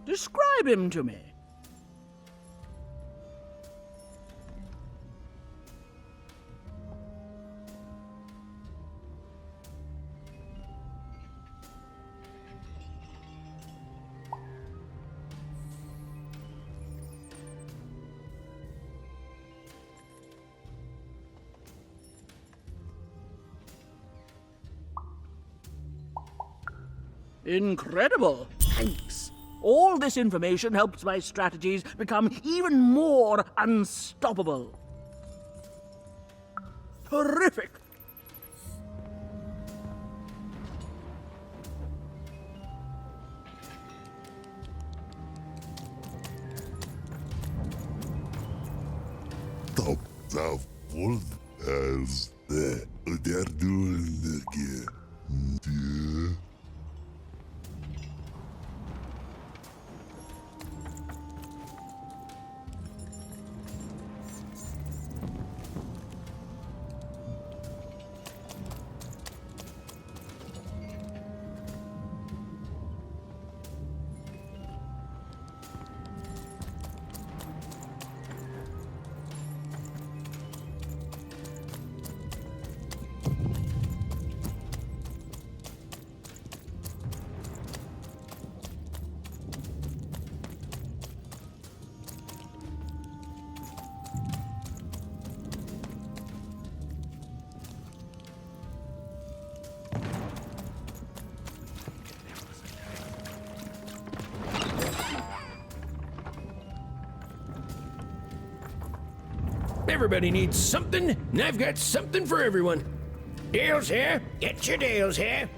Describe him to me. Incredible! Thanks. All this information helps my strategies become even more unstoppable. Terrific! Top the world as they're doing again. Yeah. Everybody needs something, and I've got something for everyone. Deals here. Get your deals here.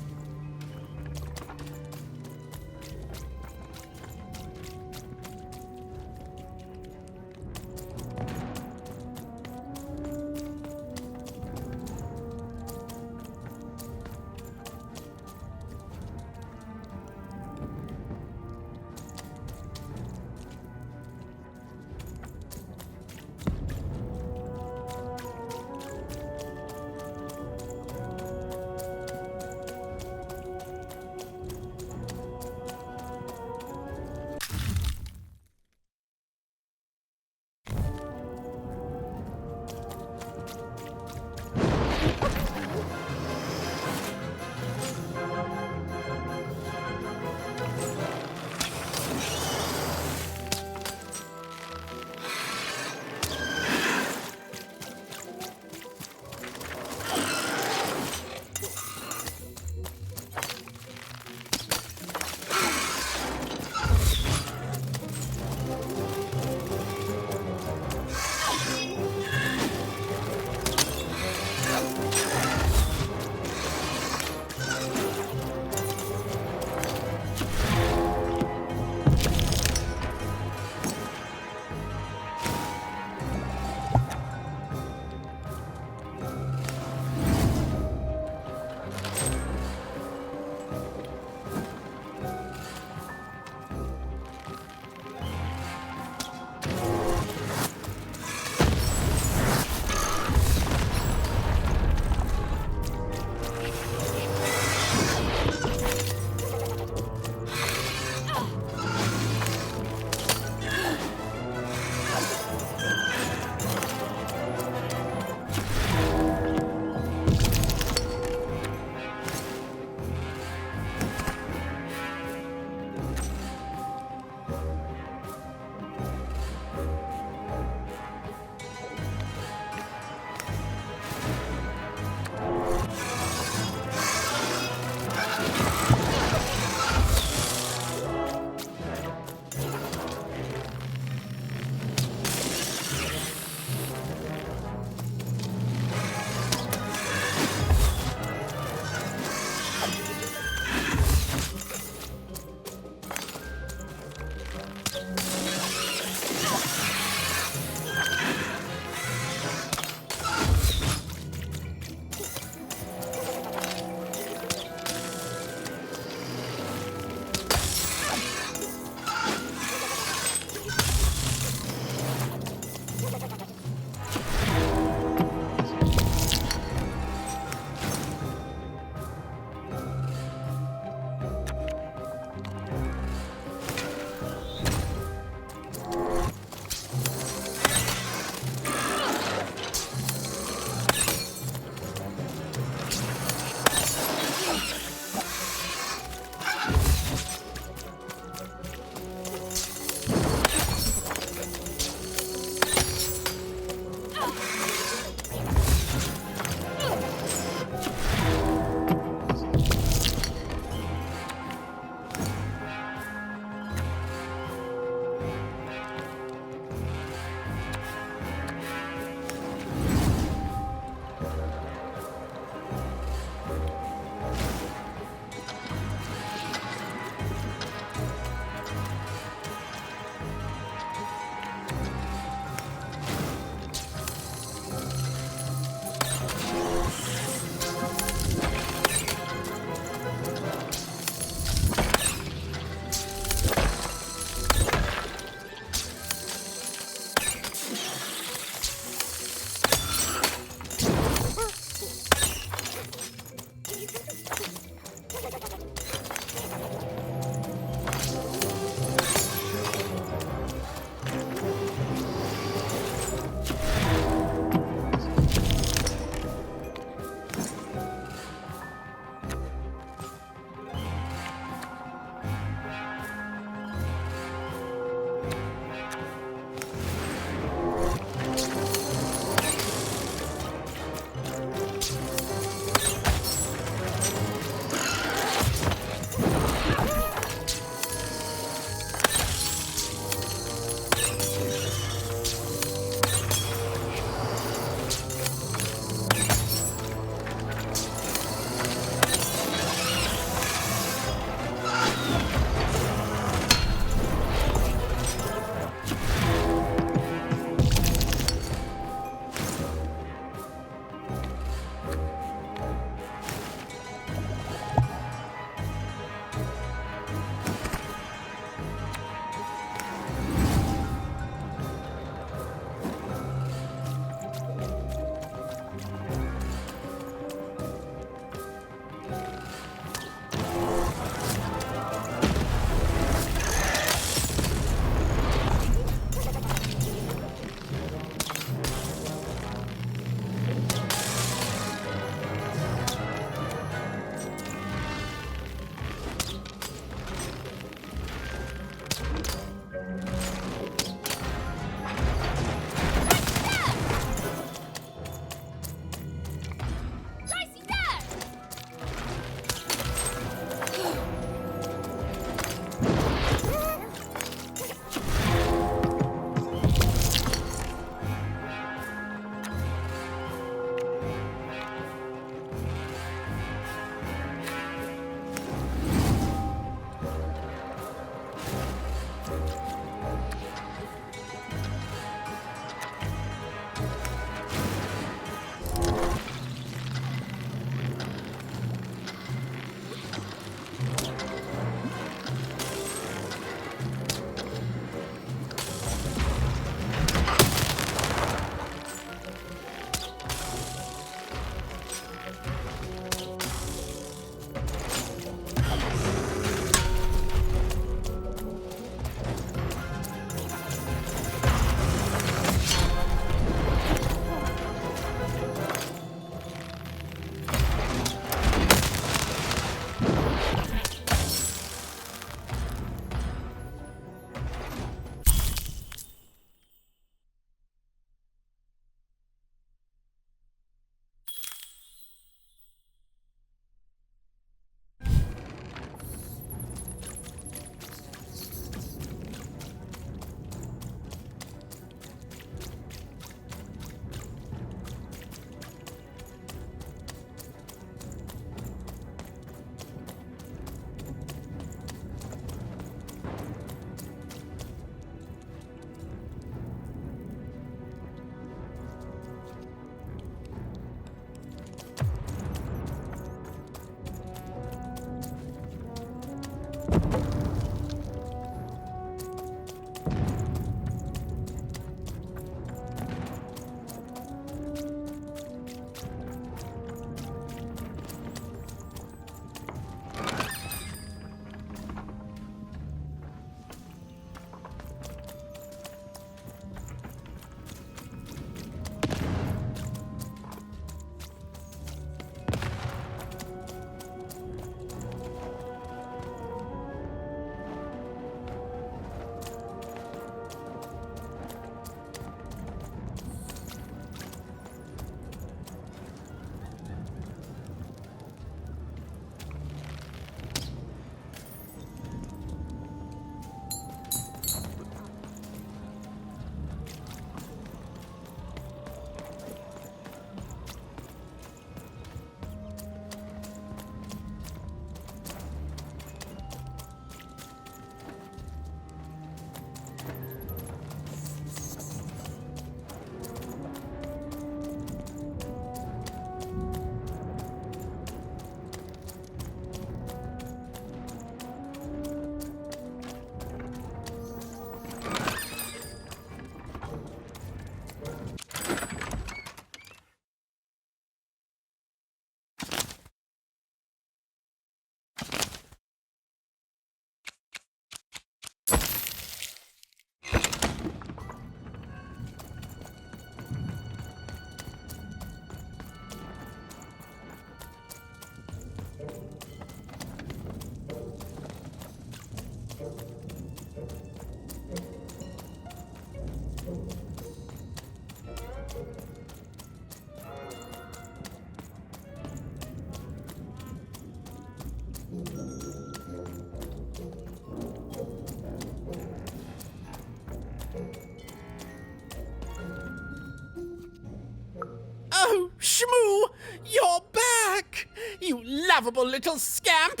lovable little scamp!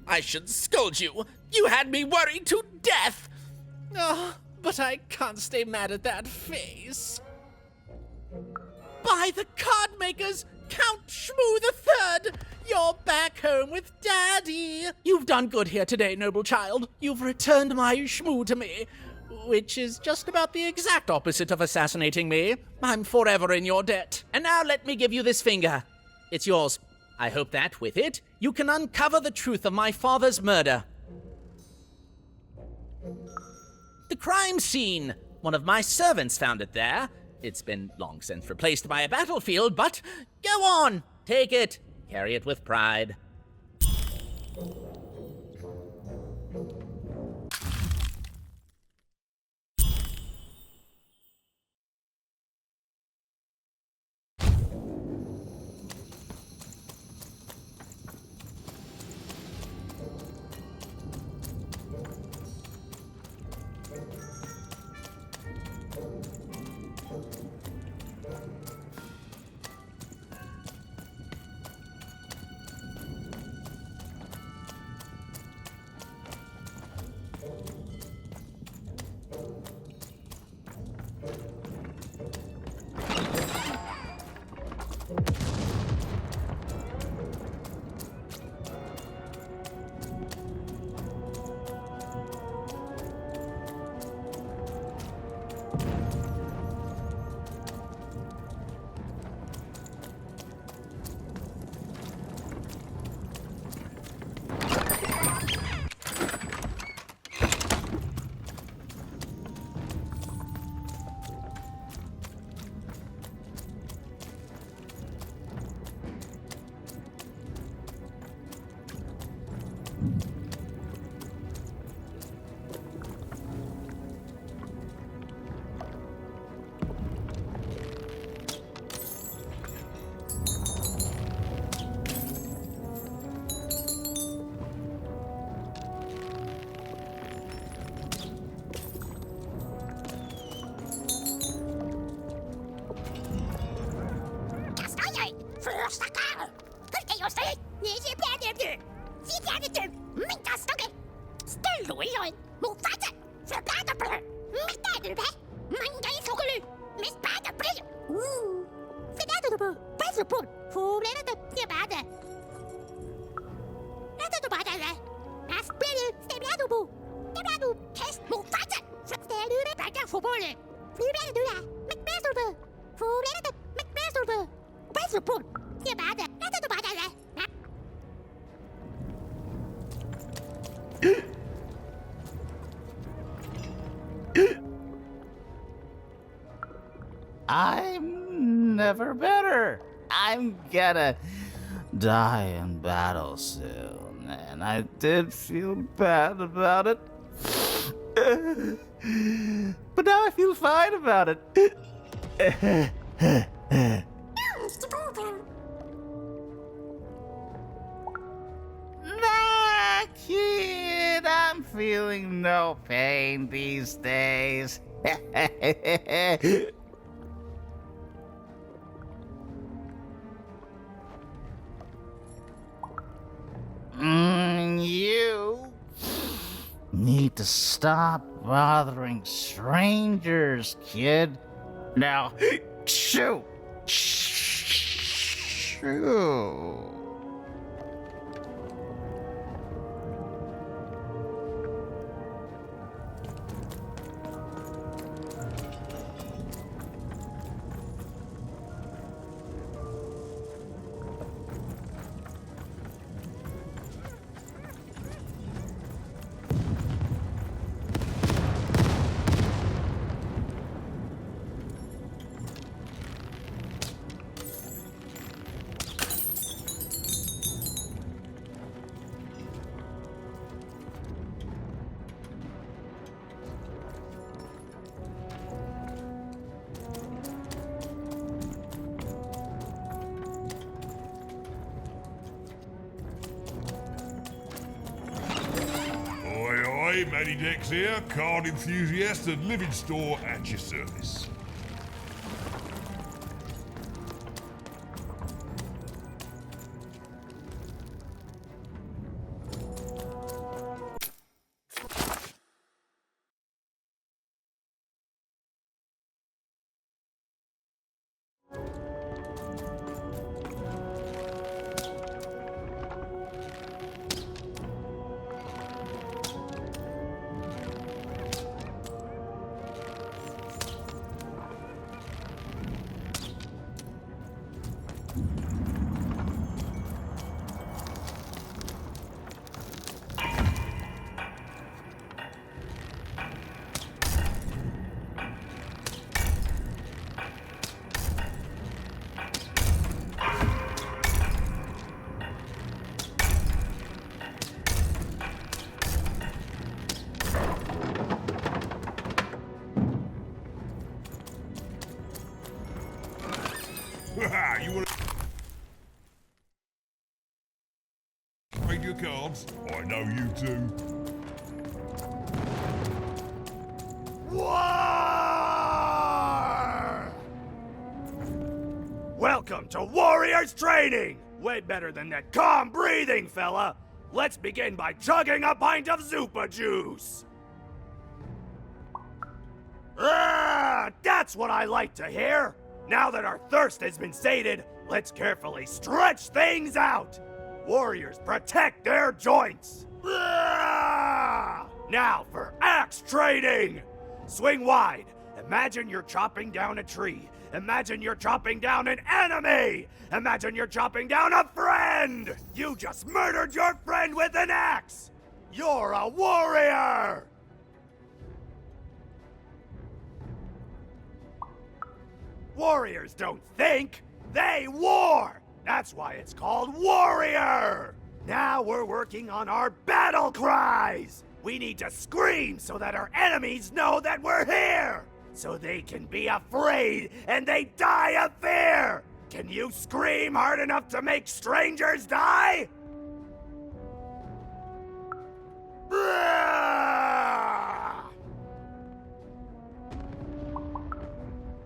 I should scold you. You had me worried to death. Oh, but I can't stay mad at that face. By the card makers, Count Shmoo III! You're back home with Daddy! You've done good here today, noble child. You've returned my Shmoo to me, which is just about the exact opposite of assassinating me. I'm forever in your debt. And now let me give you this finger. It's yours. I hope that, with it, you can uncover the truth of my father's murder. The crime scene. One of my servants found it there. It's been long since replaced by a battlefield, but go on, take it, carry it with pride. I'm never better. I'm gonna die in battle soon, and I did feel bad about it. But now I feel fine about it. Nah, kid, I'm feeling no pain these days. You need to stop bothering strangers, kid. Now, shoo! Shoo! Matty Dex here, card enthusiast and living store at your service. cards. I know you do. War! Welcome to Warriors Training! Way better than that calm breathing, fella! Let's begin by chugging a pint of Zupa juice! Ah, that's what I like to hear! Now that our thirst has been sated, let's carefully stretch things out! Warriors protect their joints! Ah! Now for axe training! Swing wide. Imagine you're chopping down a tree. Imagine you're chopping down an enemy! Imagine you're chopping down a friend! You just murdered your friend with an axe! You're a warrior! Warriors don't think, they war! That's why it's called Warrior! Now we're working on our battle cries! We need to scream so that our enemies know that we're here! So they can be afraid and they die of fear! Can you scream hard enough to make strangers die?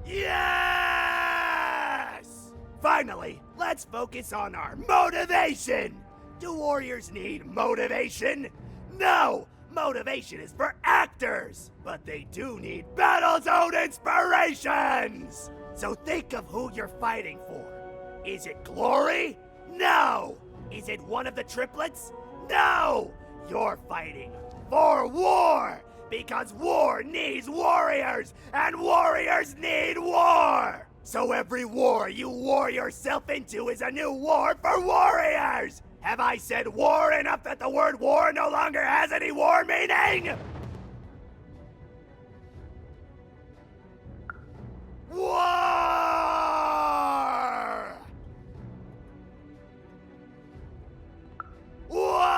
Yes! Finally, let's focus on our motivation! Do warriors need motivation? No! Motivation is for actors! But they do need battle zone inspirations! So think of who you're fighting for. Is it glory? No! Is it one of the triplets? No! You're fighting for war! Because war needs warriors! And warriors need war! So every war you war yourself into is a new war for warriors! Have I said war enough that the word war no longer has any war meaning? War! War!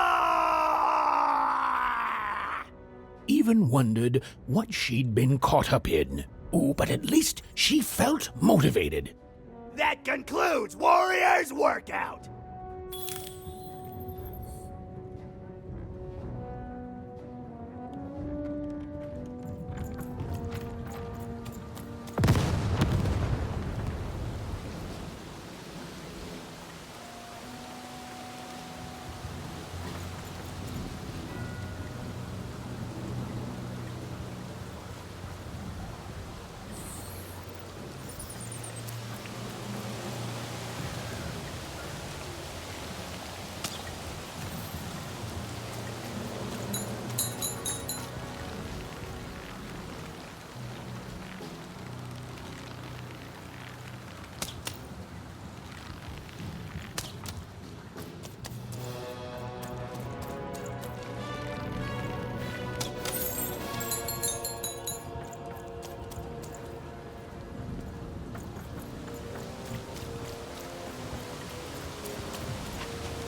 Even wondered what she'd been caught up in. Oh, but at least she felt motivated. That concludes Warriors Workout!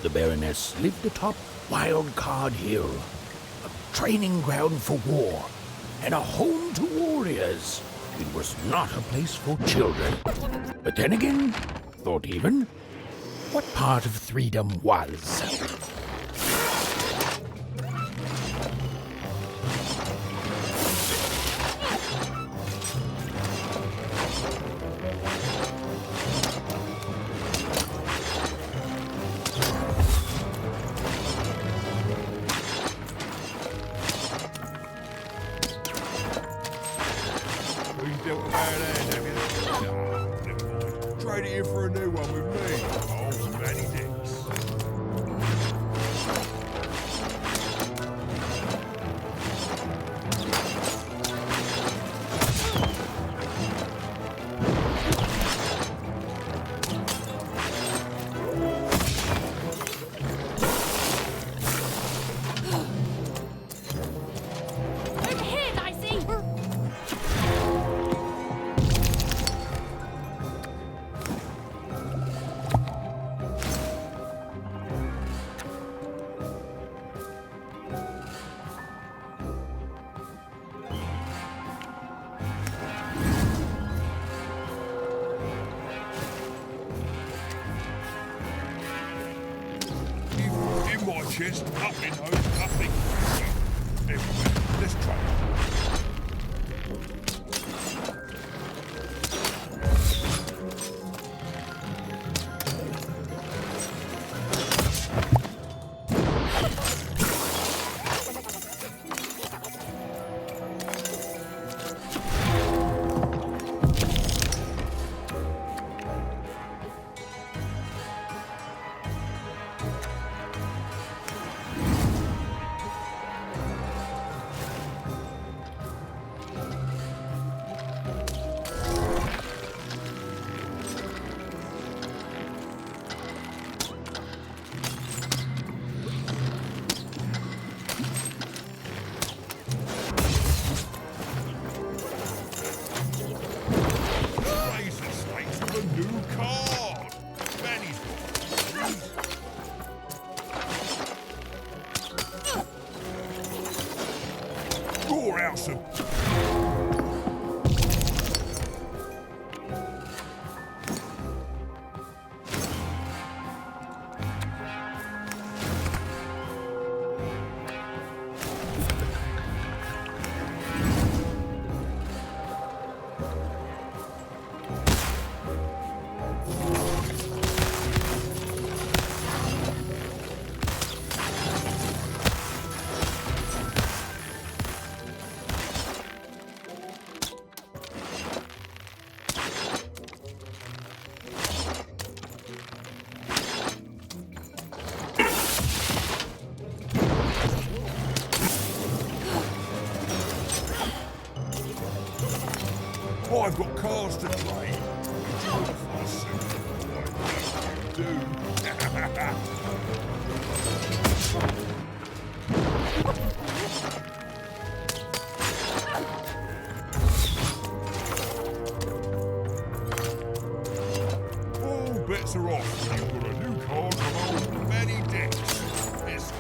The Baroness lived atop Wild Card Hill, a training ground for war, and a home to warriors. It was not a place for children. But then again, thought even, what part of freedom was? Trade it in for a new one with me. Oh, Manny Dicks. Over here, Dicey! Just nothing, oh, nothing. Everywhere. Let's try it. I've got cars to trade. All bets are off when you've got a new car from old Manny Dix. It's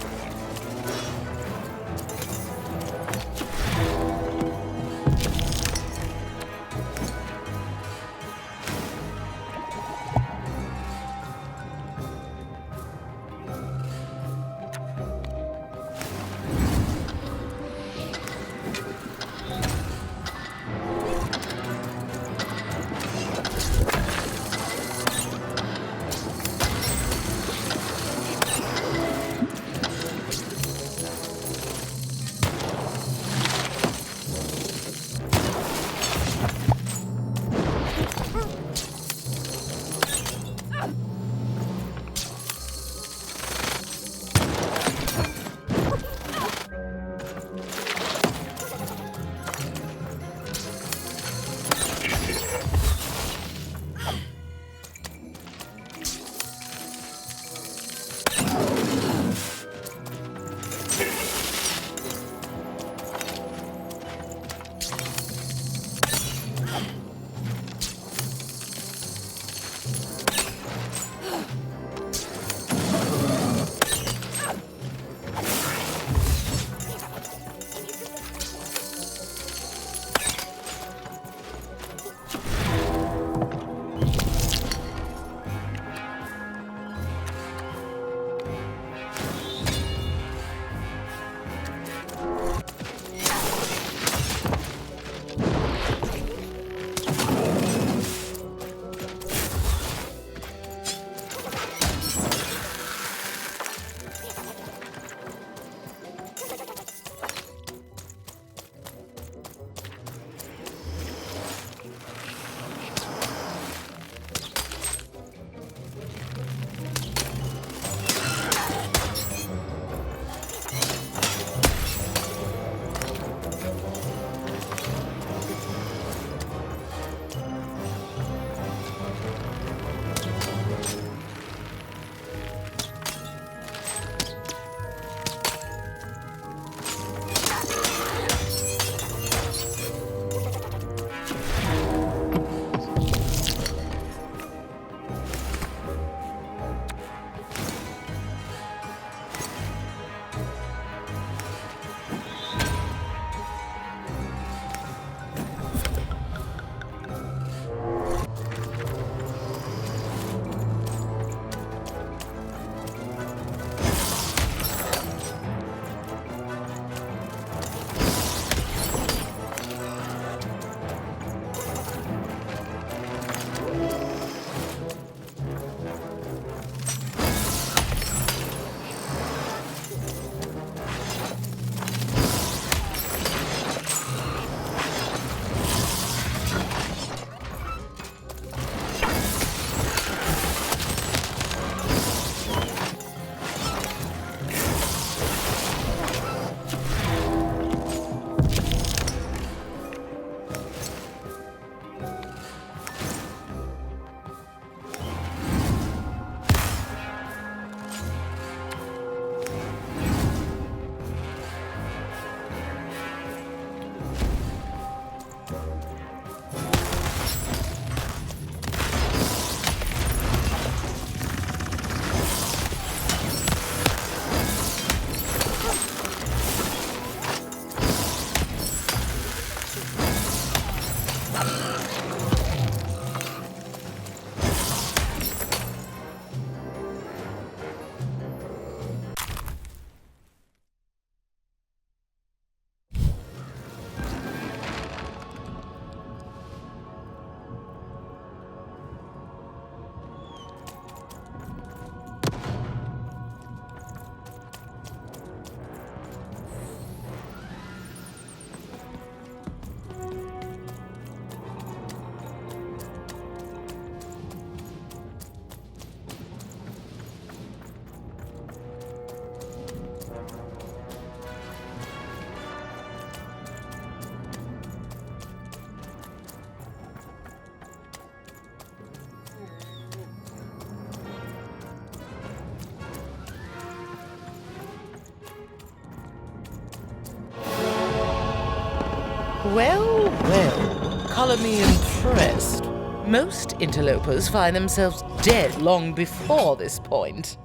Well, well, colour me impressed. Most interlopers find themselves dead long before this point.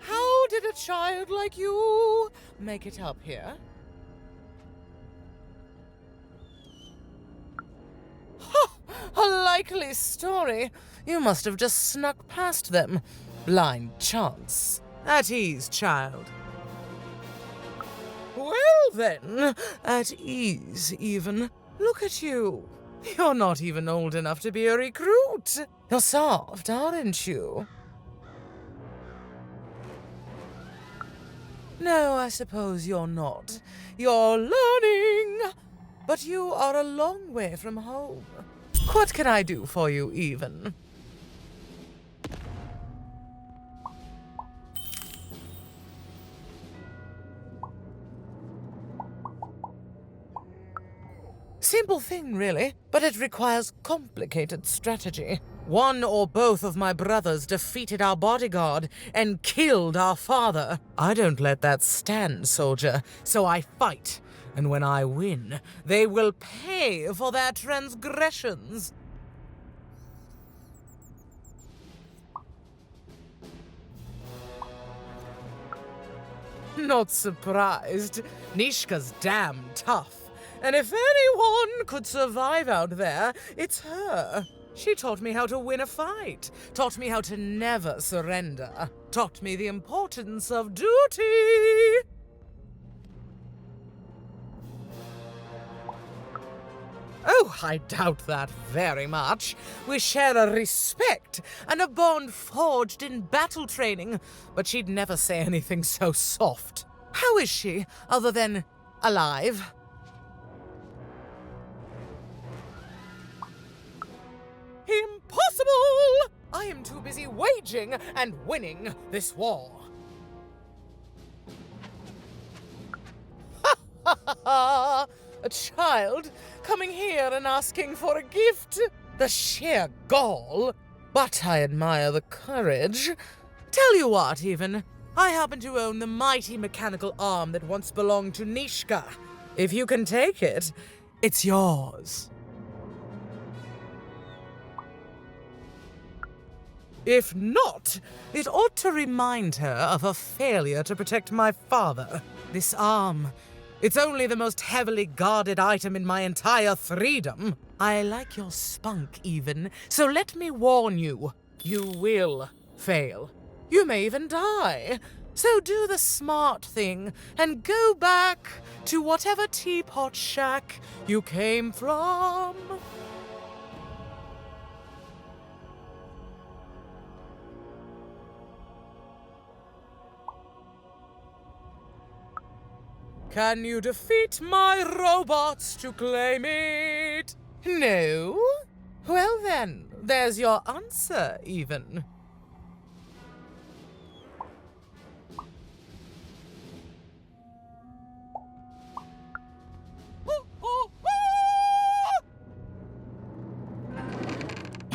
How did a child like you make it up here? A likely story. You must have just snuck past them. Blind chance. At ease, child. Well then, at ease even. Look at you. You're not even old enough to be a recruit. You're soft, aren't you? No, I suppose you're not. You're learning. But you are a long way from home. What can I do for you, even? Simple thing, really, but it requires complicated strategy. One or both of my brothers defeated our bodyguard and killed our father. I don't let that stand, soldier, so I fight. And when I win, they will pay for their transgressions. Not surprised. Nishka's damn tough. And if anyone could survive out there, it's her. She taught me how to win a fight, taught me how to never surrender, taught me the importance of duty. Oh, I doubt that very much. We share a respect and a bond forged in battle training, but she'd never say anything so soft. How is she, other than alive? Impossible! I am too busy waging and winning this war. Ha ha ha ha! A child coming here and asking for a gift? The sheer gall! But I admire the courage. Tell you what, even. I happen to own the mighty mechanical arm that once belonged to Nishka. If you can take it, it's yours. If not, it ought to remind her of her failure to protect my father. This arm, it's only the most heavily guarded item in my entire threedom. I like your spunk, even, so let me warn you. You will fail. You may even die. So do the smart thing and go back to whatever teapot shack you came from. Can you defeat my robots to claim it? No? Well then, there's your answer, even.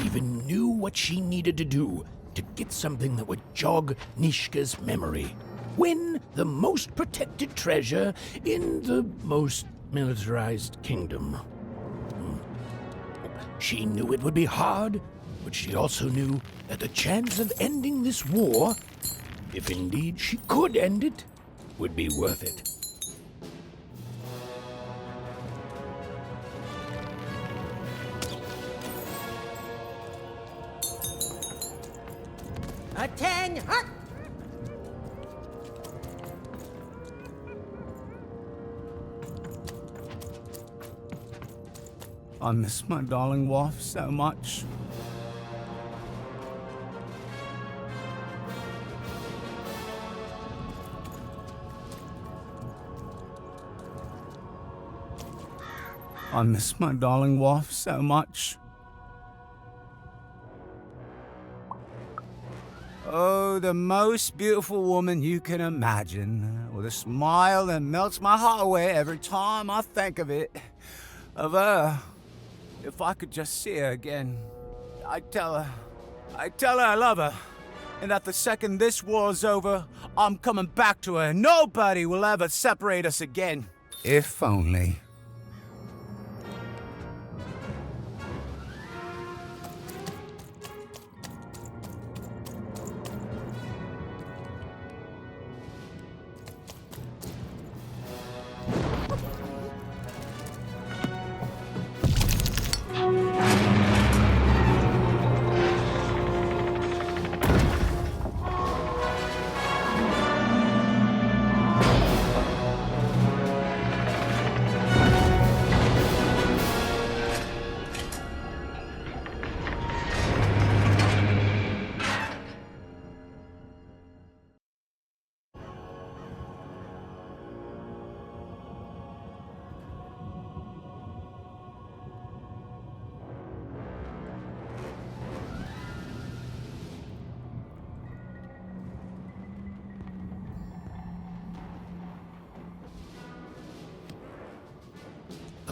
Even knew what she needed to do to get something that would jog Nishka's memory. Win the most protected treasure in the most militarized kingdom. She knew it would be hard, but she also knew that the chance of ending this war, if indeed she could end it, would be worth it. Attention! I miss my darling wife so much. I miss my darling wife so much. Oh, the most beautiful woman you can imagine, with a smile that melts my heart away every time I think of it. Of her. If I could just see her again, I'd tell her I love her, and that the second this war's over, I'm coming back to her, and nobody will ever separate us again. If only.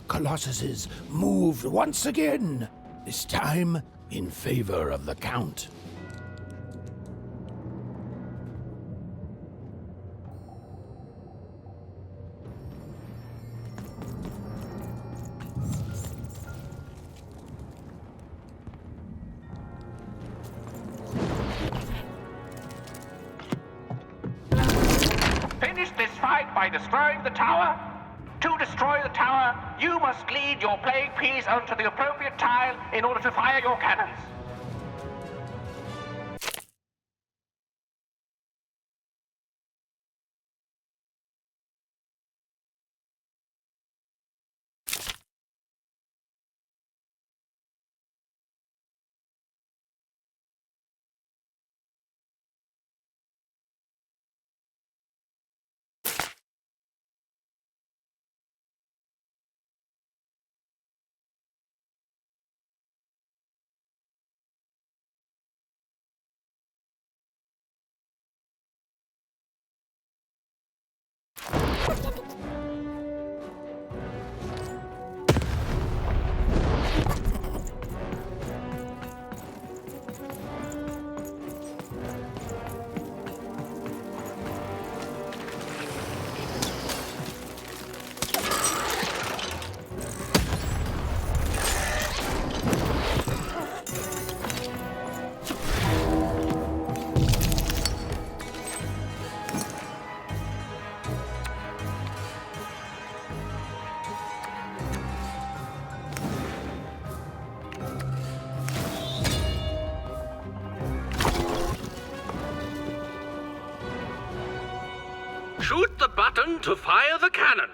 Colossuses moved once again, this time in favor of the Count. Finish this fight by destroying the tower. To destroy the tower, you must lead your playing piece onto the appropriate tile in order to fire your cannons. Shoot the button to fire the cannon.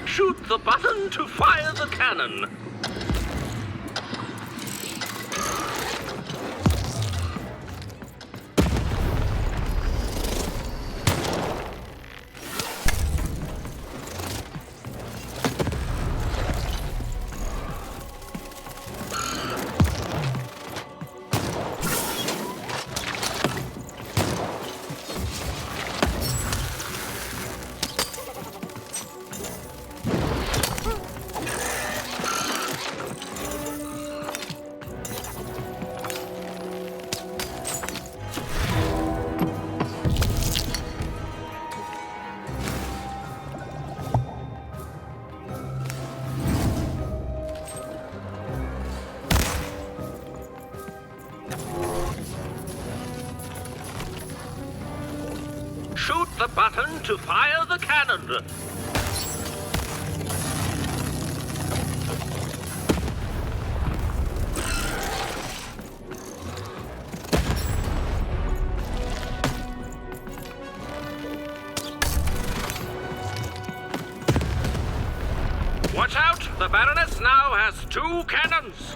Shoot the button to fire the cannon. to fire the cannon. Watch out! The Baroness now has 2 cannons!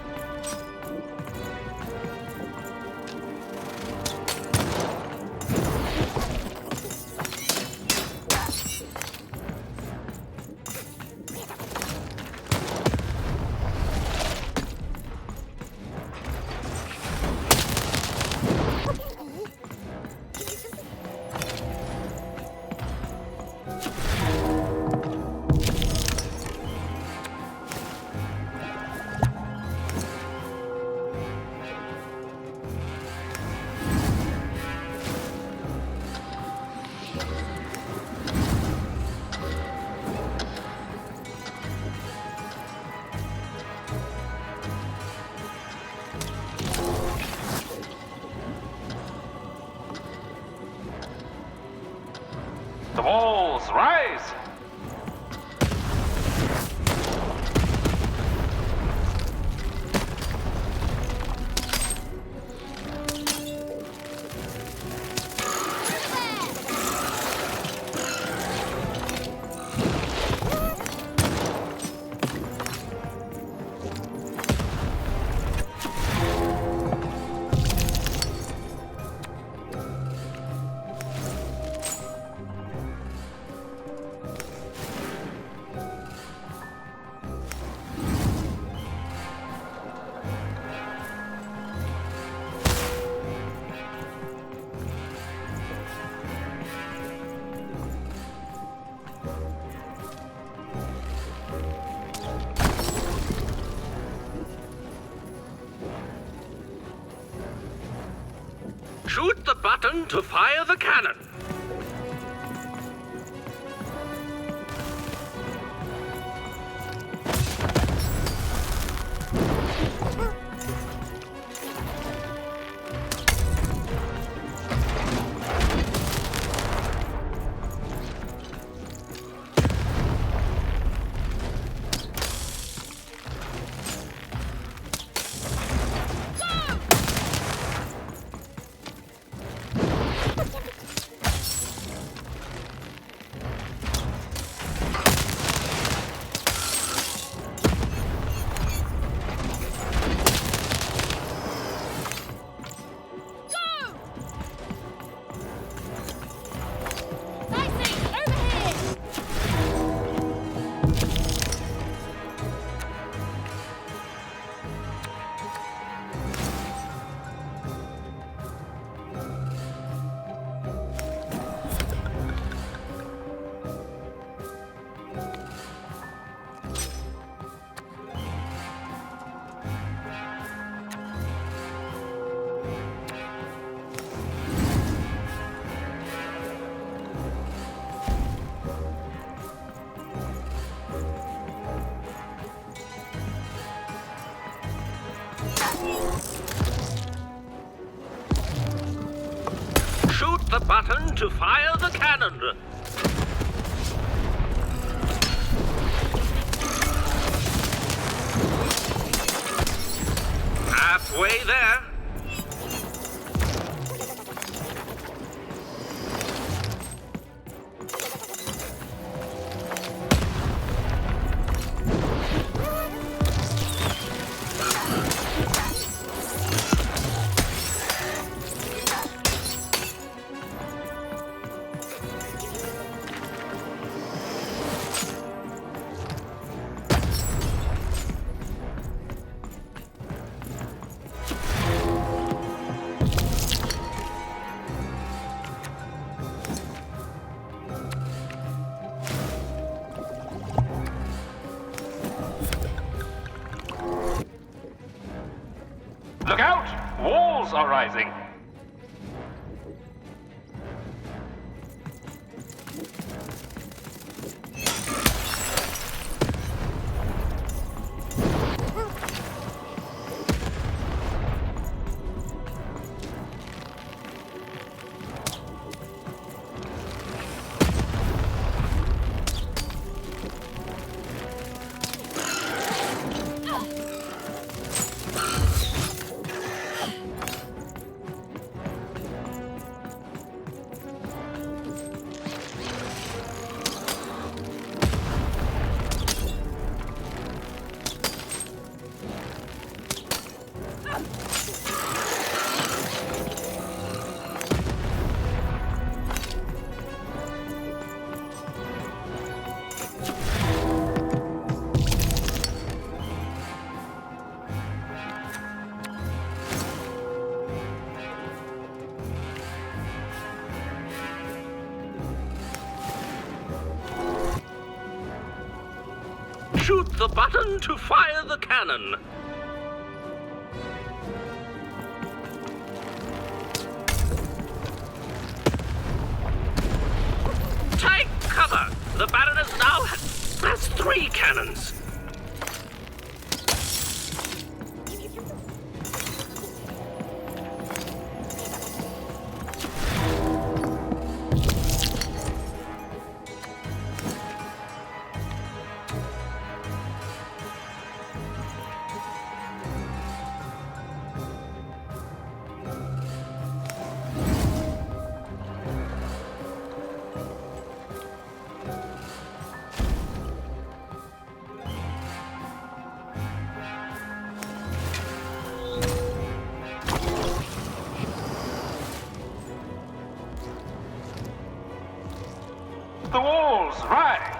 The walls rise! Shoot the button to fire the cannon. Shoot the button to fire the cannon. Halfway there. Look out! Walls are rising! Shoot the button to fire the cannon. Take cover! The Baroness now has 3 cannons. The walls rise!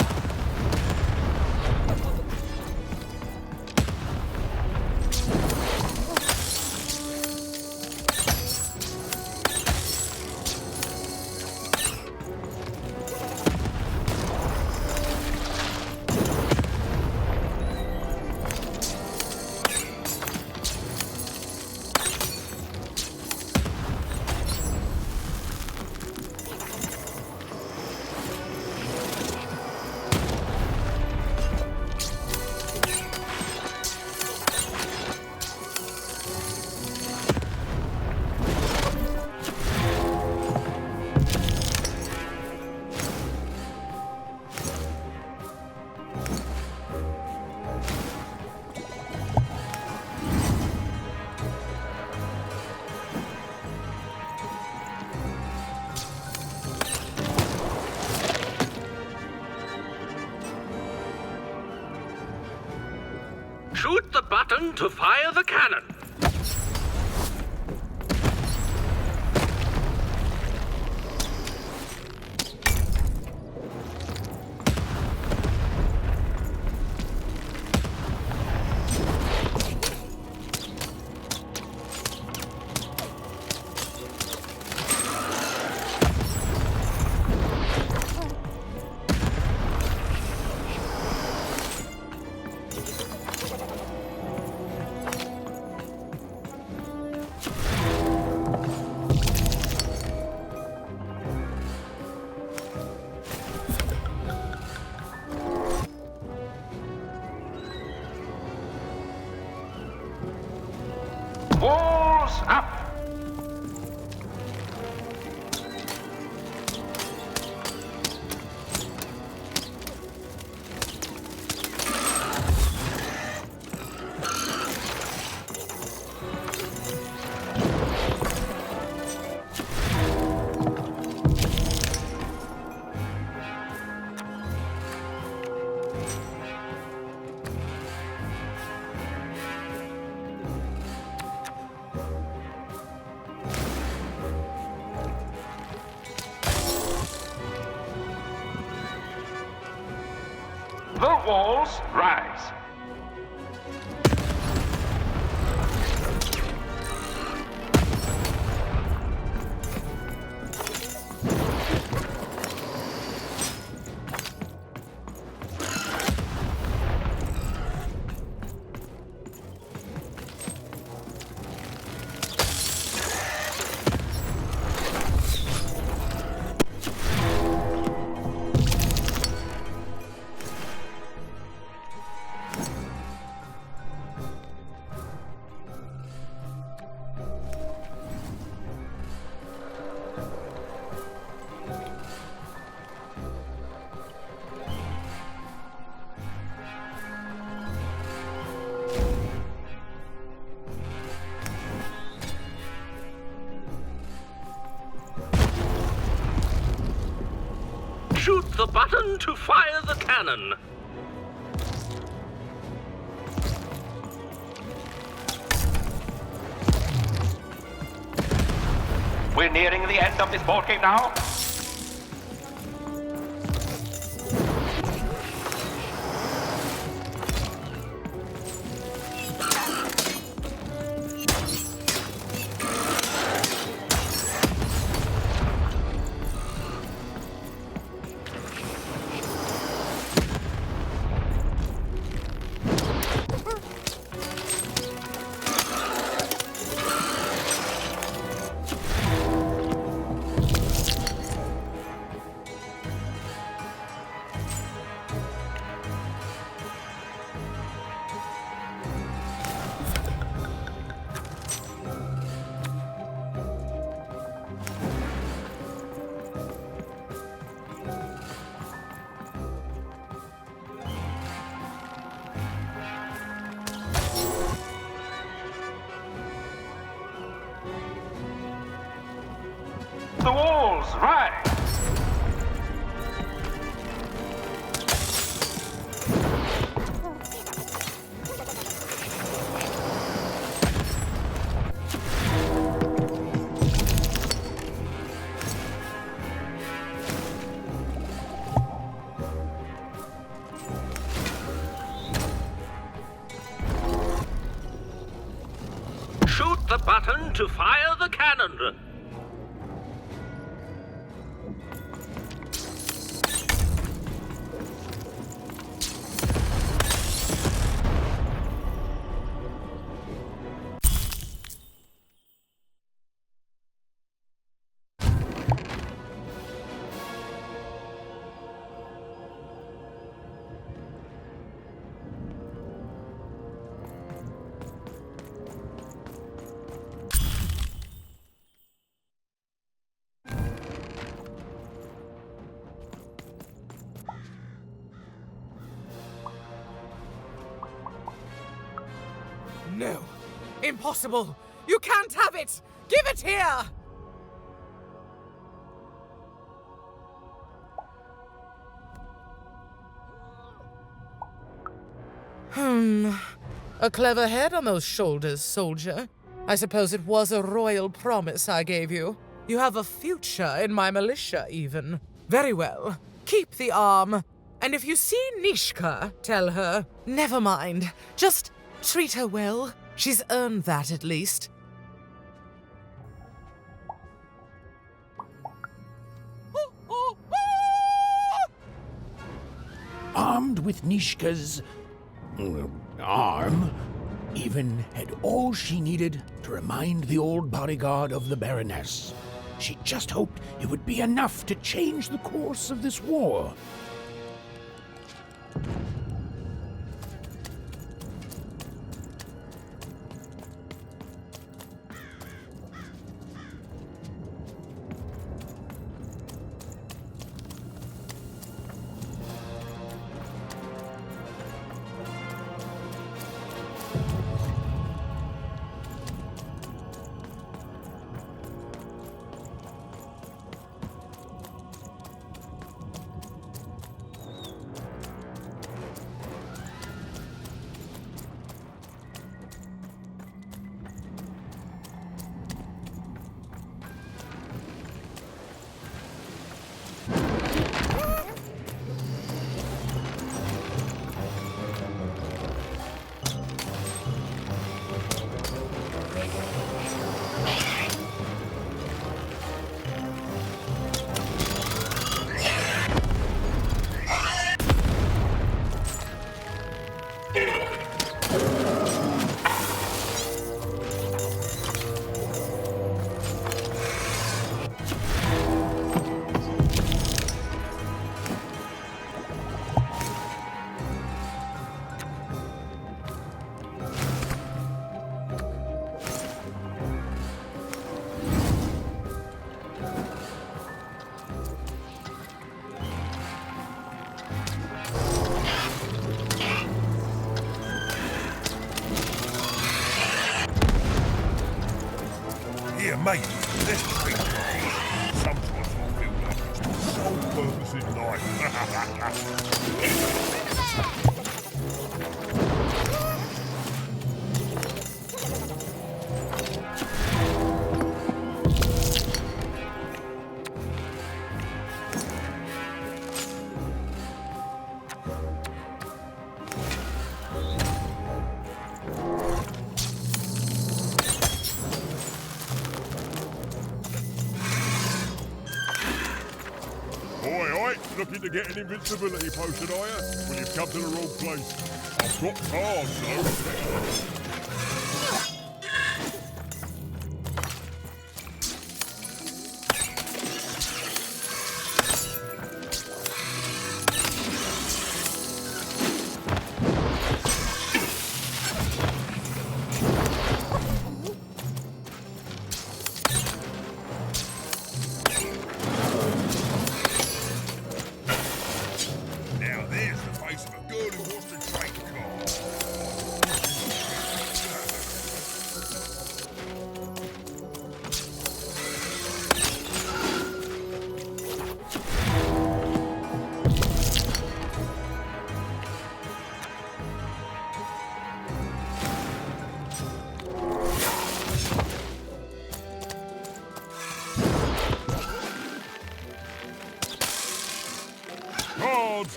Shoot the button to fire the cannon. Walls up! The walls rise. Shoot the button to fire the cannon. We're nearing the end of this board game now. The walls rise. Shoot the button to fire the cannon. No. Impossible. You can't have it. Give it here. A clever head on those shoulders, soldier. I suppose it was a royal promise I gave you. You have a future in my militia, even. Very well. Keep the arm. And if you see Nishka, tell her. Never mind. Just treat her well. She's earned that, at least. Armed with Nishka's arm, Even had all she needed to remind the old bodyguard of the Baroness. She just hoped it would be enough to change the course of this war. Here, mate, let's drink. Sometimes I feel like it's the sole purpose in life. Looking to get an invincibility potion, are you? Well, you've come to the wrong place. I've got cards, though.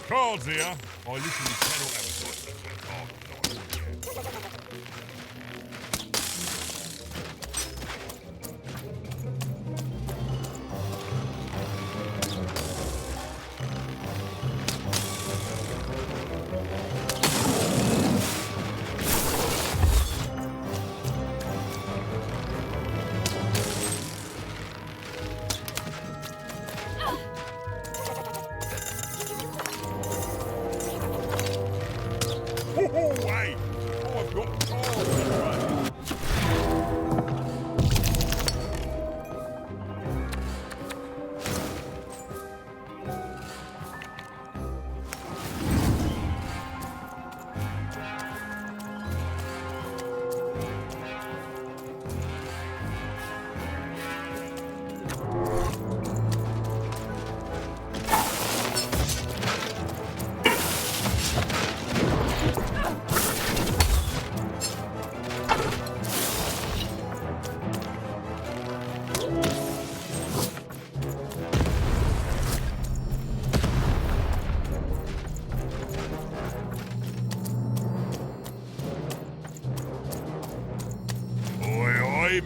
Cards here. I literally cannot have a sight. Hey! Oh, I've got... Oh, right.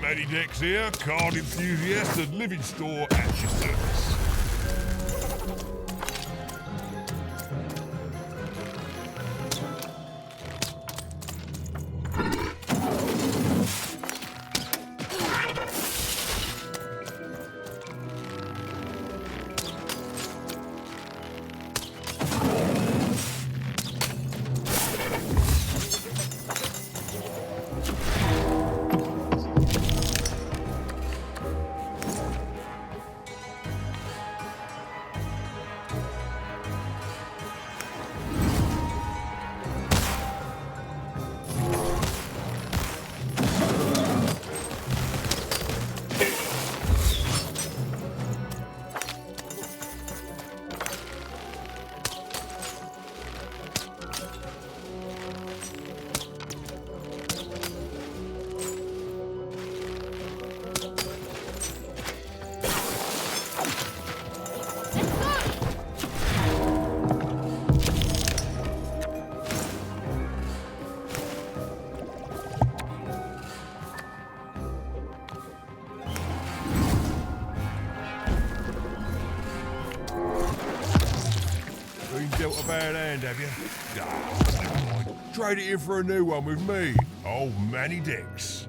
Matty Dex here, card enthusiast and living store at your service. Dealt a bad hand, have you? Ah, never mind. Trade it in for a new one with me, old Manny Dex.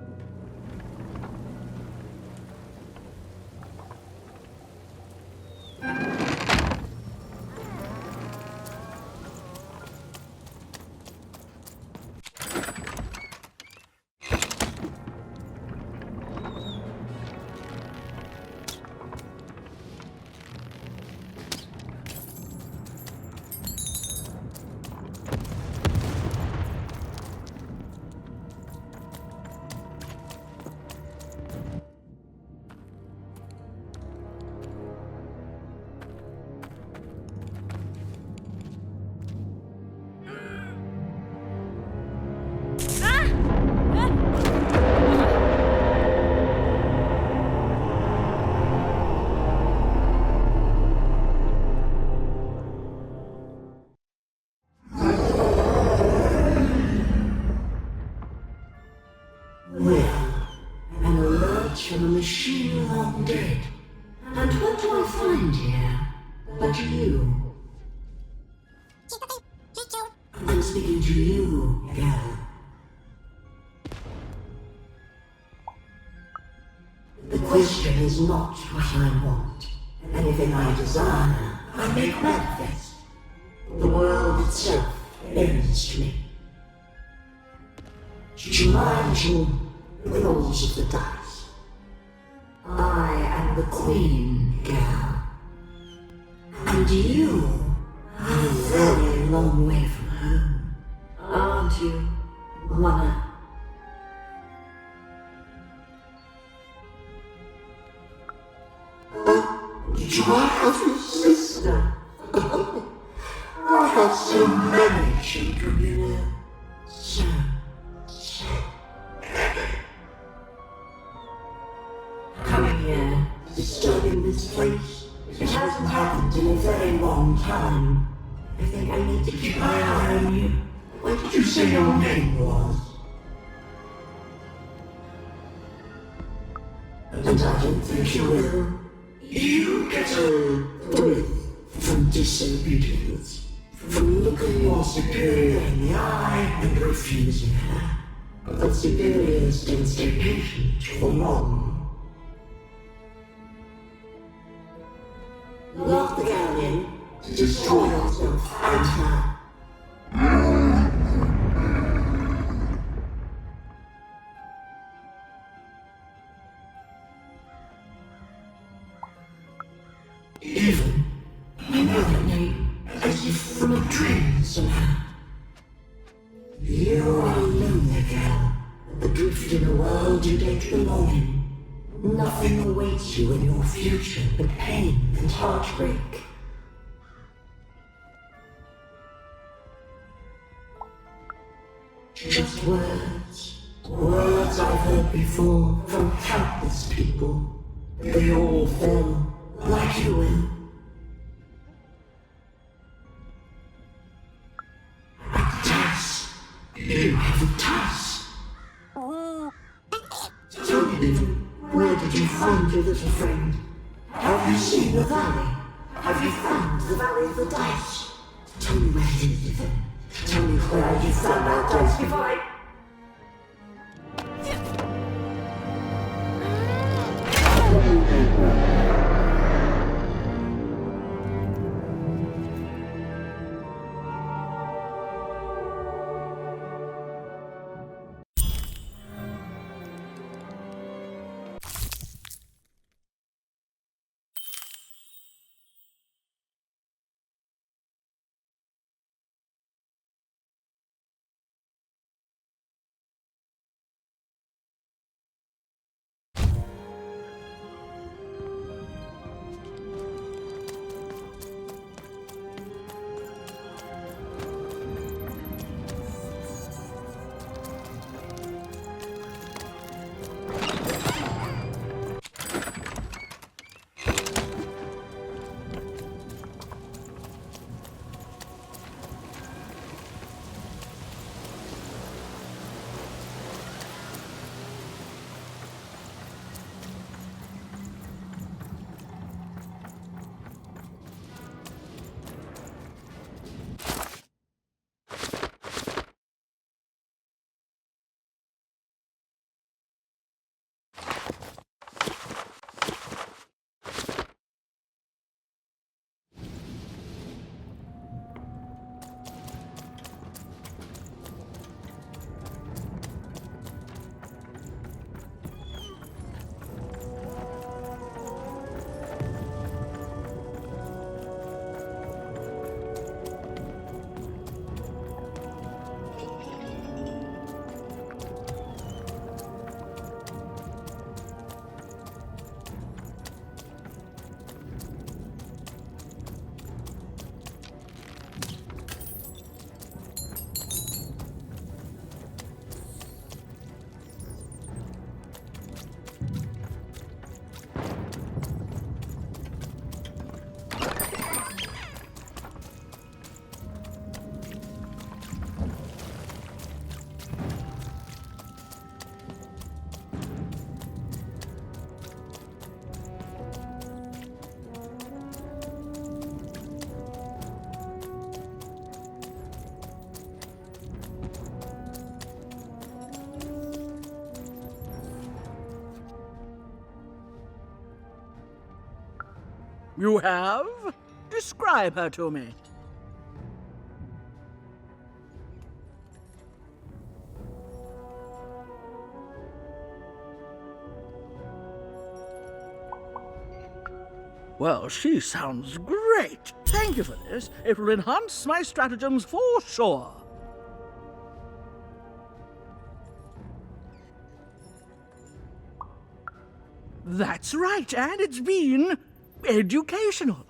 From a machine long dead. And what do I find here but you? I'm speaking to you, girl. The question is not what I want. Anything I desire, I make manifest. The world itself bends to me. To mind you, the rolls of the dice. I am the queen, girl. And you are a very long way from home, aren't you, Mother? Do I have a sister? I have so many children, you know. So many. Coming here, disturbing this place. It hasn't happened in a very long time. I think I need to keep my eye on you. What did you say your name was? And I don't think you will. You get a thrill from disobedience, from looking your superior in the eye and refusing her. But superiors don't stay patient for long. Lock the girl in to destroy yourself and her. Even another name, as if from a dream somehow. You are a lonely girl, adrift in a world you don't belong in. Nothing awaits you in your future but pain and heartbreak. Just words. Words I've heard before from countless people. They all fell like you will. A task. You have a task. Tell me, where did you find your little friend? Have you seen the valley? Have you found the valley of the dice? Tell me where you live. Tell me where you found that dice divine. You have? Describe her to me. Well, she sounds great. Thank you for this. It will enhance my stratagems for sure. That's right, and it's been educational.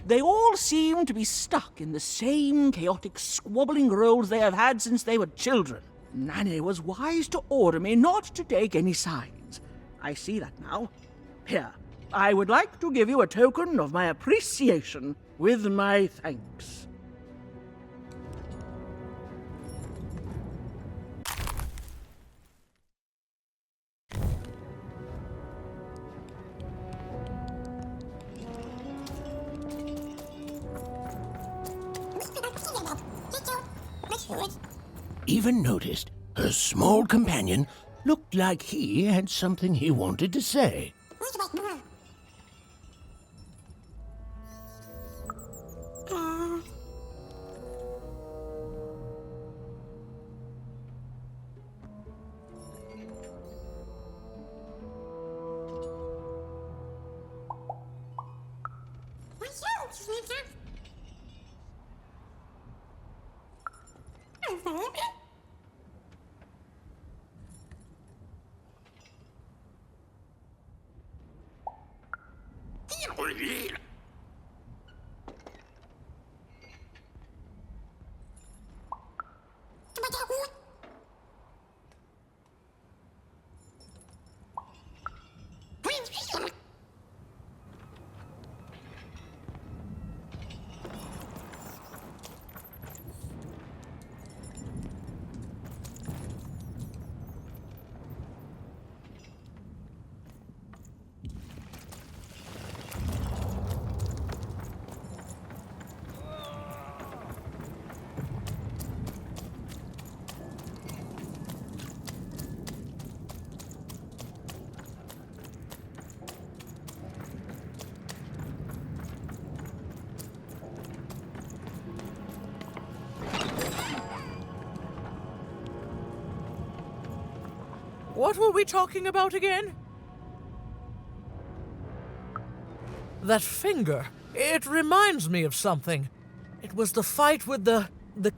They all seem to be stuck in the same chaotic, squabbling roles they have had since they were children. Nanny was wise to order me not to take any sides. I see that now. Here, I would like to give you a token of my appreciation with my thanks. Even noticed her small companion looked like he had something he wanted to say. What were we talking about again? That finger. It reminds me of something. It was the fight with the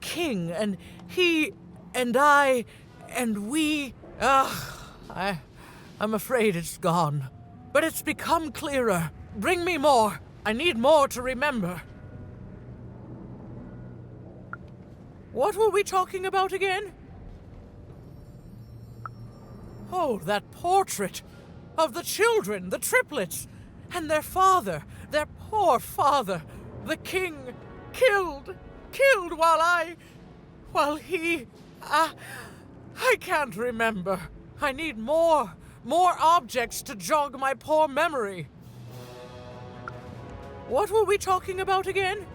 king, and he, and I, and we. I'm afraid it's gone. But it's become clearer. Bring me more. I need more to remember. What were we talking about again? Oh, that portrait of the children, the triplets, and their father, their poor father, the king, killed while he, I can't remember. I need more objects to jog my poor memory. What were we talking about again?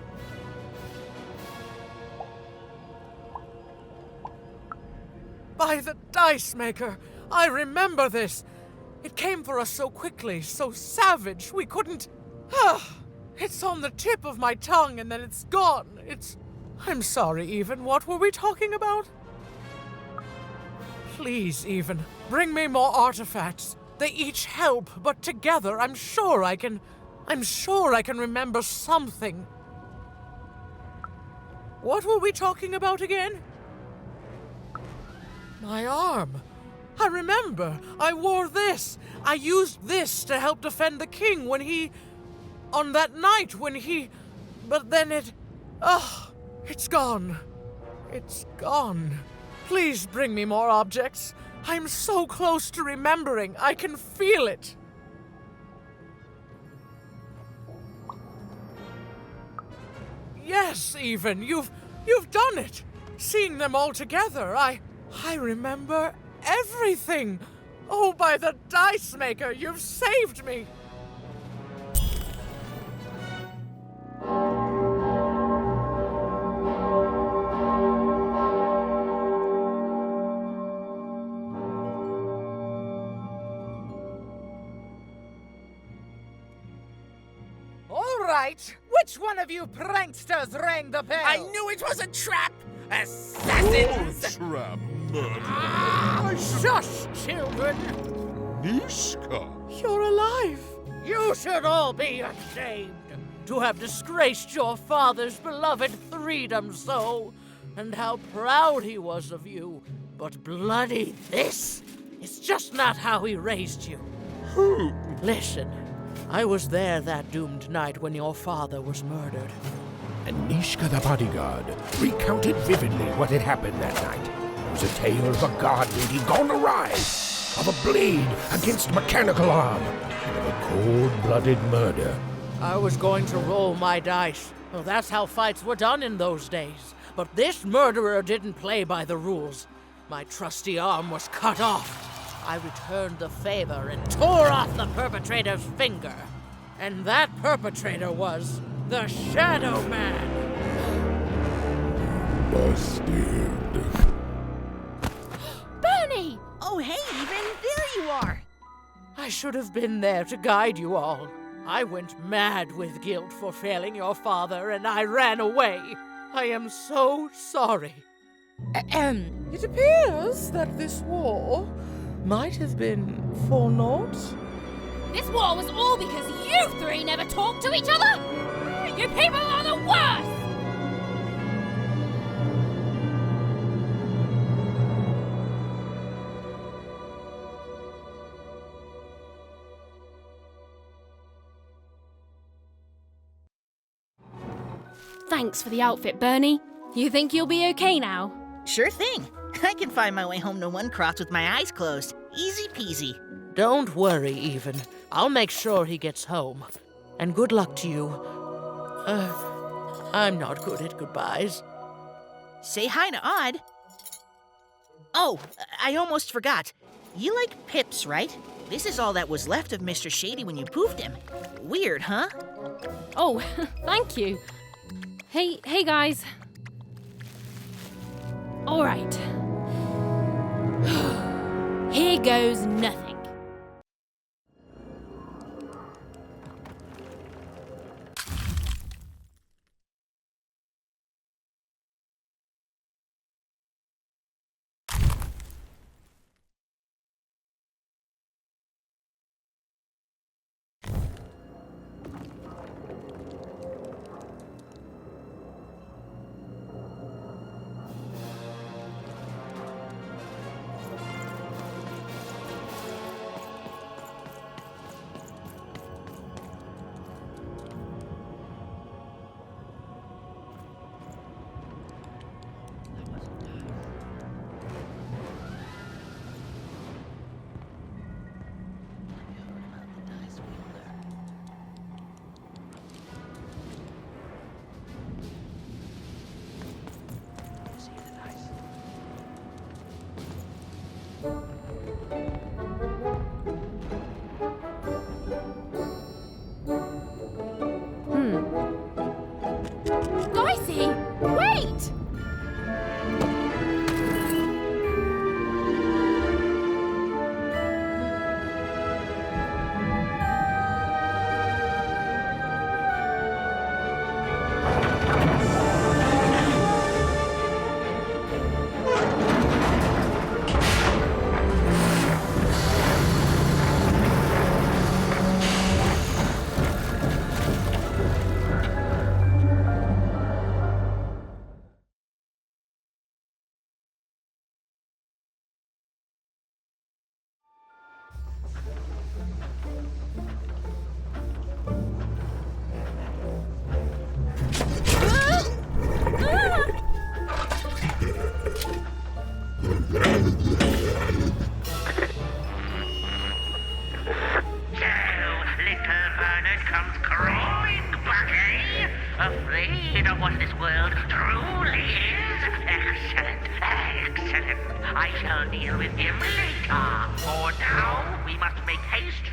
By the dice maker! I remember this. It came for us so quickly, so savage, we couldn't... It's on the tip of my tongue and then it's gone. I'm sorry, Even. What were we talking about? Please, Even, bring me more artifacts. They each help, but together I'm sure I can remember something. What were we talking about again? My arm. I remember. I wore this. I used this to help defend the king when he... on that night when he... But then it... it's gone. It's gone. Please bring me more objects. I'm so close to remembering. I can feel it. Yes, Even. You've done it. Seeing them all together, I remember everything! Oh, by the dice maker, you've saved me! All right, which one of you pranksters rang the bell? I knew it was a trap! Assassins! Trap. Shush, children! Nishka! You're alive! You should all be ashamed to have disgraced your father's beloved freedom so, and how proud he was of you. But bloody this is just not how he raised you. Listen, I was there that doomed night when your father was murdered. And Nishka the bodyguard recounted vividly what had happened that night. It was a tale of a god lady gone awry, of a blade against mechanical arm, and of a cold-blooded murder. I was going to roll my dice. Well, that's how fights were done in those days. But this murderer didn't play by the rules. My trusty arm was cut off. I returned the favor and tore off the perpetrator's finger. And that perpetrator was the Shadow Man. busted. Bernie! Oh, hey, Even, there you are. I should have been there to guide you all. I went mad with guilt for failing your father, and I ran away. I am so sorry. It appears that this war might have been for naught. This war was all because you three never talked to each other! You people are the worst! Thanks for the outfit, Bernie. You think you'll be okay now? Sure thing. I can find my way home to One Cross with my eyes closed. Easy peasy. Don't worry, Even. I'll make sure he gets home. And good luck to you. I'm not good at goodbyes. Say hi to Odd. Oh, I almost forgot. You like pips, right? This is all that was left of Mr. Shady when you poofed him. Weird, huh? Oh, thank you. Hey guys. All right. Here goes nothing. Dicey, wait! Afraid of what this world truly is? Excellent, excellent. I shall deal with him later. For now, we must make haste